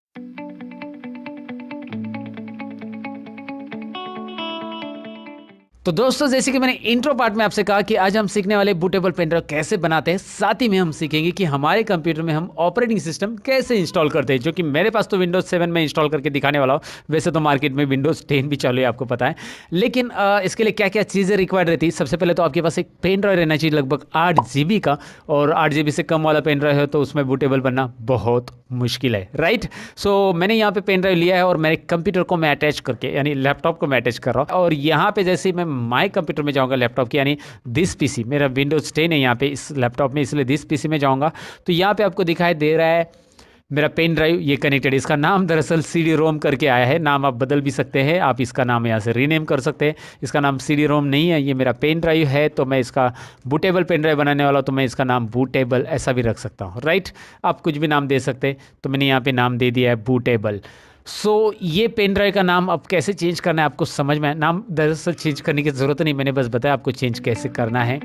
तो दोस्तों जैसे कि मैंने इंट्रो पार्ट में आपसे कहा कि आज हम सीखने वाले बूटेबल पेन ड्राइव कैसे बनाते हैं, साथ ही में हम सीखेंगे कि हमारे कंप्यूटर में हम ऑपरेटिंग सिस्टम कैसे इंस्टॉल करते हैं, जो कि मेरे पास तो विंडोज 7 में इंस्टॉल करके दिखाने वाला हूँ। वैसे तो मार्केट में विंडोज 10 भी चालू है, आपको पता है, लेकिन इसके लिए क्या क्या चीज़ें रिक्वायर्ड रहती है। सबसे पहले तो आपके पास एक पेन ड्राइव रहना चाहिए लगभग 8 GB का, और 8 GB से कम वाला पेन ड्राइव है तो उसमें बूटेबल बनना बहुत मुश्किल है, राइट। सो मैंने यहाँ पे पेन ड्राइव लिया है और मेरे कंप्यूटर को मैं अटैच करके, यानी लैपटॉप को मैं अटैच कर रहा हूँ। और यहाँ पे जैसे मैं माई कंप्यूटर में जाऊँगा लैपटॉप की, यानी दिस PC, मेरा विंडोज 10 है यहाँ पे इस लैपटॉप में, इसलिए दिस PC में जाऊँगा तो यहाँ पे आपको दिखाई दे रहा है मेरा पेन ड्राइव ये कनेक्टेड। इसका नाम दरअसल CD-ROM करके आया है, नाम आप बदल भी सकते हैं, आप इसका नाम यहाँ से रीनेम कर सकते हैं। इसका नाम CD-ROM नहीं है, ये मेरा पेन ड्राइव है, तो मैं इसका बूटेबल पेन ड्राइव बनाने वाला हूँ, तो मैं इसका नाम बूटेबल ऐसा भी रख सकता हूँ, राइट। आप कुछ भी नाम दे सकते हैं, तो मैंने यहाँ पे नाम दे दिया है बूटेबल। सो ये पेन ड्राइव का नाम अब कैसे चेंज करना है आपको समझ में, नाम दरअसल चेंज करने की ज़रूरत नहीं, मैंने बस बताया आपको चेंज कैसे करना है।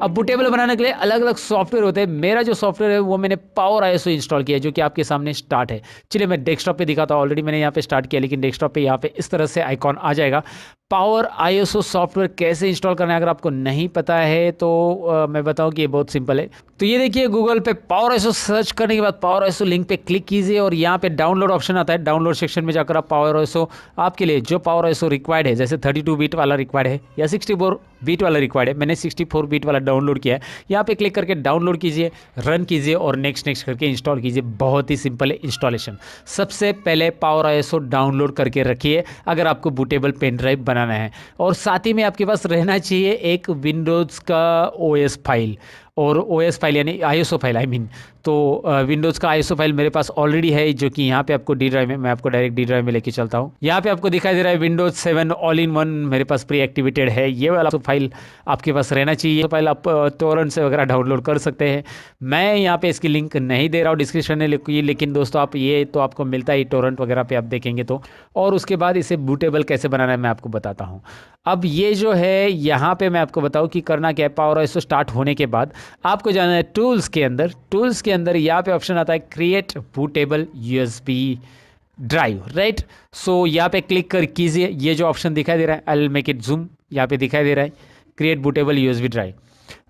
अब बूटेबल बनाने के लिए अलग अलग सॉफ्टवेयर होते हैं। मेरा जो सॉफ्टवेयर है वो मैंने पावर आईएसओ इंस्टॉल किया है, जो कि आपके सामने स्टार्ट है। चलिए मैं डेस्कटॉप पे दिखाता हूँ। ऑलरेडी मैंने यहाँ पे स्टार्ट किया, लेकिन डेस्कटॉप पे यहाँ पे इस तरह से आइकॉन आ जाएगा। पावर आईएसओ सॉफ्टवेयर कैसे इंस्टॉल करना है अगर आपको नहीं पता है तो मैं बताऊं कि ये बहुत सिंपल है। तो ये देखिए गूगल पे पावर आईएसओ सर्च करने के बाद पावर आईएसओ लिंक पे क्लिक कीजिए और यहाँ पे डाउनलोड ऑप्शन आता है। डाउनलोड सेक्शन में जाकर आप पावर आईएसओ आपके लिए जो पावर आईएसओ रिक्वायर्ड है, जैसे 32 बीट वाला रिक्वायर्ड है या 64 बीट वाला रिक्वायर्ड है, मैंने 64 बीट वाला डाउनलोड किया है। यहाँ पे क्लिक करके डाउनलोड कीजिए, रन कीजिए और नेक्स्ट नेक्स्ट करके इंस्टॉल कीजिए। बहुत ही सिंपल है इंस्टॉलेशन। सबसे पहले पावर आईएसओ डाउनलोड करके रखिए अगर आपको बूटेबल पेन ड्राइव बनाना है, और साथ ही में आपके पास रहना चाहिए एक विंडोज़ का ओएस फाइल, और ओएस फाइल यानी आईएसओ फाइल आई मीन। तो विंडोज़ का आईएसओ फाइल मेरे पास ऑलरेडी है, जो कि यहाँ पे आपको डी ड्राइव में, मैं आपको डायरेक्ट डी ड्राइव में लेके चलता हूँ। यहाँ पे आपको दिखाई दे रहा है विंडोज 7 ऑल इन वन मेरे पास प्री एक्टिवेटेड है। ये वाला फाइल आपके पास रहना चाहिए। फाइल आप टोरेंट से वगैरह डाउनलोड कर सकते हैं। मैं यहाँ पे इसकी लिंक नहीं दे रहा हूँ डिस्क्रिप्शन में, लेकिन दोस्तों आप ये तो आपको मिलता ही टोरेंट वगैरह पे आप देखेंगे तो। और उसके बाद इसे बूटेबल कैसे बनाना है मैं आपको बताता हूँ। अब ये जो है यहाँ पे मैं आपको बताऊँ कि करना क्या है। पावर आईएसओ स्टार्ट होने के बाद आपको जाना है टूल्स के अंदर। टूल्स के अंदर यहाँ पे ऑप्शन आता है create bootable USB drive, right. So यहाँ पे क्लिक कर कीजिए। ये जो ऑप्शन दिखाई दे रहा है, I will make it zoom, यहाँ पे दिखाई दे रहा है क्रिएट बूटेबल यूएसबी ड्राइव।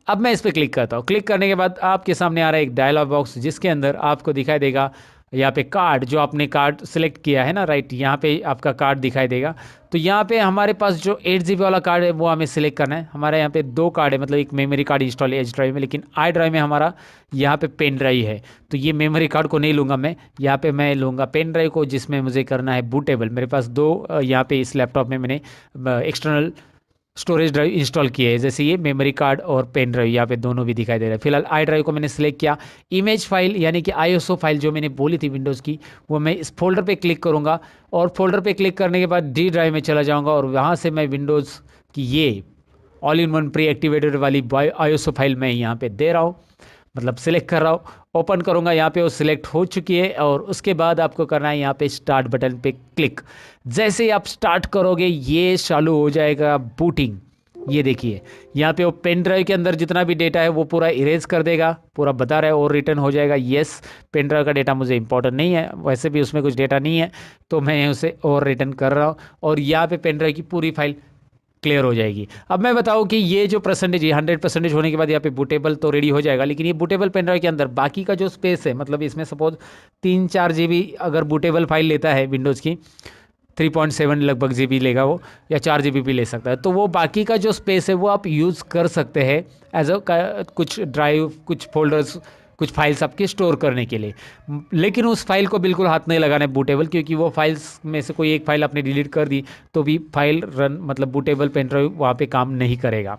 अब मैं इस पर क्लिक करता हूँ। क्लिक करने के बाद आपके सामने आ रहा है एक डायलॉग बॉक्स, जिसके अंदर आपको दिखाई देगा यहाँ पे कार्ड, जो आपने कार्ड सेलेक्ट किया है ना, राइट, यहाँ पे आपका कार्ड दिखाई देगा। तो यहाँ पे हमारे पास जो 8 GB वाला कार्ड है वो हमें सिलेक्ट करना है। हमारे यहाँ पे 2 कार्ड है, मतलब एक मेमोरी कार्ड इंस्टॉल है एच ड्राइव में, लेकिन आई ड्राइव में हमारा यहाँ पे पेन ड्राइव है। तो ये मेमोरी कार्ड को नहीं लूँगा मैं, यहाँ पे मैं लूँगा पेन ड्राइव को, जिसमें मुझे करना है बूटेबल। मेरे पास 2 यहाँ पे इस लैपटॉप में मैंने एक्सटर्नल स्टोरेज ड्राइव इंस्टॉल किए हैं, जैसे ये मेमोरी कार्ड और पेन ड्राइव यहाँ पे दोनों भी दिखाई दे रहा है। फिलहाल आई ड्राइव को मैंने सिलेक्ट किया। इमेज फाइल यानी कि आईएसओ फाइल जो मैंने बोली थी विंडोज़ की, वो मैं इस फोल्डर पे क्लिक करूँगा और फोल्डर पे क्लिक करने के बाद डी ड्राइव में चला जाऊँगा और वहाँ से मैं विंडोज़ की ये all in one pre activated वाली आईएसओ फाइल मैं यहाँ पे दे रहा हूँ, मतलब सिलेक्ट कर रहा हूँ। ओपन करूँगा, यहाँ पे वो सिलेक्ट हो चुकी है और उसके बाद आपको करना है यहाँ पे स्टार्ट बटन पे क्लिक। जैसे ही आप स्टार्ट करोगे ये चालू हो जाएगा बूटिंग। ये देखिए यहाँ पे वो पेन ड्राइव के अंदर जितना भी डेटा है वो पूरा इरेज कर देगा, पूरा बता रहा है और रिटर्न हो जाएगा। येस, पेन ड्राइव का डेटा मुझे इंपॉर्टेंट नहीं है, वैसे भी उसमें कुछ डेटा नहीं है, तो मैं उसे और रिटर्न कर रहा हूँ और यहाँ पे पेन ड्राइव की पूरी फाइल क्लियर हो जाएगी। अब मैं बताऊं कि ये जो परसेंटेज है 100% होने के बाद यहाँ पे बूटेबल तो रेडी हो जाएगा, लेकिन ये बूटेबल पेन ड्राइव के अंदर बाकी का जो स्पेस है, मतलब इसमें सपोज 3-4 GB अगर बूटेबल फाइल लेता है विंडोज़ की, 3.7 लगभग GB लेगा वो, या 4 GB भी ले सकता है, तो वो बाकी का जो स्पेस है वो आप यूज़ कर सकते हैं एज अ कुछ ड्राइव, कुछ फोल्डर्स, कुछ फाइल्स आपके स्टोर करने के लिए। लेकिन उस फाइल को बिल्कुल हाथ नहीं लगाना है बूटेबल, क्योंकि वो फाइल्स में से कोई एक फाइल आपने डिलीट कर दी तो भी फाइल रन, मतलब बूटेबल पेन ड्राइव वहाँ पे काम नहीं करेगा।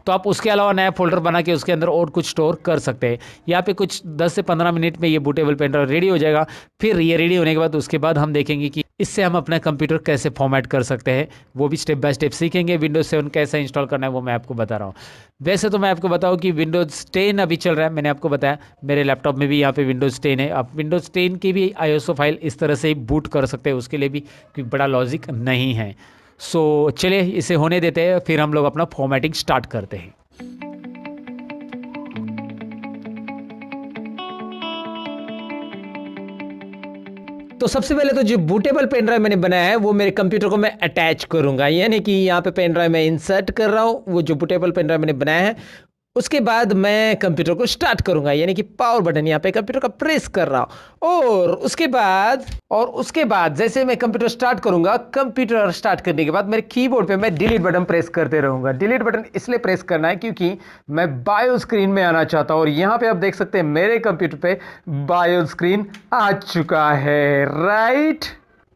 तो आप उसके अलावा नया फोल्डर बना के उसके अंदर और कुछ स्टोर कर सकते हैं। यहाँ पे कुछ 10 से 15 मिनट में ये बूटेबल पेन ड्राइव रेडी हो जाएगा। फिर ये रेडी होने के बाद उसके बाद हम देखेंगे कि इससे हम अपना कंप्यूटर कैसे फॉर्मेट कर सकते हैं, वो भी स्टेप बाय स्टेप सीखेंगे। विंडोज 7 कैसे इंस्टॉल करना है वो मैं आपको बता रहा हूँ। वैसे तो मैं आपको बताऊँ कि विंडोज 10 अभी चल रहा है, मैंने आपको बताया मेरे लैपटॉप में भी यहाँ पे विंडोज 10 है। आप विंडोज 10 की भी आईएसओ फाइल इस तरह से ही बूट कर सकते हैं, उसके लिए भी कोई बड़ा लॉजिक नहीं है। सो चलिए इसे होने देते हैं, फिर हम लोग अपना फॉर्मेटिंग स्टार्ट करते हैं। तो सबसे पहले तो जो बूटेबल पेन ड्राइव मैंने बनाया है वो मेरे कंप्यूटर को मैं अटैच करूंगा, यानी कि यहाँ पे पेन ड्राइव मैं इंसर्ट कर रहा हूँ, वो जो बूटेबल पेन ड्राइव मैंने बनाया है। उसके बाद मैं कंप्यूटर को स्टार्ट करूंगा, यानी कि पावर बटन यहाँ पे कंप्यूटर का प्रेस कर रहा हूँ। और उसके बाद जैसे मैं कंप्यूटर स्टार्ट करूंगा, कंप्यूटर स्टार्ट करने के बाद मेरे कीबोर्ड पे मैं डिलीट बटन प्रेस करते रहूंगा। डिलीट बटन इसलिए प्रेस करना है क्योंकि मैं बायो स्क्रीन में आना चाहता हूँ, और यहाँ पे आप देख सकते हैं मेरे कंप्यूटर पे बायो स्क्रीन आ चुका है, राइट।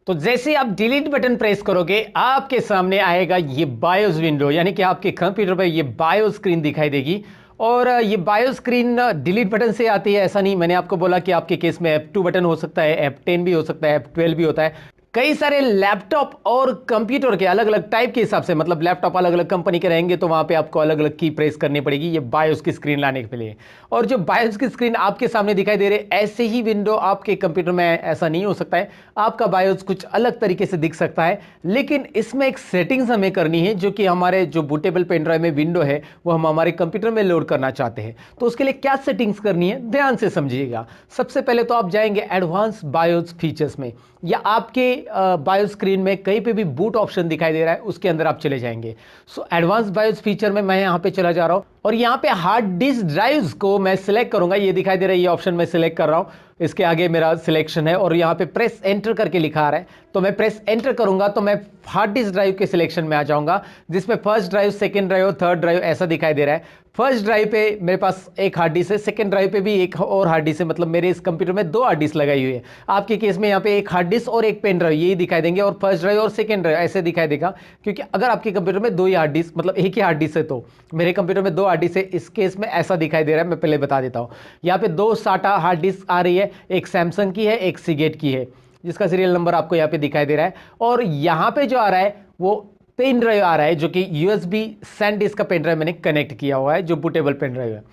तो जैसे आप डिलीट बटन प्रेस करोगे आपके सामने आएगा ये बायोस विंडो, यानी कि आपके कंप्यूटर पर ये बायो स्क्रीन दिखाई देगी। और ये बायो स्क्रीन डिलीट बटन से आती है ऐसा नहीं, मैंने आपको बोला कि आपके केस में F2 बटन हो सकता है, F10 भी हो सकता है, F12 भी होता है। कई सारे लैपटॉप और कंप्यूटर के अलग अलग टाइप के हिसाब से, मतलब लैपटॉप अलग अलग कंपनी के रहेंगे तो वहां पे आपको अलग अलग की प्रेस करनी पड़ेगी ये बायोस की स्क्रीन लाने के लिए। और जो बायोस की स्क्रीन आपके सामने दिखाई दे रही है, ऐसे ही विंडो आपके कंप्यूटर में ऐसा नहीं हो सकता है, आपका बायोस कुछ अलग तरीके से दिख सकता है। लेकिन इसमें एक सेटिंग्स हमें करनी है, जो कि हमारे जो बूटेबल पेन ड्राइव में विंडो है वो हम हमारे कंप्यूटर में लोड करना चाहते हैं। तो उसके लिए क्या सेटिंग्स करनी है ध्यान से समझिएगा। सबसे पहले तो आप जाएंगे एडवांस बायोस फीचर्स में, या आपके बायोस स्क्रीन में कहीं पे भी बूट ऑप्शन दिखाई दे रहा है उसके अंदर आप चले जाएंगे। सो एडवांस बायोस फीचर में मैं यहां पे चला जा रहा हूं और यहां पे हार्ड डिस्क ड्राइव्स को मैं सिलेक्ट करूंगा। ये दिखाई दे रहा है, ये ऑप्शन मैं सिलेक्ट कर रहा हूं, इसके आगे मेरा सिलेक्शन है और यहां पे प्रेस एंटर करके लिखा आ रहा है। तो मैं प्रेस एंटर करूंगा तो मैं हार्ड डिस्क ड्राइव के सिलेक्शन में आ जाऊंगा, जिसमें फर्स्ट ड्राइव, सेकंड ड्राइव और थर्ड ड्राइव ऐसा दिखाई दे रहा है। फर्स्ट ड्राइव पे मेरे पास एक हार्ड डिस्क है, सेकंड ड्राइव पे भी एक और हार्ड डिस्क है, मतलब मेरे इस कंप्यूटर में 2 हार्ड डिस्क लगाई हुई है। आपके केस में यहाँ पे एक हार्ड डिस्क और एक पेन ड्राइव यही दिखाई देंगे, और फर्स्ट ड्राइव और सेकंड ड्राइव ऐसे दिखाई देगा, क्योंकि अगर आपके कंप्यूटर में 2 ही हार्ड डिस्क, मतलब एक ही हार्ड डिस्क है, तो मेरे कंप्यूटर में 2 हार्ड डिस्क है, इस केस में ऐसा दिखाई दे रहा है। मैं पहले बता देता हूँ, यहाँ पे 2 SATA हार्ड डिस्क आ रही है, एक सैमसंग की है, एक सीगेट की है, जिसका सीरियल नंबर आपको यहाँ पे दिखाई दे रहा है। और यहाँ पे जो आ रहा है वो पेन ड्राइव आ रहा है, जो कि USB SanDisk का पेन ड्राइव मैंने कनेक्ट किया हुआ है, जो बूटेबल पेन ड्राइव है।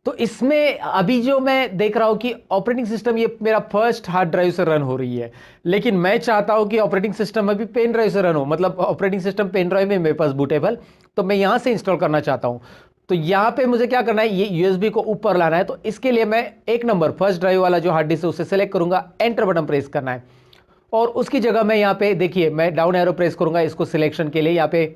तो इसमें अभी जो मैं देख रहा हूं कि ऑपरेटिंग सिस्टम ये मेरा फर्स्ट हार्ड ड्राइव से रन हो रही है, लेकिन मैं चाहता हूं कि ऑपरेटिंग सिस्टम अभी पेन ड्राइव से रन हो, मतलब ऑपरेटिंग सिस्टम पेन ड्राइव में मेरे पास बूटेबल, तो मैं यहां से इंस्टॉल करना चाहता हूं। तो यहां पे मुझे क्या करना है, ये USB को ऊपर लाना है। तो इसके लिए मैं 1 नंबर फर्स्ट ड्राइव वाला जो हार्ड डिस्क है उसे सेलेक्ट करूंगा, एंटर बटन प्रेस करना है और उसकी जगह मैं यहाँ पे देखिए मैं डाउन एरो प्रेस करूंगा इसको सिलेक्शन के लिए। यहाँ पे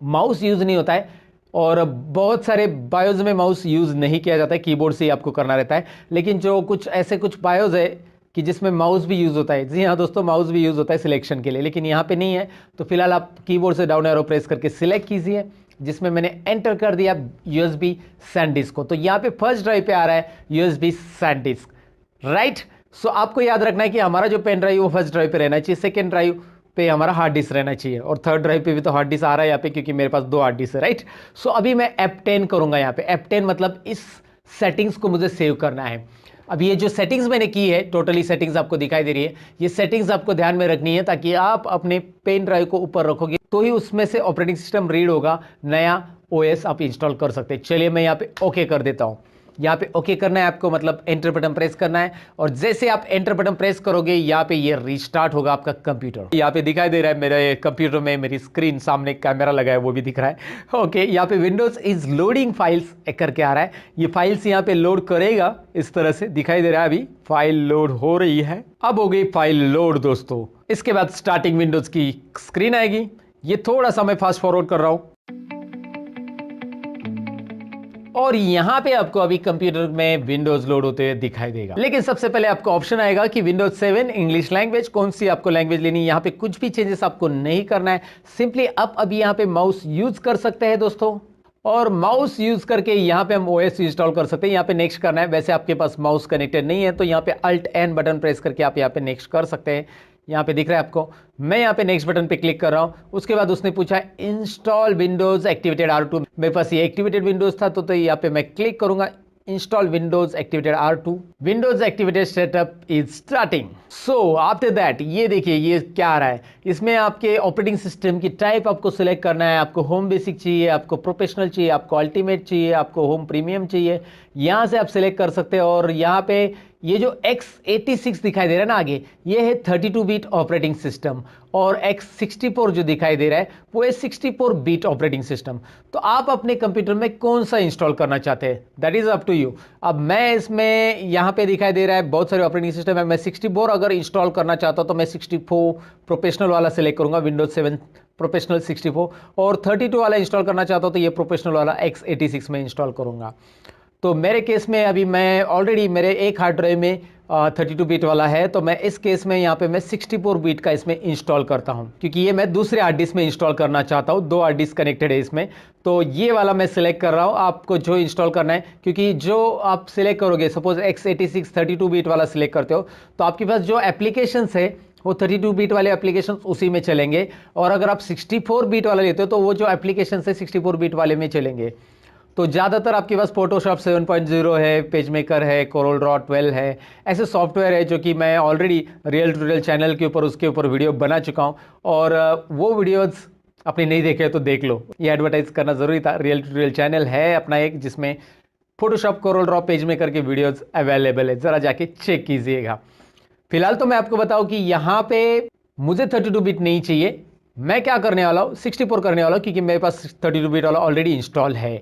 माउस यूज नहीं होता है और बहुत सारे बायोज में माउस यूज नहीं किया जाता है, कीबोर्ड से ही आपको करना रहता है। लेकिन जो कुछ ऐसे कुछ बायोज है कि जिसमें माउस भी यूज होता है, जी हाँ दोस्तों, माउस भी यूज होता है सिलेक्शन के लिए, लेकिन यहाँ पे नहीं है। तो फिलहाल आप कीबोर्ड से डाउन एरो प्रेस करके सिलेक्ट कीजिए, जिसमें मैंने एंटर कर दिया USB SanDisk को। तो यहाँ पे फर्स्ट ड्राइव पे आ रहा है USB SanDisk, राइट। सो आपको याद रखना है कि हमारा जो पेन ड्राइव वो फर्स्ट ड्राइव पे रहना चाहिए, सेकंड ड्राइव पे हमारा हार्ड डिस्क रहना चाहिए, और थर्ड ड्राइव पे भी तो हार्ड डिस्क आ रहा है यहाँ पे, क्योंकि मेरे पास 2 हार्ड डिस्क है, राइट। सो अभी मैं F10 करूंगा। यहाँ पे F10 मतलब इस सेटिंग्स को मुझे सेव करना है। अब ये जो सेटिंग्स मैंने की है, टोटली सेटिंग्स आपको दिखाई दे रही है, ये सेटिंग्स आपको ध्यान में रखनी है, ताकि आप अपने पेन ड्राइव को ऊपर रखोगे तो ही उसमें से ऑपरेटिंग सिस्टम रीड होगा, नया OS आप इंस्टॉल कर सकते हैं। चलिए मैं यहाँ पे ओके कर देता हूँ। यहाँ पे ओके करना है आपको, मतलब एंटर बटन प्रेस करना है, और जैसे आप एंटर बटन प्रेस करोगे यहाँ पे ये रिस्टार्ट होगा आपका कंप्यूटर। यहाँ पे दिखाई दे रहा है मेरे कंप्यूटर में मेरी स्क्रीन सामने कैमरा लगा है वो भी दिख रहा है। ओके, यहाँ पे विंडोज इज लोडिंग फाइल्स करके आ रहा है, ये फाइल्स यहाँ पे लोड करेगा, इस तरह से दिखाई दे रहा है। अभी फाइल लोड हो रही है, अब हो गई फाइल लोड दोस्तों। इसके बाद स्टार्टिंग विंडोज की स्क्रीन आएगी। ये थोड़ा सा मैं फास्ट फॉरवर्ड कर रहा हूं और यहां पे आपको अभी कंप्यूटर में विंडोज लोड होते हुए दिखाई देगा। लेकिन सबसे पहले आपको ऑप्शन आएगा कि विंडोज 7 इंग्लिश लैंग्वेज, कौन सी आपको लैंग्वेज लेनी है। यहां पे कुछ भी चेंजेस आपको नहीं करना है, सिंपली आप अभी यहां पे माउस यूज कर सकते हैं दोस्तों, और माउस यूज करके यहां पे हम OS इंस्टॉल कर सकते हैं। यहां पे नेक्स्ट करना है। वैसे आपके पास माउस कनेक्टेड नहीं है तो यहां पे Alt N बटन प्रेस करके आप यहां पे नेक्स्ट कर सकते हैं। यहाँ पे दिख रहा है आपको, मैं यहाँ पे नेक्स्ट बटन पे क्लिक कर रहा हूँ। उसके बाद उसने पूछा इंस्टॉल विंडोज एक्टिवेटेड R2, मेरे पास ये एक्टिवेटेड विंडोज था तो यहाँ पे मैं क्लिक करूंगा install Windows activated R2, Windows activated setup is starting. So after that ये देखिए ये क्या आ रहा है, इसमें आपके ऑपरेटिंग सिस्टम की टाइप आपको सिलेक्ट करना है। आपको होम बेसिक चाहिए, आपको प्रोफेशनल चाहिए, आपको अल्टीमेट चाहिए, आपको होम प्रीमियम चाहिए, यहाँ से आप सिलेक्ट कर सकते हैं। और यहाँ पे ये जो X86 दिखाई दे रहा है ना आगे, ये है 32 बिट ऑपरेटिंग सिस्टम, और X64 जो दिखाई दे रहा है वो है 64 बिट ऑपरेटिंग सिस्टम। तो आप अपने कंप्यूटर में कौन सा इंस्टॉल करना चाहते हैं, that is up to you. अब मैं इसमें यहाँ पे दिखाई दे रहा है बहुत सारे ऑपरेटिंग सिस्टम है, मैं 64 अगर इंस्टॉल करना चाहता हूँ तो मैं 64 प्रोफेशनल वाला सिलेक्ट करूंगा, विंडोज 7 प्रोफेशनल 64, और 32 वाला इंस्टॉल करना चाहता हूँ तो ये प्रोफेशनल वाला X86 में इंस्टॉल करूंगा। तो मेरे केस में अभी मैं ऑलरेडी मेरे एक हार्ड ड्राइव में 32 बिट वाला है, तो मैं इस केस में यहाँ पे मैं 64 बिट का इसमें इंस्टॉल करता हूँ, क्योंकि ये मैं दूसरे हार्ड डिस्क में इंस्टॉल करना चाहता हूँ। 2 हार्ड डिस्क कनेक्टेड है इसमें, तो ये वाला मैं सिलेक्ट कर रहा हूँ। आपको जो इंस्टॉल करना है, क्योंकि जो आप सिलेक्ट करोगे, सपोज X86 32 बिट वाला सिलेक्ट करते हो तो आपके पास जो एप्लीकेशंस है वो 32 बिट वाले एप्लीकेशन उसी में चलेंगे, और अगर आप 64 बिट वाला लेते हो तो वो जो एप्लीकेशन है 64 बिट वाले में चलेंगे। तो ज़्यादातर आपके पास फोटोशॉप 7.0 है, पेजमेकर है, कोरल ड्रॉ 12 है, ऐसे सॉफ्टवेयर है जो कि मैं already real to real channel के ऊपर उसके ऊपर वीडियो बना चुका हूँ। और वो वीडियोज़ अपने नहीं देखे तो देख लो, ये एडवर्टाइज करना ज़रूरी था। रियल टू रियल चैनल है अपना एक, जिसमें फोटोशॉप, कोरल ड्रॉ, पेजमेकर के वीडियोज़ अवेलेबल है, ज़रा जाके चेक कीजिएगा। फिलहाल तो मैं आपको बताऊं कि यहाँ पे मुझे 32 बिट नहीं चाहिए, मैं क्या करने वाला हूँ 64 करने वाला हूँ, क्योंकि मेरे पास 32 बिट वाला ऑलरेडी इंस्टॉल है।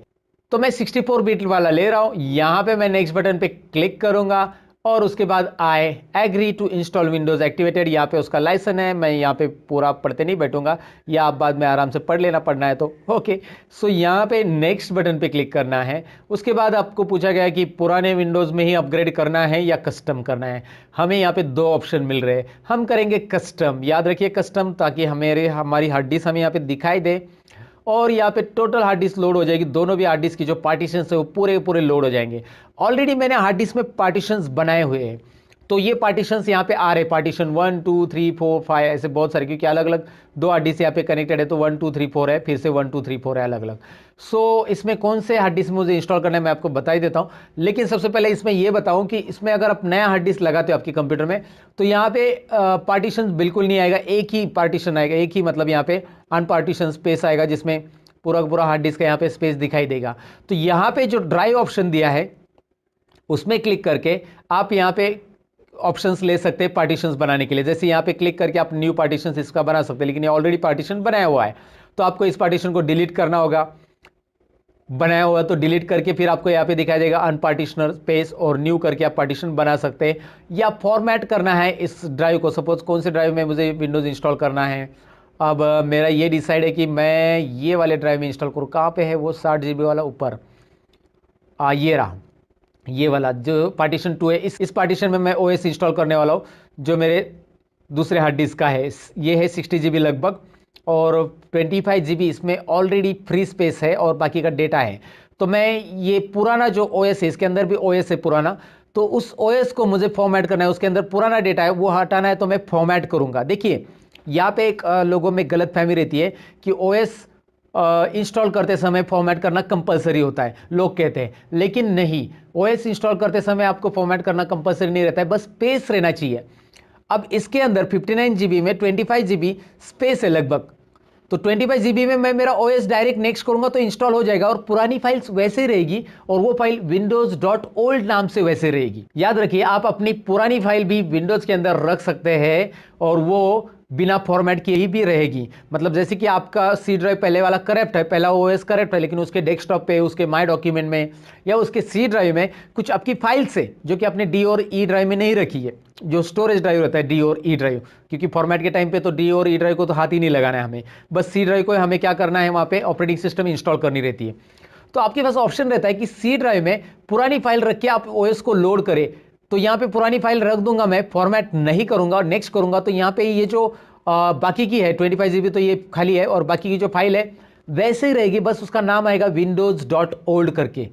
तो मैं 64 बिट वाला ले रहा हूँ। यहाँ पे मैं नेक्स्ट बटन पे क्लिक करूँगा और उसके बाद I agree to install Windows activated, यहाँ पे उसका लाइसेंस है। मैं यहाँ पे पूरा पढ़ते नहीं बैठूंगा, या आप बाद में आराम से पढ़ लेना, पढ़ना है तो ओके। सो यहाँ पे नेक्स्ट बटन पे क्लिक करना है। उसके बाद आपको पूछा गया कि पुराने विंडोज़ में ही अपग्रेड करना है या कस्टम करना है। हमें यहाँ पे दो ऑप्शन मिल रहे हैं, हम करेंगे कस्टम। याद रखिए कस्टम, ताकि हमारी हार्ड डिस्क हमें यहाँ पे दिखाई दे और यहाँ पे टोटल हार्ड डिस्क लोड हो जाएगी। दोनों भी हार्ड डिस्क की जो पार्टीशन है वो पूरे पूरे लोड हो जाएंगे। ऑलरेडी मैंने हार्ड डिस्क में पार्टीशंस बनाए हुए हैं, तो ये पार्टीशंस यहाँ पे आ रहे, पार्टीशन 1 2 3 4 5 ऐसे बहुत सारे, क्योंकि अलग अलग दो हार्ड डिस्क यहाँ पे कनेक्टेड है, तो 1 2 3 4 है, फिर से 1 2 3 4 है अलग अलग। सो इसमें कौन से हार्ड डिस्क मुझे इंस्टॉल करना है मैं आपको बता ही देता हूँ। लेकिन सबसे पहले इसमें ये बताऊँ कि इसमें अगर आप नया हार्ड डिस्क लगाते हो आपके कंप्यूटर में, तो यहाँ पे पार्टीशन बिल्कुल नहीं आएगा, एक ही पार्टीशन आएगा, एक ही मतलब यहाँ पे अनपार्टीशन स्पेस आएगा, जिसमें पूरा पूरा हार्ड डिस्क का यहाँ पे स्पेस दिखाई देगा। तो यहाँ पे जो ड्राइव ऑप्शन दिया है उसमें क्लिक करके आप यहाँ पे ऑप्शंस ले सकते हैं पार्टीशंस बनाने के लिए। जैसे यहाँ पे क्लिक करके आप न्यू पार्टीशंस इसका बना सकते हैं, लेकिन ये ऑलरेडी पार्टीशन बनाया हुआ है, तो आपको इस पार्टीशन को डिलीट करना होगा। बनाया हुआ तो डिलीट करके फिर आपको यहाँ पे दिखाई देगा अनपार्टीशनर स्पेस, और न्यू करके आप पार्टीशन बना सकते हैं। या फॉर्मेट करना है इस ड्राइव को, सपोज कौन से ड्राइव में मुझे विंडोज़ इंस्टॉल करना है। अब मेरा ये डिसाइड है कि मैं ये वाले ड्राइव में इंस्टॉल करूँ। कहाँ पे है वो 60 GB वाला, ऊपर ये रहा, ये वाला जो पार्टीशन 2 है। इस पार्टीशन में मैं OS इंस्टॉल करने वाला हूँ, जो मेरे दूसरे हार्ड डिस्क का है। ये है 60 GB लगभग, और 25 GB इसमें ऑलरेडी फ्री स्पेस है और बाकी का डेटा है। तो मैं ये पुराना जो OS है, इसके अंदर भी OS है पुराना, तो उस OS को मुझे फॉर्मेट करना है, उसके अंदर पुराना डेटा है वो हटाना है, तो मैं फॉर्मेट करूँगा। देखिए यहाँ पे एक लोगों में गलतफहमी रहती है कि OS इंस्टॉल करते समय फॉर्मेट करना कंपलसरी होता है, लोग कहते हैं, लेकिन नहीं, OS इंस्टॉल करते समय आपको फॉर्मेट करना कंपलसरी नहीं रहता है, बस स्पेस रहना चाहिए। अब इसके अंदर 59 GB में 25 GB स्पेस है लगभग, तो 25 GB में मैं मेरा OS डायरेक्ट नेक्स्ट करूंगा तो इंस्टॉल हो जाएगा, और पुरानी फाइल्स वैसे रहेगी, और वो फाइल windows.old नाम से वैसे रहेगी। याद रखिए आप अपनी पुरानी फाइल भी विंडोज़ के अंदर रख सकते हैं, और वो बिना फॉर्मेट किए ही भी रहेगी। मतलब जैसे कि आपका सी ड्राइव पहले वाला करेक्ट है, पहला OS करेक्ट है, लेकिन उसके डेस्कटॉप पे, उसके माई डॉक्यूमेंट में या उसके सी ड्राइव में कुछ आपकी फाइल्स है जो कि आपने डी और ई ड्राइव में नहीं रखी है, जो स्टोरेज ड्राइव रहता है डी और ई ड्राइव, क्योंकि फॉर्मेट के टाइम पे तो डी और ई ड्राइव को तो हाथ ही नहीं लगाना है हमें, बस सी ड्राइव को हमें क्या करना है, वहाँ पे ऑपरेटिंग सिस्टम इंस्टॉल करनी रहती है। तो आपके पास ऑप्शन रहता है कि सी ड्राइव में पुरानी फाइल रख के आप OS को लोड करें। तो यहाँ पे पुरानी फाइल रख दूंगा मैं, फॉर्मेट नहीं करूंगा और नेक्स्ट करूंगा, तो यहाँ पे ये जो बाकी की है 25 GB तो ये खाली है, और बाकी की जो फाइल है वैसे ही रहेगी, बस उसका नाम आएगा windows.old करके।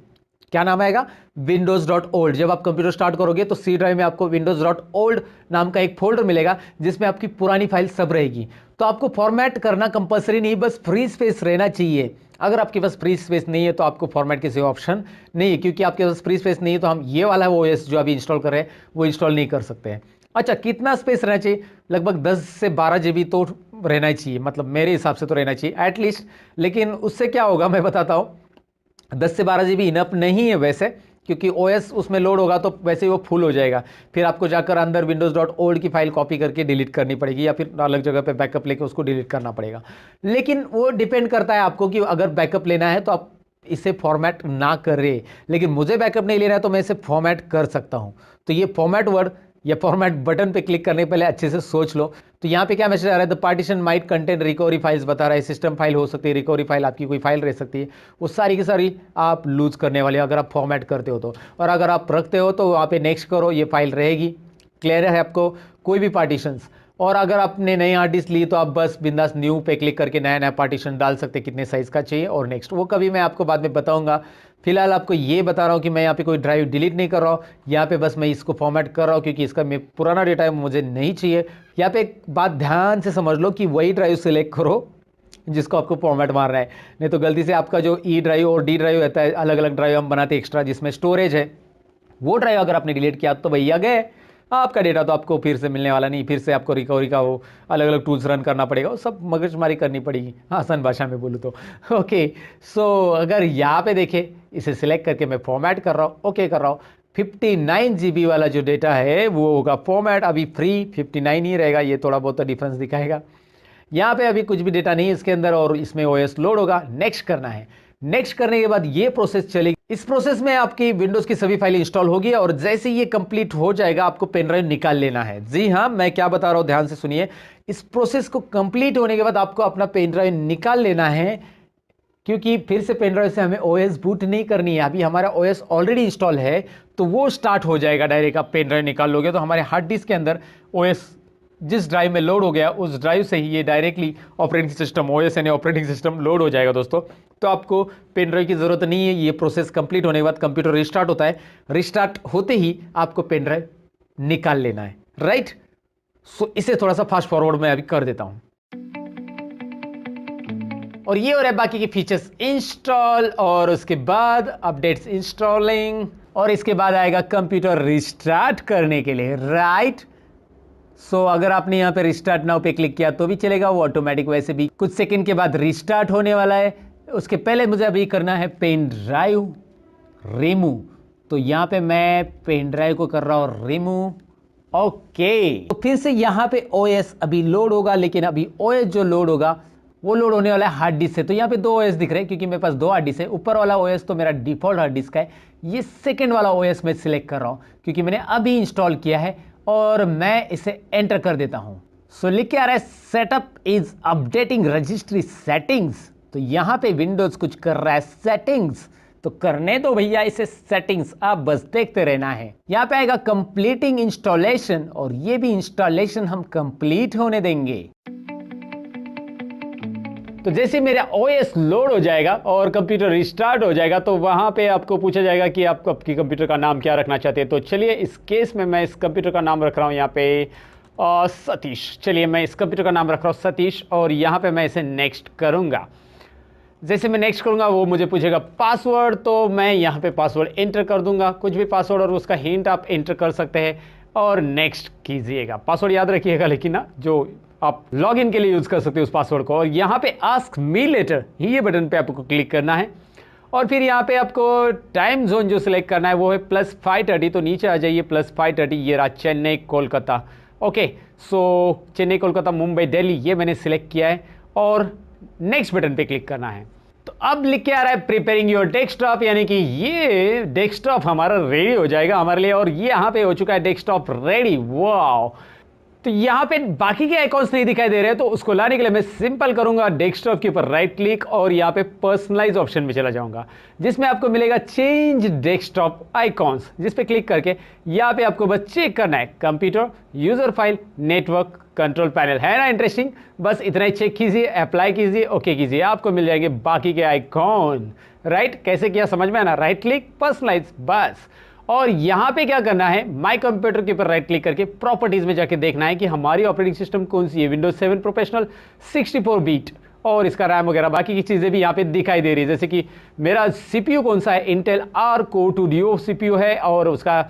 क्या नाम आएगा? windows.old। जब आप कंप्यूटर स्टार्ट करोगे तो सी ड्राइव में आपको windows.old नाम का एक फोल्डर मिलेगा, जिसमें आपकी पुरानी फाइल सब रहेगी। तो आपको फॉर्मेट करना कंपलसरी नहीं, बस फ्री स्पेस रहना चाहिए। अगर आपके पास फ्री स्पेस नहीं है तो आपको फॉर्मेट के सिवा ऑप्शन नहीं है, क्योंकि आपके पास फ्री स्पेस नहीं है तो हम ये वाला OS जो अभी इंस्टॉल कर रहे हैं वो इंस्टॉल नहीं कर सकते हैं। अच्छा, कितना स्पेस रहना चाहिए? लगभग 10 से 12 GB तो रहना ही चाहिए, मतलब मेरे हिसाब से तो रहना चाहिए एटलीस्ट। लेकिन उससे क्या होगा मैं बताता हूँ, 10 से 12 GB इनफ नहीं है वैसे, क्योंकि OS उसमें लोड होगा तो वैसे ही वो फुल हो जाएगा, फिर आपको जाकर अंदर windows.old की फाइल कॉपी करके डिलीट करनी पड़ेगी, या फिर अलग जगह पे बैकअप लेके उसको डिलीट करना पड़ेगा। लेकिन वो डिपेंड करता है आपको कि अगर बैकअप लेना है तो आप इसे फॉर्मेट ना करें, लेकिन मुझे बैकअप नहीं लेना है तो मैं इसे फॉर्मेट कर सकता हूँ। तो ये फॉर्मेट वर्ड या फॉर्मेट बटन पे क्लिक करने पहले अच्छे से सोच लो। तो यहाँ पे क्या मैसेज आ रहा है? The partition might content recovery files बता रहा है, सिस्टम फाइल हो सकती है, रिकवरी फाइल आपकी कोई फाइल रह सकती है, वो सारी की सारी आप लूज करने वाले अगर आप फॉर्मेट करते हो तो। और अगर आप रखते हो तो वहाँ पे नेक्स्ट करो, ये फाइल रहेगी। क्लियर है आपको कोई भी पार्टीशंस? और अगर आपने नई हार्ड डिस्क ली तो आप बस बिंदास न्यू पे क्लिक करके नया नया पार्टीशन डाल सकते, कितने साइज़ का चाहिए, और नेक्स्ट वो कभी मैं आपको बाद में बताऊंगा। फिलहाल आपको ये बता रहा हूँ कि मैं यहाँ पे कोई ड्राइव डिलीट नहीं कर रहा हूँ, यहाँ पे बस मैं इसको फॉर्मेट कर रहा हूँ क्योंकि इसका मैं पुराना डेटा मुझे नहीं चाहिए। यहाँ पे एक बात ध्यान से समझ लो कि वही ड्राइव सिलेक्ट करो जिसको आपको फॉर्मेट मारना है। नहीं तो गलती से आपका जो ई ड्राइव और डी ड्राइव रहता है, अलग अलग ड्राइव हम बनाते हैं एक्स्ट्रा जिसमें स्टोरेज है, वो ड्राइव अगर आपने डिलीट किया तो भैया गए आपका डेटा, तो आपको फिर से मिलने वाला नहीं। फिर से आपको रिकवरी का वो अलग अलग टूल्स रन करना पड़ेगा, वो सब मगजमारी करनी पड़ेगी, आसान भाषा में बोलूँ तो। ओके, सो अगर यहाँ पे देखें, इसे सिलेक्ट करके मैं फॉर्मेट कर रहा हूँ, ओके कर रहा हूँ, 59 GB वाला जो डेटा है वो होगा फॉर्मेट, अभी फ्री 59 ही रहेगा, ये थोड़ा बहुत तो डिफरेंस दिखाएगा। यहाँ पे अभी कुछ भी डेटा नहीं है इसके अंदर और इसमें OS लोड होगा, नेक्स्ट करना है। नेक्स्ट करने के बाद ये प्रोसेस चलेगी। इस प्रोसेस में आपकी विंडोज की सभी फाइल इंस्टॉल होगी और जैसे ये कंप्लीट हो जाएगा आपको पेन ड्राइव निकाल लेना है। जी हाँ, मैं क्या बता रहा हूं ध्यान से सुनिए। इस प्रोसेस को कंप्लीट होने के बाद आपको अपना पेन ड्राइव निकाल लेना है, क्योंकि फिर से पेन ड्राइव से हमें OS बूट नहीं करनी है। अभी हमारा OS ऑलरेडी इंस्टॉल है तो वो स्टार्ट हो जाएगा डायरेक्ट। आप पेन ड्राइव निकाल लोगे तो हमारे हार्ड डिस्क के अंदर OS जिस ड्राइव में लोड हो गया उस ड्राइव से ही ये डायरेक्टली ऑपरेटिंग सिस्टम OS यानी ऑपरेटिंग सिस्टम लोड हो जाएगा दोस्तों। तो आपको पेन ड्राइव की ज़रूरत नहीं है। ये प्रोसेस कंप्लीट होने के बाद कंप्यूटर रिस्टार्ट होता है, रिस्टार्ट होते ही आपको पेन ड्राइव निकाल लेना है, राइट। सो इसे थोड़ा सा फास्ट फॉरवर्ड मैं अभी कर देता हूं और ये हो रहा है बाकी के फीचर्स इंस्टॉल और उसके बाद अपडेट्स इंस्टॉलिंग और इसके बाद आएगा कंप्यूटर रिस्टार्ट करने के लिए, राइट। सो अगर आपने यहाँ पे रिस्टार्ट नाउ पे क्लिक किया तो भी चलेगा, वो ऑटोमेटिक वैसे भी कुछ सेकंड के बाद रिस्टार्ट होने वाला है। उसके पहले मुझे अभी करना है पेन ड्राइव रिमूव, तो यहाँ पे मैं पेन ड्राइव को कर रहा हूँ रिमूव, ओके। तो फिर से यहाँ पे OS अभी लोड होगा, लेकिन अभी OS जो लोड होगा वो लोड होने वाला है हार्ड डिस्क से। तो यहाँ पे 2 OS दिख रहे हैं क्योंकि मेरे पास 2 हार्ड डिस्क है। ऊपर वाला OS तो मेरा डिफॉल्ट हार्ड डिस्क है, ये सेकेंड वाला OS मैं सिलेक्ट कर रहा हूँ क्योंकि मैंने अभी इंस्टॉल किया है और मैं इसे एंटर कर देता हूं। सो लिख के आ रहा है setup is updating registry settings. तो यहां पे विंडोज कुछ कर रहा है सेटिंग्स, तो करने दो भैया इसे सेटिंग्स, आप बस देखते रहना है। यहां पे आएगा कंप्लीटिंग इंस्टॉलेशन और ये भी इंस्टॉलेशन हम कंप्लीट होने देंगे। तो जैसे मेरा OS लोड हो जाएगा और कंप्यूटर रिस्टार्ट हो जाएगा तो वहां पे आपको पूछा जाएगा कि आप आपकी कंप्यूटर का नाम क्या रखना चाहते हैं। तो चलिए इस केस में मैं इस कंप्यूटर का नाम रख रहा हूं यहाँ पे सतीश। चलिए मैं इस कंप्यूटर का नाम रख रहा हूँ सतीश और यहाँ पे मैं इसे नेक्स्ट करूँगा। जैसे मैं नेक्स्ट करूँगा वो मुझे पूछेगा पासवर्ड, तो मैं यहाँ पे पासवर्ड एंटर कर दूंगा, कुछ भी पासवर्ड और उसका हिंट आप एंटर कर सकते हैं और नेक्स्ट कीजिएगा। पासवर्ड याद रखिएगा लेकिन ना, जो आप लॉगिन के लिए यूज कर सकते हो उस पासवर्ड को। और यहाँ पे आस्क मी लेटर ये बटन पे आपको क्लिक करना है और फिर यहाँ पे आपको टाइम जोन जो सिलेक्ट करना है वो है +5:30। तो नीचे आ जाइए +5:30, ये रहा चेन्नई कोलकाता। ओके, सो चेन्नई कोलकाता मुंबई दिल्ली ये मैंने सिलेक्ट किया है और नेक्स्ट बटन पे क्लिक करना है। तो अब लिख के आ रहा है प्रिपेयरिंग योर डेस्कटॉप, यानी कि ये डेस्कटॉप हमारा रेडी हो जाएगा हमारे लिए और ये यहाँ पे हो चुका है डेस्कटॉप रेडी। वाओ, तो यहाँ पे बाकी के आइकॉन्स नहीं दिखाई दे रहे हैं, तो उसको लाने के लिए मैं सिंपल करूंगा डेस्कटॉप के ऊपर राइट क्लिक और यहाँ पे पर्सनलाइज ऑप्शन में चला जाऊंगा जिसमें आपको मिलेगा चेंज डेस्कटॉप आइकॉन्स, जिस पे क्लिक करके यहाँ पे आपको बस चेक करना है computer, user file, network, control panel. है ना इंटरेस्टिंग? बस इतना ही चेक कीजिए, अप्लाई कीजिए, ओके कीजिए, आपको मिल जाएंगे बाकी के आइकॉन। राइट, कैसे किया समझ में आना? राइट क्लिक, पर्सनलाइज, बस। और यहां पे क्या करना है, माय कंप्यूटर के ऊपर राइट क्लिक करके प्रॉपर्टीज में जाके देखना है कि हमारी ऑपरेटिंग सिस्टम कौन सी है, विंडोज 7 प्रोफेशनल 64 बीट और इसका रैम वगैरह बाकी की चीजें भी यहाँ पे दिखाई दे रही है। जैसे कि मेरा सीपीयू कौन सा है, Intel R Core 2 Duo CPU है और उसका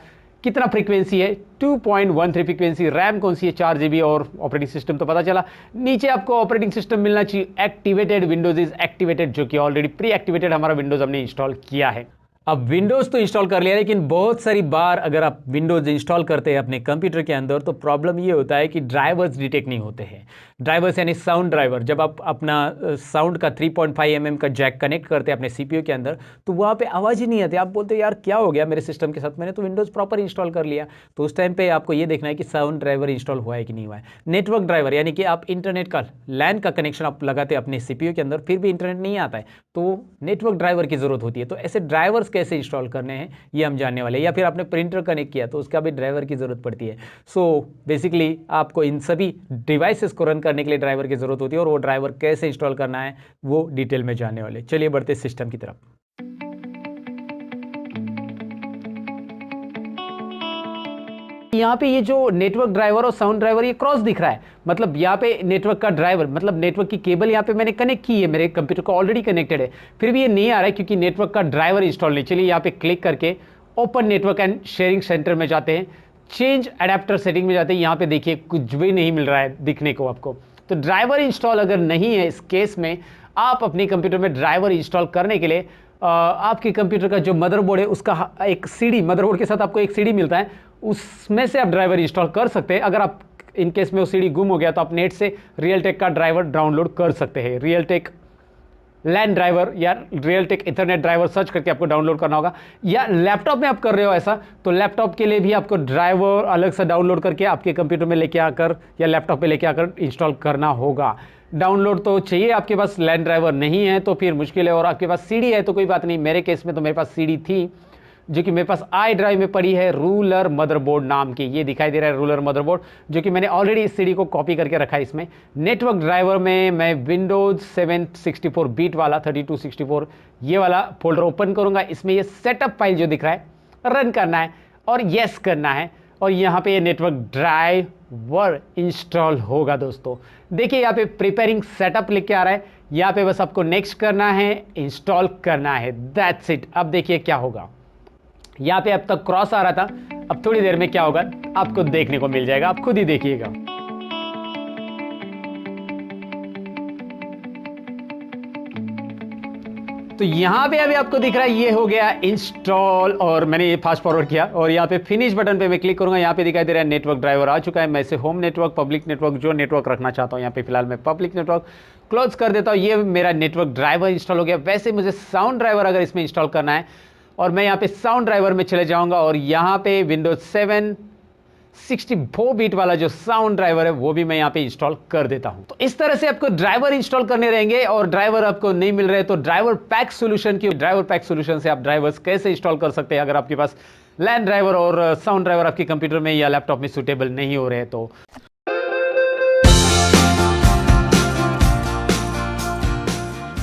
कितना फ्रीक्वेंसी है, 2.13 फ्रीक्वेंसी, रैम कौन सी है 4 GB और ऑपरेटिंग सिस्टम तो पता चला। नीचे आपको ऑपरेटिंग सिस्टम मिलना चाहिए एक्टिवेटेड, विंडोज इज एक्टिवेटेड, जो कि ऑलरेडी प्री एक्टिवेटेड हमारा विंडोज हमने इंस्टॉल किया है। अब विंडोज़ तो इंस्टॉल कर लिया, लेकिन बहुत सारी बार अगर आप विंडोज़ इंस्टॉल करते हैं अपने कंप्यूटर के अंदर तो प्रॉब्लम ये होता है कि ड्राइवर्स डिटेक्ट नहीं होते हैं। ड्राइवर्स यानी साउंड ड्राइवर, जब आप अपना साउंड का 3.5 mm का जैक कनेक्ट करते हैं अपने सीपीयू के अंदर तो वहाँ पे आवाज़ ही नहीं आती। आप बोलते हैं यार क्या हो गया मेरे सिस्टम के साथ, मैंने तो विंडोज़ प्रॉपर इंस्टॉल कर लिया। तो उस टाइम पे आपको ये देखना है कि साउंड ड्राइवर इंस्टॉल हुआ है कि नहीं हुआ है। नेटवर्क ड्राइवर यानी कि आप इंटरनेट का लैन का कनेक्शन आप लगाते हैं अपने सीपीयू के अंदर, फिर भी इंटरनेट नहीं आता है तो नेटवर्क ड्राइवर की ज़रूरत होती है। तो ऐसे ड्राइवर्स कैसे इंस्टॉल करने हैं ये हम जानने वाले हैं। या फिर आपने प्रिंटर कनेक्ट किया तो उसका भी ड्राइवर की ज़रूरत पड़ती है। सो बेसिकली आपको इन सभी डिवाइसेस को रन करने के लिए ड्राइवर की ज़रूरत होती है और वो ड्राइवर कैसे इंस्टॉल करना है वो डिटेल में जानने वाले। चलिए बढ़ते सिस्टम की तरफ। यहाँ पे ये जो नेटवर्क ड्राइवर और साउंड ड्राइवर ये क्रॉस दिख रहा है, मतलब यहाँ पे नेटवर्क का ड्राइवर, मतलब नेटवर्क की केबल यहाँ पे मैंने कनेक्ट की है, मेरे कंप्यूटर को ऑलरेडी कनेक्टेड है, फिर भी ये नहीं आ रहा है क्योंकि नेटवर्क का ड्राइवर इंस्टॉल नहीं। चलिए यहाँ पे क्लिक करके open network and sharing centre में जाते हैं, चेंज अडेप्टर सेटिंग में जाते हैं। यहाँ पे देखिए कुछ भी नहीं मिल रहा है दिखने को आपको। तो ड्राइवर इंस्टॉल अगर नहीं है इस केस में, आप अपने कंप्यूटर में ड्राइवर इंस्टॉल करने के लिए आपके कंप्यूटर का जो मदरबोर्ड है उसका एक सीडी, मदरबोर्ड के साथ आपको एक सीडी मिलता है, उसमें से आप ड्राइवर इंस्टॉल कर सकते हैं। अगर आप इन केस में वो सीडी गुम हो गया तो आप नेट से रियलटेक का ड्राइवर डाउनलोड कर सकते हैं। रियलटेक लैन ड्राइवर या रियलटेक इथरनेट ड्राइवर सर्च करके आपको डाउनलोड करना होगा, या लैपटॉप में आप कर रहे हो ऐसा तो लैपटॉप के लिए भी आपको ड्राइवर अलग से डाउनलोड करके आपके कंप्यूटर में लेके आकर या लैपटॉप पे लेके आकर इंस्टॉल करना होगा। डाउनलोड तो चाहिए, आपके पास लैन ड्राइवर नहीं है तो फिर मुश्किल है, और आपके पास सीडी है तो कोई बात नहीं। मेरे केस में तो मेरे पास सीडी थी जो कि मेरे पास आई ड्राइव में पड़ी है, रूलर मदरबोर्ड नाम की, ये दिखाई दे रहा है रूलर मदरबोर्ड, जो कि मैंने ऑलरेडी इस सीडी को कॉपी करके रखा है इसमें। नेटवर्क ड्राइवर में मैं विंडोज 7 64 बीट वाला 3264 ये वाला फोल्डर ओपन करूंगा। इसमें ये सेटअप फाइल जो दिख रहा है रन करना है और येस करना है, और यहाँ पे ये नेटवर्क ड्राइवर इंस्टॉल होगा। दोस्तों देखिए यहाँ पे प्रिपेयरिंग सेटअप लिख के आ रहा है, यहाँ पे बस आपको नेक्स्ट करना है, इंस्टॉल करना है, दैट्स इट। अब देखिए क्या होगा, यहाँ पे अब तक क्रॉस आ रहा था, अब थोड़ी देर में क्या होगा आपको देखने को मिल जाएगा, आप खुद ही देखिएगा। तो यहाँ पे अभी आपको दिख रहा है ये हो गया इंस्टॉल, और मैंने ये फास्ट फॉरवर्ड किया और यहाँ पे फिनिश बटन पे मैं क्लिक करूंगा। यहाँ पे दिखाई दे रहा है नेटवर्क ड्राइवर आ चुका है। मैं इसे होम नेटवर्क, पब्लिक नेटवर्क, जो नेटवर्क रखना चाहता हूँ यहाँ पे फिलहाल मैं पब्लिक नेटवर्क क्लोज कर देता हूँ। ये मेरा नेटवर्क ड्राइवर इंस्टॉल हो गया। वैसे मुझे साउंड ड्राइवर अगर इसमें इंस्टॉल करना है, और मैं यहाँ पे साउंड ड्राइवर में चले जाऊंगा और यहाँ पे विंडोज 7 64 बीट वाला जो साउंड ड्राइवर है वो भी मैं यहाँ पे इंस्टॉल कर देता हूं। तो इस तरह से आपको ड्राइवर इंस्टॉल करने रहेंगे, और ड्राइवर आपको नहीं मिल रहे तो ड्राइवर पैक सॉल्यूशन की ड्राइवर पैक सॉल्यूशन से आप ड्राइवर्स कैसे इंस्टॉल कर सकते हैं अगर आपके पास लैन ड्राइवर और साउंड ड्राइवर आपके कंप्यूटर में या लैपटॉप में सुटेबल नहीं हो रहे हैं तो।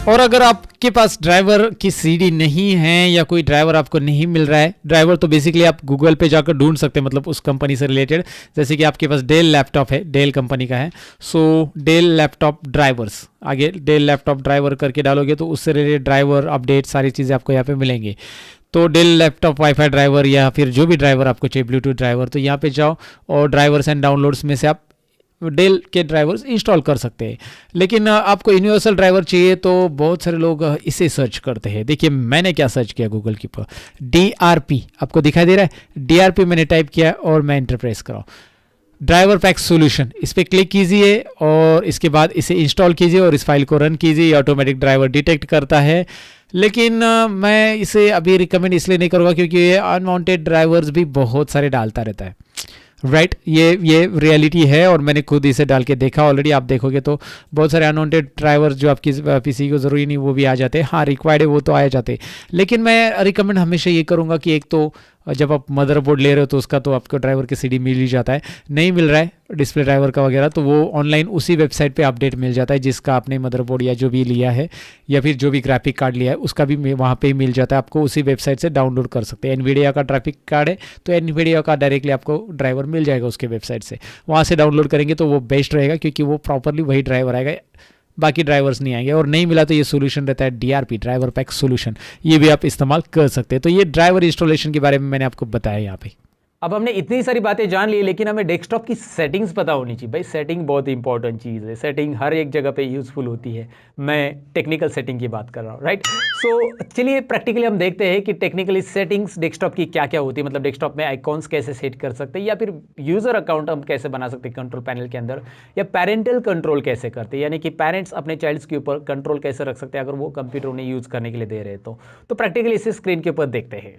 और अगर आपके पास ड्राइवर की सीडी नहीं है या कोई ड्राइवर आपको नहीं मिल रहा है, ड्राइवर तो बेसिकली आप गूगल पे जाकर ढूंढ सकते हैं, मतलब उस कंपनी से रिलेटेड। जैसे कि आपके पास डेल लैपटॉप है, डेल कंपनी का है, सो डेल लैपटॉप ड्राइवर्स, आगे डेल लैपटॉप ड्राइवर करके डालोगे तो उससे रिलेटेड ड्राइवर अपडेट सारी चीज़ें आपको यहाँ पे मिलेंगी। तो डेल लैपटॉप वाईफाई ड्राइवर या फिर जो भी ड्राइवर आपको चाहिए, ब्लूटूथ ड्राइवर, तो यहाँ पे जाओ और ड्राइवर्स एंड डाउनलोड्स में से आप डेल के ड्राइवर्स इंस्टॉल कर सकते हैं। लेकिन आपको यूनिवर्सल ड्राइवर चाहिए तो बहुत सारे लोग इसे सर्च करते हैं। देखिए मैंने क्या सर्च किया गूगल की पर, DRP आपको दिखाई दे रहा है, DRP मैंने टाइप किया और मैं एंटर प्रेस कराऊँ, ड्राइवर पैक सॉल्यूशन, इस पर क्लिक कीजिए और इसके बाद इसे इंस्टॉल कीजिए और इस फाइल को रन कीजिए। ऑटोमेटिक ड्राइवर डिटेक्ट करता है, लेकिन मैं इसे अभी रिकमेंड इसलिए नहीं करूँगा क्योंकि ये अनवांटेड ड्राइवर्स भी बहुत सारे डालता रहता है। राइट, ये रियलिटी है और मैंने खुद इसे डाल के देखा ऑलरेडी। आप देखोगे तो बहुत सारे अनवांटेड ड्राइवर्स जो आपकी पीसी को ज़रूरी नहीं वो भी आ जाते हैं। हाँ, रिक्वायर्ड है वो तो आ जाते, लेकिन मैं रिकमेंड हमेशा ये करूँगा कि एक तो जब आप मदरबोर्ड ले रहे हो तो उसका तो आपको ड्राइवर की सीडी मिल ही जाता है, नहीं मिल रहा है डिस्प्ले ड्राइवर का वगैरह तो वो ऑनलाइन उसी वेबसाइट पे अपडेट मिल जाता है जिसका आपने मदरबोर्ड या जो भी लिया है या फिर जो भी ग्राफिक कार्ड लिया है उसका भी वहाँ पे ही मिल जाता है। आपको उसी वेबसाइट से डाउनलोड कर सकते हैं। एनवीडिया का ग्राफिक कार्ड है तो एनवीडिया का डायरेक्टली आपको ड्राइवर मिल जाएगा उसके वेबसाइट से, वहाँ से डाउनलोड करेंगे तो वो बेस्ट रहेगा क्योंकि वो प्रॉपरली वही ड्राइवर आएगा, बाकी ड्राइवर्स नहीं आएंगे। और नहीं मिला तो ये सोल्यूशन रहता है DRP, ड्राइवर पैक सोल्यूशन, ये भी आप इस्तेमाल कर सकते हैं। तो ये ड्राइवर इंस्टॉलेशन के बारे में मैंने आपको बताया यहाँ पे। अब हमने इतनी सारी बातें जान ली, लेकिन हमें डेस्कटॉप की सेटिंग्स पता होनी चाहिए। भाई सेटिंग बहुत इंपॉर्टेंट चीज़ है, सेटिंग हर एक जगह पे यूज़फुल होती है। मैं टेक्निकल सेटिंग की बात कर रहा हूँ, राइट। सो चलिए प्रैक्टिकली हम देखते हैं कि टेक्निकली सेटिंग्स डेस्कटॉप की क्या क्या होती है। मतलब डेस्कटॉप में आइकॉन्स कैसे सेट कर सकते हैं, या फिर यूज़र अकाउंट हम कैसे बना सकते हैं कंट्रोल पैनल के अंदर, या पेरेंटल कंट्रोल कैसे करते हैं, यानी कि पेरेंट्स अपने चाइल्ड्स के ऊपर कंट्रोल कैसे रख सकते हैं अगर वो कंप्यूटर उन्हें यूज़ करने के लिए दे रहे हैं तो प्रैक्टिकली इसे स्क्रीन के ऊपर देखते हैं।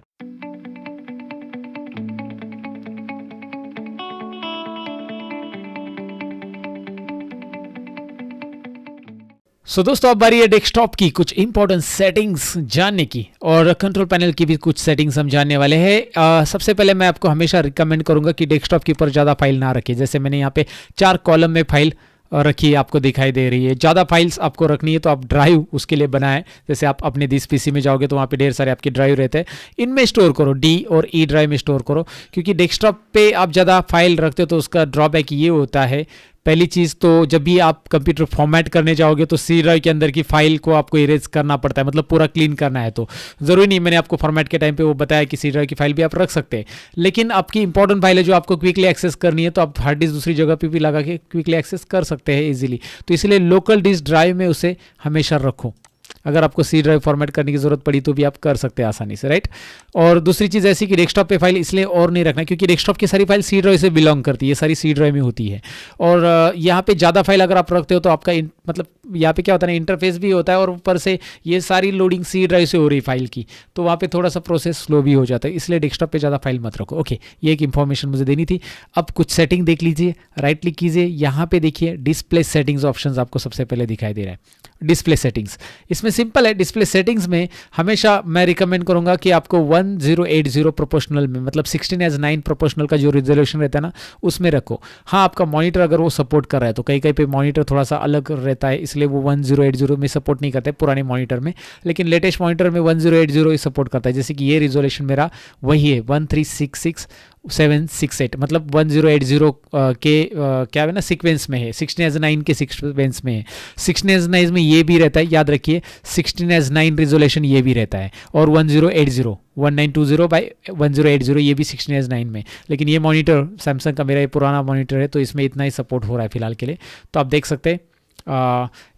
सो दोस्तों अब बारी है डेस्कटॉप की कुछ इंपॉर्टेंट सेटिंग्स जानने की, और कंट्रोल पैनल की भी कुछ सेटिंग्स हम जानने वाले हैं। सबसे पहले मैं आपको हमेशा रिकमेंड करूंगा कि डेस्कटॉप के ऊपर ज़्यादा फाइल ना रखें। जैसे मैंने यहाँ पे 4 कॉलम में फाइल रखी आपको दिखाई दे रही है। ज़्यादा फाइल्स आपको रखनी है तो आप ड्राइव उसके लिए बनाएं। जैसे आप अपने दिस पीसी में जाओगे तो वहाँ पे ढेर सारे आपके ड्राइव रहते हैं, इनमें स्टोर करो, डी और ई ड्राइव में स्टोर करो। क्योंकि डेस्कटॉप पे आप ज़्यादा फाइल रखते हो तो उसका ड्रॉबैक ये होता है, पहली चीज़ तो जब भी आप कंप्यूटर फॉर्मेट करने जाओगे तो सी ड्राइव के अंदर की फाइल को आपको इरेज करना पड़ता है, मतलब पूरा क्लीन करना है। तो ज़रूरी नहीं, मैंने आपको फॉर्मेट के टाइम पे वो बताया कि सी ड्राइव की फाइल भी आप रख सकते हैं, लेकिन आपकी इंपॉर्टेंट फाइल है जो आपको क्विकली एक्सेस करनी है तो आप हार्ड डिस्क दूसरी जगह पे भी लगा के क्विकली एक्सेस कर सकते हैं इजीली। तो इसलिए लोकल डिस्क ड्राइव में उसे हमेशा रखो। अगर आपको सी ड्राइव फॉर्मेट करने की जरूरत पड़ी तो भी आप कर सकते हैं आसानी से, राइट। और दूसरी चीज़ ऐसी कि डेस्कटॉप पे फाइल इसलिए और नहीं रखना क्योंकि डेस्कटॉप की सारी फाइल सी ड्राइव से बिलोंग करती है, सारी सी ड्राइव में होती है। और यहाँ पे ज़्यादा फाइल अगर आप रखते हो तो आपका मतलब यहाँ पे क्या होता है ना, इंटरफेस भी होता है और ऊपर से ये सारी लोडिंग सी ड्राइव से हो रही फाइल की, तो वहाँ पे थोड़ा सा प्रोसेस स्लो भी हो जाता है, इसलिए डेस्कटॉप पे ज़्यादा फाइल मत रखो। ओके, ये एक इन्फॉर्मेशन मुझे देनी थी। अब कुछ सेटिंग देख लीजिए, राइट क्लिक कीजिए, यहाँ पे देखिए डिस्प्ले सेटिंग्स ऑप्शन आपको सबसे पहले दिखाई दे रहा है। डिस्प्ले सेटिंग्स इसमें सिंपल है। डिस्प्ले सेटिंग्स में हमेशा मैं रिकमेंड करूंगा कि आपको 1080 प्रोपोर्शनल में, मतलब 16:9 प्रोपोर्शनल का जो रिजोल्यूशन रहता है ना उसमें रखो। हाँ, आपका मॉनिटर अगर वो सपोर्ट कर रहा है तो कहीं कहीं पे मॉनिटर थोड़ा सा अलग रहता है, इसलिए वो 1080 में सपोर्ट नहीं करते पुराने मॉनिटर में, लेकिन लेटेस्ट मॉनिटर में 1080 ही सपोर्ट करता है। जैसे कि ये रिजोल्यूशन मेरा वही है 1366768, मतलब 1080 के क्या है ना सीक्वेंस में है, 16:9 के सीक्वेंस में है। 16:9 में ये भी रहता है, याद रखिए 16:9 रिजोल्यूशन ये भी रहता है, और 1920 ये भी 16:9 में। लेकिन ये मॉनिटर सैमसंग का मेरा ये पुराना मॉनिटर है तो इसमें इतना ही सपोर्ट हो रहा है फिलहाल के लिए। तो आप देख सकते हैं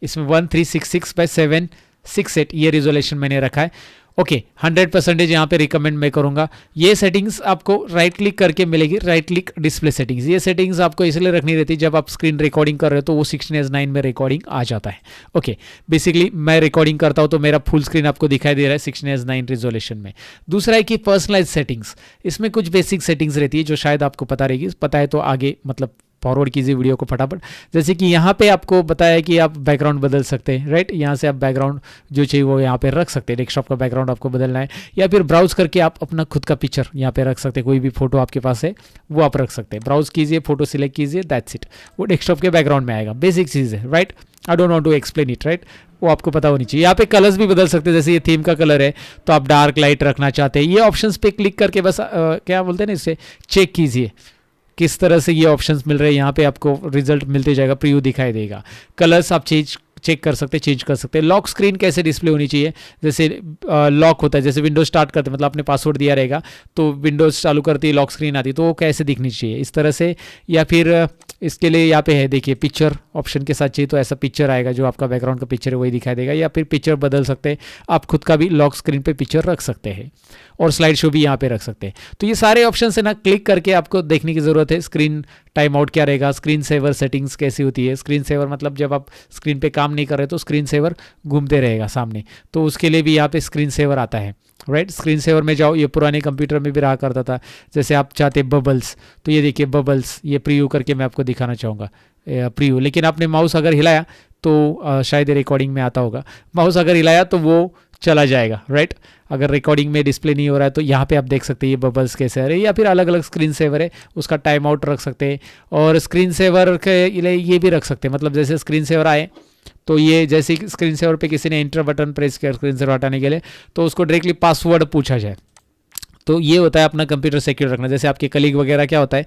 इसमें 1366768 ये रिजोल्यूशन मैंने रखा है। ओके, 100% यहाँ पे रिकमेंड मैं करूँगा। ये सेटिंग्स आपको राइट क्लिक करके मिलेगी, राइट क्लिक डिस्प्ले सेटिंग्स। ये सेटिंग्स आपको इसलिए रखनी रहती है जब आप स्क्रीन रिकॉर्डिंग कर रहे हो तो वो 16:9 में रिकॉर्डिंग आ जाता है। ओके, बेसिकली मैं रिकॉर्डिंग करता हूँ तो मेरा फुल स्क्रीन आपको दिखाई दे रहा है 16:9 रिजोल्यूशन में। दूसरा है कि पर्सनलाइज सेटिंग्स, इसमें कुछ बेसिक सेटिंग्स रहती है जो शायद आपको पता रहेगी, पता है तो आगे मतलब फॉरवर्ड कीजिए वीडियो को फटाफट। जैसे कि यहाँ पे आपको बताया कि आप बैकग्राउंड बदल सकते हैं, राइट। यहाँ से आप बैकग्राउंड जो चाहिए वो यहाँ पे रख सकते हैं, डेस्कटॉप का बैकग्राउंड आपको बदलना है, या फिर ब्राउज करके आप अपना खुद का पिक्चर यहाँ पे रख सकते हैं, कोई भी फोटो आपके पास है वो आप रख सकते हैं। ब्राउज कीजिए, फोटो सिलेक्ट कीजिए, दैट्स इट, वो डेस्कटॉप के बैकग्राउंड में आएगा। बेसिक चीज़ है, right. I don't want to explain it, right, वो आपको पता होनी चाहिए। यहाँ पे कलर्स भी बदल सकते हैं, जैसे ये थीम का कलर है तो आप डार्क लाइट रखना चाहते हैं, ये ऑप्शंस पे क्लिक करके बस क्या बोलते हैं ना, इससे चेक कीजिए किस तरह से ये ऑप्शंस मिल रहे हैं। यहाँ पे आपको रिजल्ट मिलते जाएगा, प्रीव्यू दिखाई देगा। कलर्स आप चेक कर सकते हैं, चेंज कर सकते हैं। लॉक स्क्रीन कैसे डिस्प्ले होनी चाहिए, जैसे लॉक होता है, जैसे विंडोज स्टार्ट करते मतलब आपने पासवर्ड दिया रहेगा तो विंडोज चालू करती है लॉक स्क्रीन आती है, तो वो कैसे दिखनी चाहिए इस तरह से। या फिर इसके लिए यहाँ पे है देखिए पिक्चर ऑप्शन के साथ चाहिए तो ऐसा पिक्चर आएगा, जो आपका बैकग्राउंड का पिक्चर है वही दिखाई देगा। या फिर पिक्चर बदल सकते हैं आप, खुद का भी लॉक स्क्रीन पे पिक्चर रख सकते हैं, और स्लाइड शो भी यहाँ पे रख सकते हैं। तो ये सारे ऑप्शन है ना, क्लिक करके आपको देखने की ज़रूरत है। स्क्रीन टाइम आउट क्या रहेगा, स्क्रीन सेवर सेटिंग्स कैसी होती है। स्क्रीन सेवर मतलब जब आप स्क्रीन पे काम नहीं कर रहे तो स्क्रीन सेवर घूमते रहेगा सामने, तो उसके लिए भी यहाँ पे स्क्रीन सेवर आता है, राइट। स्क्रीन सेवर में जाओ, ये पुराने कंप्यूटर में भी रहा करता था। जैसे आप चाहते बबल्स, तो ये देखिए बबल्स, ये प्रीव्यू करके मैं आपको दिखाना चाहूँगा प्रीव्यू। लेकिन आपने माउस अगर हिलाया तो शायद रिकॉर्डिंग में आता होगा, माउस अगर हिलाया तो वो चला जाएगा, राइट। अगर रिकॉर्डिंग में डिस्प्ले नहीं हो रहा है तो यहाँ पे आप देख सकते हैं ये बबल्स कैसे आ रहे हैं, या फिर अलग अलग स्क्रीन सेवर है उसका टाइम आउट रख सकते हैं। और स्क्रीन सेवर के लिए ये भी रख सकते हैं, मतलब जैसे स्क्रीन सेवर आए तो ये जैसे स्क्रीन सेवर पे किसी ने इंटर बटन प्रेस किया स्क्रीन सेवर हटाने के लिए तो उसको डायरेक्टली पासवर्ड पूछा जाए, तो ये होता है अपना कंप्यूटर सिक्योर रखना। जैसे आपके कलीग वगैरह क्या होता है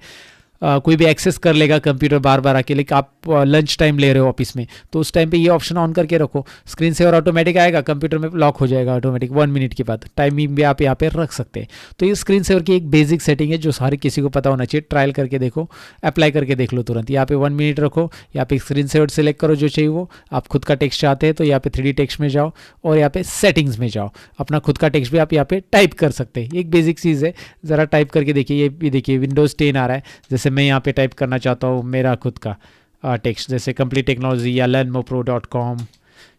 कोई भी एक्सेस कर लेगा कंप्यूटर बार बार आके, लेकिन आप लंच टाइम ले रहे हो ऑफिस में तो उस टाइम पे ये ऑप्शन ऑन करके रखो, स्क्रीन सेवर ऑटोमेटिक आएगा, कंप्यूटर में लॉक हो जाएगा ऑटोमेटिक 1 मिनट के बाद। टाइमिंग भी आप यहाँ पे रख सकते हैं। तो ये स्क्रीन सेवर की एक बेसिक सेटिंग है जो सारे किसी को पता होना चाहिए। ट्रायल करके देखो, अप्लाई करके देख लो तुरंत। यहाँ पे 1 मिनट रखो, यहाँ पे स्क्रीन सेवर सेलेक्ट करो जो चाहिए वो। आप खुद का टेक्स्ट चाहते हैं तो यहाँ पे 3D टेक्स्ट में जाओ और यहाँ पे सेटिंग्स में जाओ, अपना खुद का टेक्स्ट भी आप यहाँ पे टाइप कर सकते हैं। एक बेसिक चीज़ है, ज़रा टाइप करके देखिए। ये भी देखिए विंडोज़ 10 आ रहा है, जैसे मैं यहाँ पे टाइप करना चाहता हूँ मेरा खुद का टेक्स्ट, जैसे कंप्लीट टेक्नोलॉजी या learnmopro.com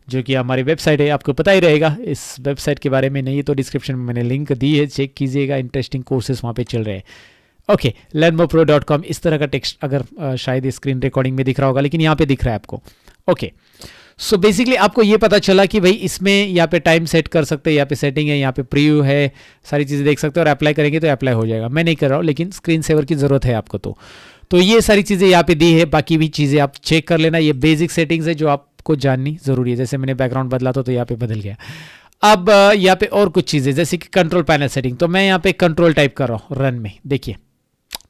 जो कि हमारी वेबसाइट है, आपको पता ही रहेगा इस वेबसाइट के बारे में। नहीं तो डिस्क्रिप्शन में मैंने लिंक दी है, चेक कीजिएगा, इंटरेस्टिंग कोर्सेज वहाँ पे चल रहे हैं। ओके, learnmopro.com इस तरह का टेक्स्ट अगर शायद स्क्रीन रिकॉर्डिंग में दिख रहा होगा, लेकिन यहाँ पे दिख रहा है आपको। ओके, सो बेसिकली आपको ये पता चला कि भाई इसमें यहाँ पे टाइम सेट कर सकते हैं, यहाँ पे सेटिंग है, यहाँ पे प्रीव्यू है, सारी चीज़ें देख सकते हैं और अप्लाई करेंगे तो अप्लाई हो जाएगा। मैं नहीं कर रहा हूँ, लेकिन स्क्रीन सेवर की ज़रूरत है आपको। तो तो ये सारी चीज़ें यहाँ पे दी है, बाकी भी चीज़ें आप चेक कर लेना। ये बेसिक सेटिंग्स है जो आपको जाननी ज़रूरी है। जैसे मैंने बैकग्राउंड बदला तो यहाँ पे बदल गया। अब यहाँ पे और कुछ चीज़ें जैसे कि कंट्रोल पैनल सेटिंग, तो मैं यहाँ पे कंट्रोल टाइप कर रहा हूँ रन में। देखिए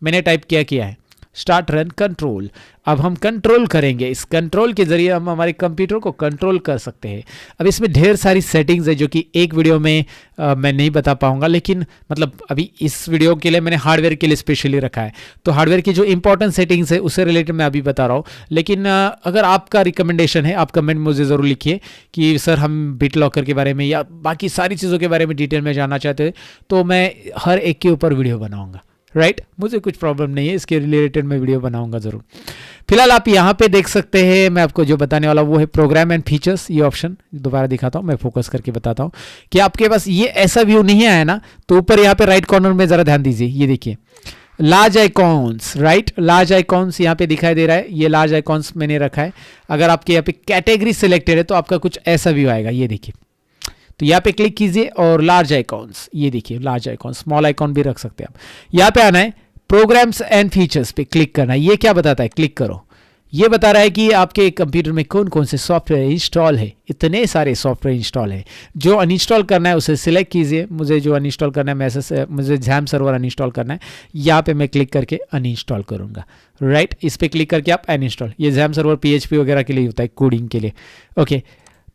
मैंने टाइप किया है स्टार्ट रन कंट्रोल। अब हम कंट्रोल करेंगे, इस कंट्रोल के जरिए हम हमारे कंप्यूटर को कंट्रोल कर सकते हैं। अब इसमें ढेर सारी सेटिंग्स है जो कि एक वीडियो में मैं नहीं बता पाऊंगा, लेकिन मतलब अभी इस वीडियो के लिए मैंने हार्डवेयर के लिए स्पेशली रखा है। तो हार्डवेयर की जो इंपॉर्टेंट सेटिंग्स है उससे रिलेटेड मैं अभी बता रहा हूँ। लेकिन अगर आपका रिकमेंडेशन है, आप कमेंट मुझे ज़रूर लिखिए कि सर हम बिट लॉकर के बारे में या बाकी सारी चीज़ों के बारे में डिटेल में जानना चाहते हैं, तो मैं हर एक के ऊपर वीडियो बनाऊँगा। राइट मुझे कुछ प्रॉब्लम नहीं है, इसके रिलेटेड मैं वीडियो बनाऊंगा ज़रूर। फिलहाल आप यहाँ पे देख सकते हैं, मैं आपको जो बताने वाला वो है प्रोग्राम एंड फीचर्स। ये ऑप्शन दोबारा दिखाता हूँ, मैं फोकस करके बताता हूँ कि आपके पास ये ऐसा व्यू नहीं आया ना, तो ऊपर यहाँ पे राइट कॉर्नर में ज़रा ध्यान दीजिए। ये देखिए large icons, right large icons यहाँ पे दिखाई दे रहा है। ये लार्ज आइकॉन्स मैंने रखा है। अगर आपके यहाँ पे कैटेगरी सिलेक्टेड है तो आपका कुछ ऐसा व्यू आएगा। ये देखिए, तो यहाँ पे क्लिक कीजिए और लार्ज आइकॉन्स, ये देखिए लार्ज आइकॉन, स्मॉल आइकॉन भी रख सकते हैं आप। यहाँ पे आना है, प्रोग्राम्स एंड फीचर्स पे क्लिक करना है। ये क्या बताता है, क्लिक करो। ये बता रहा है कि आपके कंप्यूटर में कौन कौन से सॉफ्टवेयर इंस्टॉल है। इतने सारे सॉफ्टवेयर इंस्टॉल है, जो अनइंस्टॉल करना है उसे सिलेक्ट कीजिए। मुझे जो अनइंस्टॉल करना है, मुझे जैम सर्वर अनइंस्टॉल करना है। यहाँ पे मैं क्लिक करके अनइंस्टॉल करूँगा। राइट इस पर क्लिक करके आप अनइंस्टॉल, ये जैम सर्वर PHP वगैरह के लिए होता है, कोडिंग के लिए। ओके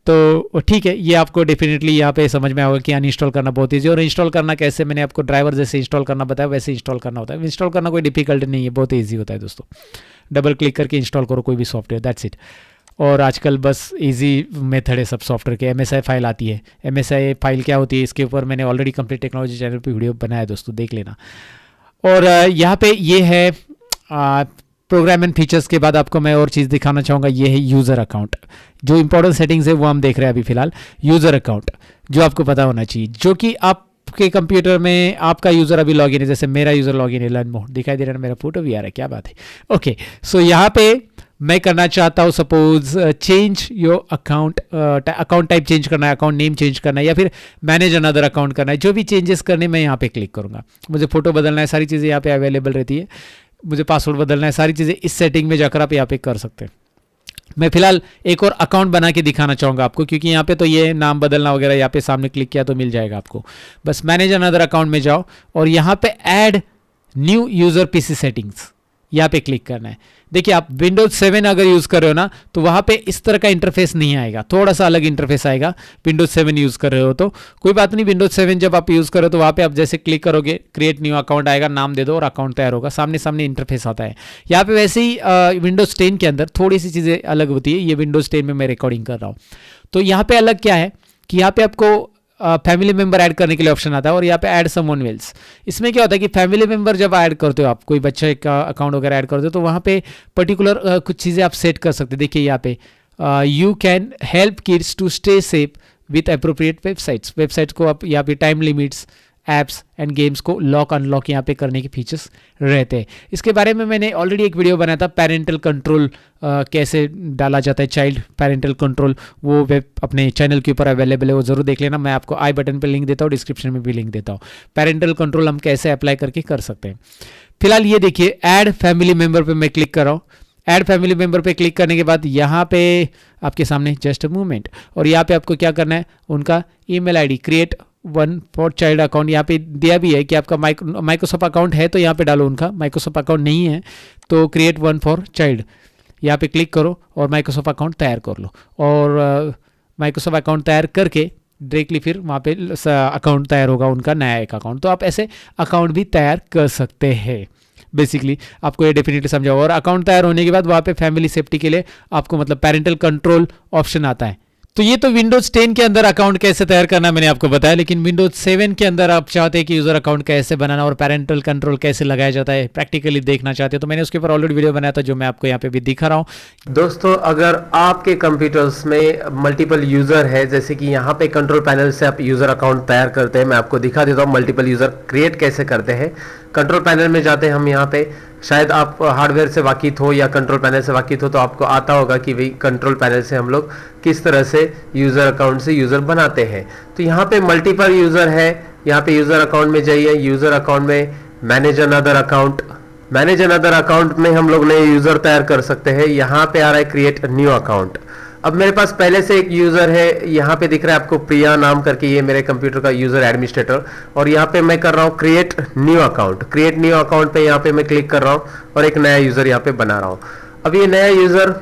तो ठीक है, ये आपको डेफिनेटली यहाँ पे समझ में आएगा कि अनइंस्टॉल करना बहुत ईजी। और इंस्टॉल करना कैसे, मैंने आपको ड्राइवर जैसे इंस्टॉल करना बताया वैसे इंस्टॉल करना होता है। इंस्टॉल करना कोई डिफिकल्ट नहीं है, बहुत ईजी होता है दोस्तों। डबल क्लिक करके इंस्टॉल करो कोई भी सॉफ्टवेयर, दैट्स इट। और आजकल बस इजी मेथड है सब सॉफ्टवेयर के। MSI फाइल आती है। MSI फाइल क्या होती है, इसके ऊपर मैंने ऑलरेडी कंप्लीट टेक्नोलॉजी चैनल पर वीडियो बनाया है दोस्तों, देख लेना। और यहाँ पे ये है प्रोग्राम एंड फीचर्स के बाद आपको मैं और चीज़ दिखाना चाहूँगा, ये है यूज़र अकाउंट। जो इंपॉर्टेंट सेटिंग्स है वो हम देख रहे हैं अभी फिलहाल। यूज़र अकाउंट जो आपको पता होना चाहिए, जो कि आपके कंप्यूटर में आपका यूज़र अभी लॉगिन है। जैसे मेरा यूज़र लॉगिन है, लर्न मोड दिखाई दे रहा है, मेरा फोटो भी आ रहा है, क्या बात है। ओके सो यहाँ पे मैं करना चाहता हूँ suppose change your account, account type change करना है, अकाउंट नेम चेंज करना है, या फिर मैनेज अनदर अकाउंट करना है। जो भी चेंजेस करने मैं यहाँ पे क्लिक करूँगा। मुझे फोटो बदलना है, सारी चीज़ें यहाँ पे अवेलेबल रहती है। मुझे पासवर्ड बदलना है, सारी चीज़ें इस सेटिंग में जाकर आप यहाँ पे कर सकते हैं। मैं फिलहाल एक और अकाउंट बना के दिखाना चाहूँगा आपको, क्योंकि यहाँ पे तो ये नाम बदलना वगैरह यहाँ पे सामने क्लिक किया तो मिल जाएगा आपको। बस मैनेज अनदर अकाउंट में जाओ और यहाँ पे add new user PC settings, यहाँ पे क्लिक करना है। देखिए आप विंडोज 7 अगर यूज़ कर रहे हो ना, तो वहाँ पे इस तरह का इंटरफेस नहीं आएगा, थोड़ा सा अलग इंटरफेस आएगा। विंडोज 7 यूज़ कर रहे हो तो कोई बात नहीं, विंडोज 7 जब आप यूज़ करो तो वहाँ पे आप जैसे क्लिक करोगे क्रिएट न्यू अकाउंट आएगा, नाम दे दो और अकाउंट तैयार होगा। सामने सामने इंटरफेस आता है। यहाँ पे वैसे ही विंडोज 10 के अंदर थोड़ी सी चीज़ें अलग होती है। ये विंडोज 10 में मैं रिकॉर्डिंग कर रहा हूँ, तो यहाँ पे अलग क्या है कि यहाँ पे आपको फैमिली मेंबर ऐड करने के लिए ऑप्शन आता है, और यहाँ पे ऐड समवन एल्स। इसमें क्या होता है कि फैमिली मेंबर जब ऐड करते हो आप, कोई बच्चे का अकाउंट वगैरह ऐड करते हो, तो वहाँ पे पर्टिकुलर कुछ चीज़ें आप सेट कर सकते हैं। देखिए यहाँ पे you can help kids to stay safe with appropriate websites को आप यहाँ पे time limits, apps and games को लॉक अनलॉक यहाँ पे करने के फीचर्स रहते हैं। इसके बारे में मैंने ऑलरेडी एक वीडियो बनाया था, पेरेंटल कंट्रोल कैसे डाला जाता है, चाइल्ड पेरेंटल कंट्रोल, वो वेब अपने चैनल के ऊपर अवेलेबल है, वो जरूर देख लेना। मैं आपको आई बटन पे लिंक देता हूँ, डिस्क्रिप्शन में भी लिंक देता हूँ। पेरेंटल कंट्रोल हम कैसे अप्लाई करके कर सकते हैं। फिलहाल ये देखिए ऐड फैमिली मेंबर पे मैं क्लिक कर रहा हूँ। ऐड फैमिली मेंबर पे क्लिक करने के बाद यहाँ पे आपके सामने जस्ट अ मोमेंट, और यहाँ पे आपको क्या करना है, उनका email ID create one for child account यहाँ पे दिया भी है कि आपका माइक्रोसॉफ्ट अकाउंट है तो यहाँ पे डालो उनका। माइक्रोसॉफ्ट अकाउंट नहीं है तो क्रिएट वन फॉर चाइल्ड यहाँ पे क्लिक करो और माइक्रोसॉफ्ट अकाउंट तैयार कर लो। और माइक्रोसॉफ्ट अकाउंट तैयार करके डायरेक्टली फिर वहाँ पे अकाउंट तैयार होगा उनका, नया एक अकाउंट। तो आप ऐसे अकाउंट भी तैयार कर सकते हैं। बेसिकली आपको ये डेफिनेटली समझा। और अकाउंट तैयार होने के बाद वहाँ पे फैमिली सेफ्टी के लिए आपको मतलब पेरेंटल कंट्रोल ऑप्शन आता है। तो ये तो विंडोज 10 के अंदर अकाउंट कैसे तैयार करना मैंने आपको बताया, लेकिन विंडोज 7 के अंदर आप चाहते हैं कि यूजर अकाउंट कैसे बनाना और पेरेंटल कंट्रोल कैसे लगाया जाता है, प्रैक्टिकली देखना चाहते हैं, तो मैंने उसके ऊपर ऑलरेडी वीडियो बनाया था जो मैं आपको यहाँ पे भी दिखा रहा हूँ। दोस्तों अगर आपके कंप्यूटर्स में मल्टीपल यूजर है, जैसे कि यहाँ पे कंट्रोल पैनल से आप यूजर अकाउंट तैयार करते हैं, मैं आपको दिखा देता हूँ मल्टीपल यूजर क्रिएट कैसे करते हैं। कंट्रोल पैनल में जाते हैं हम, यहाँ पे शायद आप हार्डवेयर से वाकिफ हो या कंट्रोल पैनल से वाकिफ हो तो आपको आता होगा कि भाई कंट्रोल पैनल से हम लोग किस तरह से यूजर अकाउंट से यूजर बनाते हैं। तो यहाँ पे मल्टीपल यूजर है, यहाँ पे यूजर अकाउंट में जाइए, यूजर अकाउंट में manage another account, manage another account में हम लोग नए यूजर तैयार कर सकते हैं। यहाँ पे आ रहा है क्रिएट न्यू अकाउंट। अब मेरे पास पहले से एक यूजर है, यहाँ पे दिख रहा है आपको प्रिया नाम करके, ये मेरे कंप्यूटर का यूजर एडमिनिस्ट्रेटर, और यहाँ पे मैं कर रहा हूँ create new account. Create new account पे यहाँ पे मैं क्लिक कर रहा हूँ और एक नया यूजर यहाँ पे बना रहा हूँ। अब ये नया यूजर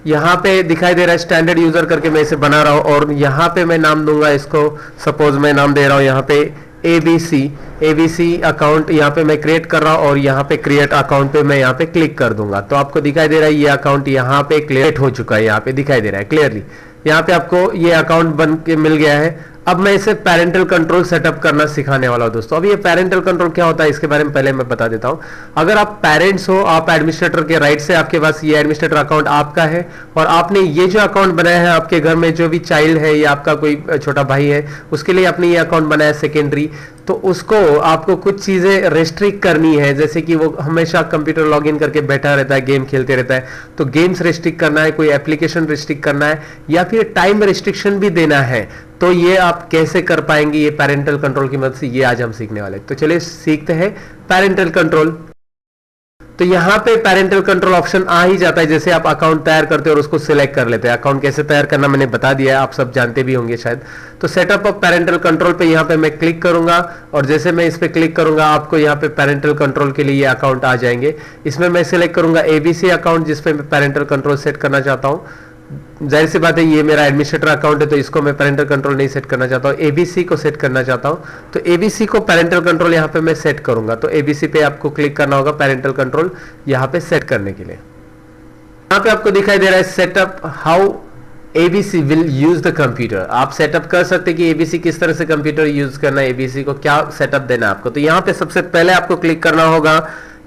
यहाँ पे दिखाई दे रहा है स्टैंडर्ड यूजर करके, मैं इसे बना रहा हूँ और यहाँ पे मैं नाम दूंगा इसको, सपोज मैं नाम दे रहा हूँ यहाँ पे एबीसी अकाउंट। यहाँ पे मैं क्रिएट कर रहा हूँ और यहाँ पे क्रिएट अकाउंट पे मैं यहाँ पे क्लिक कर दूंगा तो आपको दिखाई दे रहा है ये अकाउंट यहाँ पे क्रिएट हो चुका है, यहाँ पे दिखाई दे रहा है क्लियरली। यहाँ पे आपको ये अकाउंट बन के मिल गया है। अब मैं इसे पेरेंटल कंट्रोल सेटअप करना सिखाने वाला हूं दोस्तों। अब ये पेरेंटल कंट्रोल क्या होता है इसके बारे में पहले मैं बता देता हूं। अगर आप पेरेंट्स हो, आप एडमिनिस्ट्रेटर के राइट से आपके पास ये एडमिनिस्ट्रेटर अकाउंट आपका है और आपने ये जो अकाउंट बनाया है, आपके घर में जो भी चाइल्ड है या आपका कोई छोटा भाई है उसके लिए आपने ये अकाउंट बनाया सेकेंडरी, तो उसको आपको कुछ चीजें रेस्ट्रिक्ट करनी है, जैसे कि वो हमेशा कंप्यूटर लॉगिन करके बैठा रहता है, गेम खेलते रहता है, तो गेम्स रेस्ट्रिक्ट करना है, कोई एप्लीकेशन रेस्ट्रिक्ट करना है या फिर टाइम रेस्ट्रिक्शन भी देना है। तो ये आप कैसे कर पाएंगे ये पेरेंटल कंट्रोल की मदद से, ये आज हम सीखने वाले हैं। तो चलिए सीखते हैं पेरेंटल कंट्रोल। तो यहाँ पे पेरेंटल कंट्रोल ऑप्शन आ ही जाता है जैसे आप अकाउंट तैयार करते हैं और उसको सिलेक्ट कर लेते हैं। अकाउंट कैसे तैयार करना मैंने बता दिया है, आप सब जानते भी होंगे शायद। तो सेटअप ऑफ पेरेंटल कंट्रोल पे यहाँ पे मैं क्लिक करूंगा और जैसे मैं इस पे क्लिक करूंगा आपको यहाँ पे पेरेंटल कंट्रोल के लिए ये अकाउंट आ जाएंगे। इसमें मैं सिलेक्ट करूंगा एबीसी अकाउंट जिसपे मैं पेरेंटल कंट्रोल सेट करना चाहता हूँ। जाहिर सी बात है ये मेरा एडमिनिस्ट्रेटर अकाउंट है तो इसको मैं पेरेंटल कंट्रोल नहीं सेट करना चाहता हूँ, एबीसी को सेट करना चाहता हूँ। तो एबीसी को पेरेंटल कंट्रोल यहाँ पे मैं सेट करूंगा। तो एबीसी पे आपको क्लिक करना होगा पेरेंटल कंट्रोल यहाँ पे सेट करने के लिए। यहाँ पे आपको दिखाई दे रहा है setup how ABC will use the computer. आप सेटअप कर सकते हैं कि एबीसी किस तरह से कंप्यूटर यूज करना है, एबीसी को क्या सेटअप देना है आपको। तो यहाँ पे सबसे पहले आपको क्लिक करना होगा,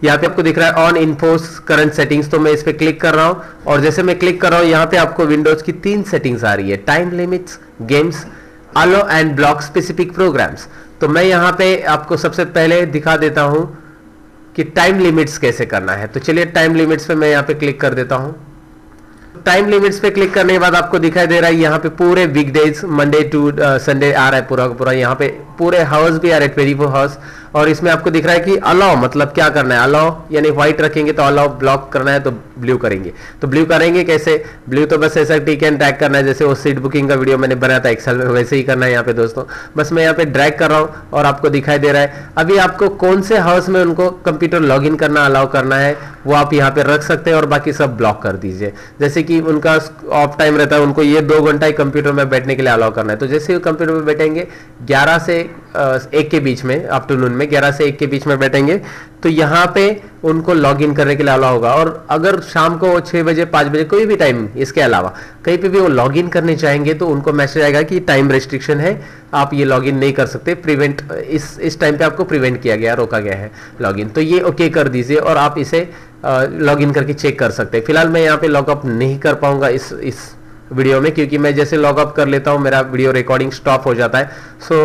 यहाँ पे आपको दिख रहा है ऑन इन्फोर्स करंट सेटिंग्स, तो मैं इस पे क्लिक कर रहा हूं और जैसे मैं क्लिक कर रहा हूं यहाँ पे आपको विंडोज की 3 सेटिंग्स आ रही है, time limits, games, allow and block specific programs. तो मैं यहाँ पे आपको सबसे पहले दिखा देता हूं कि टाइम लिमिट्स कैसे करना है। तो चलिए टाइम लिमिट्स पे मैं यहाँ पे क्लिक कर देता हूं। टाइम लिमिट्स पे क्लिक करने के बाद आपको दिखाई दे रहा है यहाँ पे पूरे वीकडेज मंडे टू संडे आ रहा है पूरा पूरा, यहाँ पे पूरे हावर्स भी आ रहे हैं 24 हावर्स। और इसमें आपको दिख रहा है कि अलाउ मतलब क्या करना है, अलाउ यानी व्हाइट रखेंगे तो अलाउ, ब्लॉक करना है तो ब्लू करेंगे। तो ब्लू करेंगे कैसे, ब्लू तो बस ऐसा टिक एंड ड्रैग करना है, जैसे वो सीट बुकिंग का वीडियो मैंने बनाया था एक्सेल में वैसे ही करना है यहाँ पे दोस्तों। बस मैं यहाँ पे ड्रैग कर रहा हूँ और आपको दिखाई दे रहा है अभी आपको कौन से हाउस में उनको कंप्यूटर लॉग इन करना अलाउ करना है वो आप यहाँ पे रख सकते हैं और बाकी सब ब्लॉक कर दीजिए। जैसे कि उनका ऑफ टाइम रहता है, उनको ये 2 घंटा ही कंप्यूटर में बैठने के लिए अलाउ करना है, तो जैसे ही कंप्यूटर में बैठेंगे 11 से 1 के बीच में, आफ्टरनून में 11 से 1 के बीच में बैठेंगे तो यहाँ पे उनको लॉग इन करने के लिए अलाउ होगा। और अगर शाम को 6 बजे 5 बजे कोई भी टाइम इसके अलावा कहीं पे भी वो लॉग इन करने चाहेंगे तो उनको मैसेज आएगा कि टाइम रेस्ट्रिक्शन है, आप ये लॉग इन नहीं कर सकते, प्रिवेंट इस टाइम पे आपको प्रिवेंट किया गया, रोका गया है लॉग इन। तो ये ओके कर दीजिए और आप इसे लॉग इन करके चेक कर सकते हैं। फिलहाल मैं यहाँ पे लॉग अप नहीं कर पाऊंगा इस वीडियो में, क्योंकि मैं जैसे लॉग अप कर लेता हूं मेरा वीडियो रिकॉर्डिंग स्टॉप हो जाता है। सो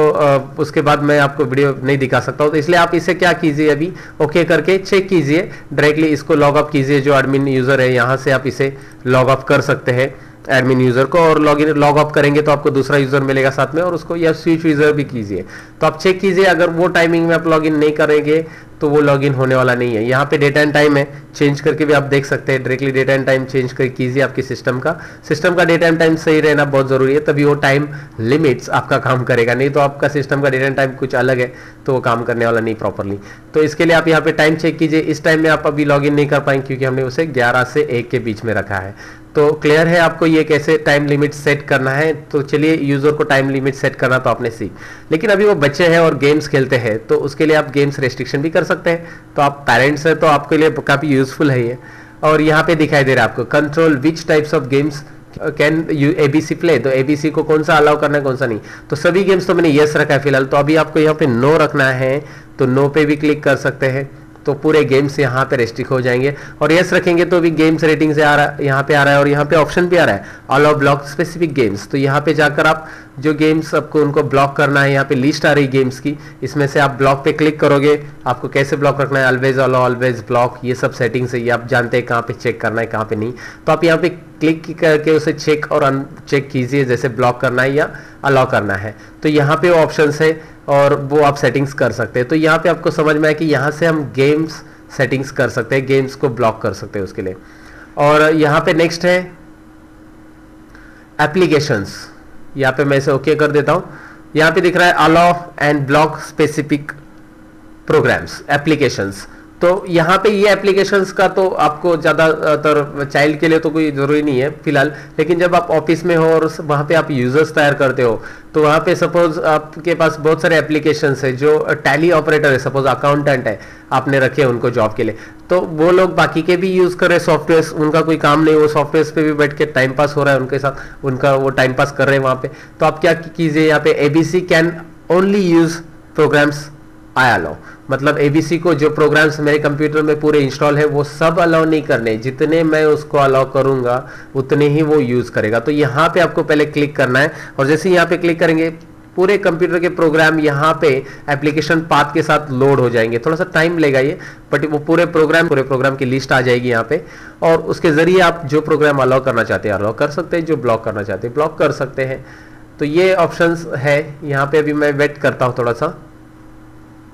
उसके बाद मैं आपको वीडियो नहीं दिखा सकता हूं। तो इसलिए आप इसे क्या कीजिए, अभी ओके करके चेक कीजिए, डायरेक्टली इसको लॉग अप कीजिए। जो एडमिन यूजर है यहाँ से आप इसे लॉग अप कर सकते हैं एडमिन यूजर को, और लॉग अप करेंगे तो आपको दूसरा यूजर मिलेगा साथ में, और उसको या स्विच यूजर भी कीजिए। तो आप चेक कीजिए, अगर वो टाइमिंग में आप लॉग इन नहीं करेंगे तो वो लॉगिन होने वाला नहीं है। यहाँ पे डेट एंड टाइम है, चेंज करके भी आप देख सकते हैं, directly date and time change कर कीजिए आपके सिस्टम का डेट एंड टाइम सही रहना बहुत जरूरी है, तभी वो टाइम लिमिट्स आपका काम करेगा। नहीं तो आपका सिस्टम का डेट एंड टाइम कुछ अलग है तो वो काम करने वाला नहीं प्रॉपरली। तो इसके लिए आप यहाँ पे टाइम चेक कीजिए। इस टाइम में आप अभी लॉग इन नहीं कर पाएंगे क्योंकि हमने उसे 11 से 1 के बीच में रखा है। तो क्लियर है आपको ये कैसे टाइम लिमिट सेट करना है। तो चलिए, यूजर को टाइम लिमिट सेट करना तो आपने सीख, लेकिन अभी वो बच्चे हैं और गेम्स खेलते हैं तो उसके लिए आप गेम्स रेस्ट्रिक्शन भी कर सकते हैं। तो आप पेरेंट्स हैं तो आपके लिए काफी यूजफुल है ये। और यहाँ पे दिखाई दे रहा है आपको control which types of games can you ABC play. तो एबीसी को कौन सा अलाउ करना है कौन सा नहीं। तो सभी गेम्स तो मैंने यस रखा है फिलहाल। तो अभी आपको यहाँ पे नो रखना है तो नो पे भी क्लिक कर सकते हैं, तो पूरे गेम्स यहाँ पे रेस्ट्रिक्ट हो जाएंगे। और यस रखेंगे तो भी गेम्स रेटिंग से आ रहा है, यहाँ पे आ रहा है। और यहाँ पे ऑप्शन भी आ रहा है अलाउ ब्लॉक स्पेसिफिक गेम्स। तो यहाँ पे जाकर आप जो गेम्स आपको उनको ब्लॉक करना है, यहाँ पे लिस्ट आ रही गेम्स की, इसमें से आप ब्लॉक पे क्लिक करोगे। आपको कैसे ब्लॉक रखना है, ऑलवेज अलाउ, ऑलवेज ब्लॉक, ये सब सेटिंग्स है, ये आप जानते हैं कहाँ पे चेक करना है कहाँ पे नहीं। तो आप यहाँ पे क्लिक करके उसे चेक और अनचेक कीजिए, जैसे ब्लॉक करना है या अलाउ करना है। तो यहाँ पे ऑप्शंस है और वो आप सेटिंग्स कर सकते हैं। तो यहाँ पे आपको समझ में आया कि यहाँ से हम गेम्स सेटिंग्स कर सकते हैं, गेम्स को ब्लॉक कर सकते हैं उसके लिए। और यहाँ पे नेक्स्ट है एप्लीकेशंस। यहाँ पे मैं इसे ओके कर देता हूँ। यहाँ पे दिख रहा है allow and block specific programs applications. तो यहाँ पे ये एप्लीकेशंस का तो आपको ज़्यादातर चाइल्ड के लिए तो कोई ज़रूरी नहीं है फिलहाल, लेकिन जब आप ऑफिस में हो और वहाँ पे आप यूजर्स तैयार करते हो तो वहाँ पे सपोज आपके पास बहुत सारे एप्लीकेशंस है जो टैली ऑपरेटर है, सपोज अकाउंटेंट है, आपने रखे हैं उनको जॉब के लिए, तो वो लोग बाकी के भी यूज़ कर रहे हैं सॉफ्टवेयर, उनका कोई काम नहीं, वो सॉफ्टवेयर पे भी बैठ के टाइम पास हो रहा है उनके साथ, उनका वो टाइम पास कर रहे हैं वहाँ पे। तो आप क्या कीजिए, यहाँ पे ABC can only use programs I allow, मतलब एबीसी को जो प्रोग्राम्स मेरे कंप्यूटर में पूरे इंस्टॉल है वो सब अलाउ नहीं करने, जितने मैं उसको अलाउ करूंगा उतने ही वो यूज करेगा। तो यहाँ पे आपको पहले क्लिक करना है और जैसे ही यहाँ पे क्लिक करेंगे पूरे कंप्यूटर के प्रोग्राम यहाँ पे एप्लीकेशन पाथ के साथ लोड हो जाएंगे। थोड़ा सा टाइम लेगा ये, बट वो पूरे प्रोग्राम की लिस्ट आ जाएगी यहाँ पे, और उसके जरिए आप जो प्रोग्राम अलाउ करना चाहते हैं अलाउ कर सकते हैं, जो ब्लॉक करना चाहते हैं ब्लॉक कर सकते हैं। तो ये ऑप्शंस है यहाँ पे। अभी मैं वेट करता हूँ थोड़ा सा।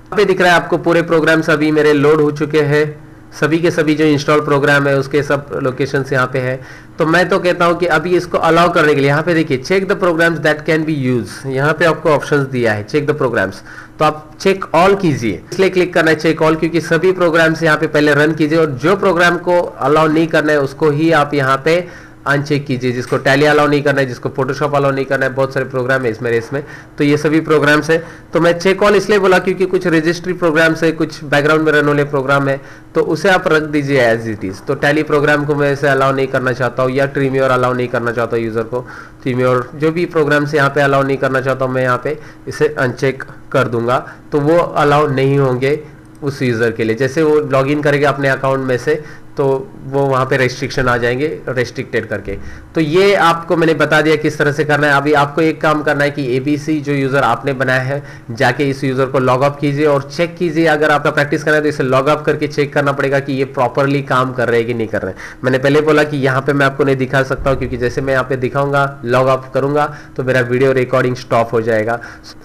यहाँ पे दिख रहा है आपको पूरे प्रोग्राम्स अभी मेरे लोड हो चुके हैं, सभी के सभी जो इंस्टॉल प्रोग्राम है उसके सब लोकेशंस यहाँ पे है। तो मैं तो कहता हूँ कि अभी इसको अलाउ करने के लिए यहाँ पे देखिए check the programs that can be use, यहाँ पे आपको ऑप्शंस दिया है चेक द प्रोग्राम्स, तो आप चेक ऑल कीजिए, इसलिए क्लिक करना है चेक ऑल, क्योंकि सभी प्रोग्राम्स यहाँ पे पहले रन कीजिए और जो प्रोग्राम को अलाउ नहीं करना है उसको ही आप यहाँ पे अनचेक कीजिए, जिसको टैली अलाउ नहीं करना है, जिसको फोटोशॉप अलाउ नहीं करना है, बहुत सारे प्रोग्राम है इसमें तो ये सभी प्रोग्राम्स है। तो मैं चेक ऑल इसलिए बोला क्योंकि कुछ रजिस्ट्री प्रोग्राम्स है, कुछ बैकग्राउंड में रन वाले प्रोग्राम है, तो उसे आप रख दीजिए एज इट इज। तो टैली प्रोग्राम को मैं इसे अलाउ नहीं करना चाहता हूँ, या ट्रीम्योर अलाउ नहीं करना चाहता हूँ यूजर को, ट्रीम्योर जो भी प्रोग्राम्स यहाँ पे अलाउ नहीं करना चाहता हूँ मैं यहाँ पे इसे अनचेक कर दूंगा, तो वो अलाउ नहीं होंगे उस यूजर के लिए। जैसे वो लॉग इन करेगा अपने अकाउंट में से तो वो वहाँ पे रेस्ट्रिक्शन आ जाएंगे, रेस्ट्रिक्टेड करके। तो ये आपको मैंने बता दिया किस तरह से करना है। अभी आपको एक काम करना है कि एबीसी जो यूजर आपने बनाया है जाके इस यूजर को लॉग अप कीजिए और चेक कीजिए। अगर आपका प्रैक्टिस करना है तो इसे लॉग अप करके चेक करना पड़ेगा कि ये प्रॉपरली काम कर रहे हैं कि नहीं कर रहे हैं। मैंने पहले बोला कि यहाँ पे मैं आपको नहीं दिखा सकता हूँ क्योंकि जैसे मैं यहाँ पे दिखाऊंगा लॉग अप करूंगा तो मेरा वीडियो रिकॉर्डिंग स्टॉप हो जाएगा।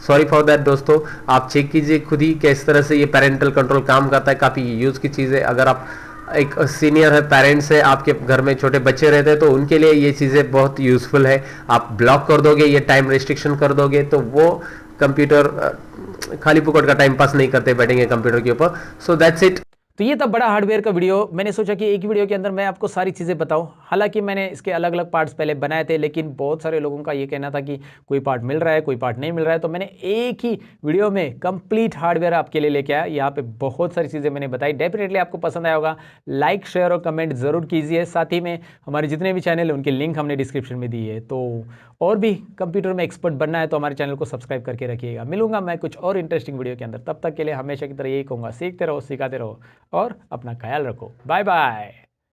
सॉरी फॉर दैट दोस्तों, आप चेक कीजिए खुद ही किस तरह से ये पेरेंटल कंट्रोल काम करता है। काफी यूज की चीज है। अगर आप एक सीनियर है, पेरेंट्स है, आपके घर में छोटे बच्चे रहते हैं तो उनके लिए ये चीज़ें बहुत यूजफुल है। आप ब्लॉक कर दोगे, ये टाइम रेस्ट्रिक्शन कर दोगे तो वो कंप्यूटर खाली फुकट का टाइम पास नहीं करते बैठेंगे कंप्यूटर के ऊपर। So that's it. तो ये था बड़ा हार्डवेयर का वीडियो। मैंने सोचा कि एक ही वीडियो के अंदर मैं आपको सारी चीज़ें बताऊं। हालांकि मैंने इसके अलग अलग पार्ट्स पहले बनाए थे, लेकिन बहुत सारे लोगों का ये कहना था कि कोई पार्ट मिल रहा है, कोई पार्ट नहीं मिल रहा है, तो मैंने एक ही वीडियो में कंप्लीट हार्डवेयर आपके लिए लेके आया। यहाँ पे बहुत सारी चीज़ें मैंने बताई। डेफिनेटली आपको पसंद आया होगा। लाइक, शेयर और कमेंट ज़रूर कीजिए। साथ ही में हमारे जितने भी चैनल है उनके लिंक हमने डिस्क्रिप्शन में दी है। तो और भी कंप्यूटर में एक्सपर्ट बनना है तो हमारे चैनल को सब्सक्राइब करके रखिएगा। मिलूंगा मैं कुछ और इंटरेस्टिंग वीडियो के अंदर। तब तक के लिए हमेशा की तरह यही कहूँगा, सीखते रहो, सिखाते रहो और अपना ख्याल रखो। Bye bye.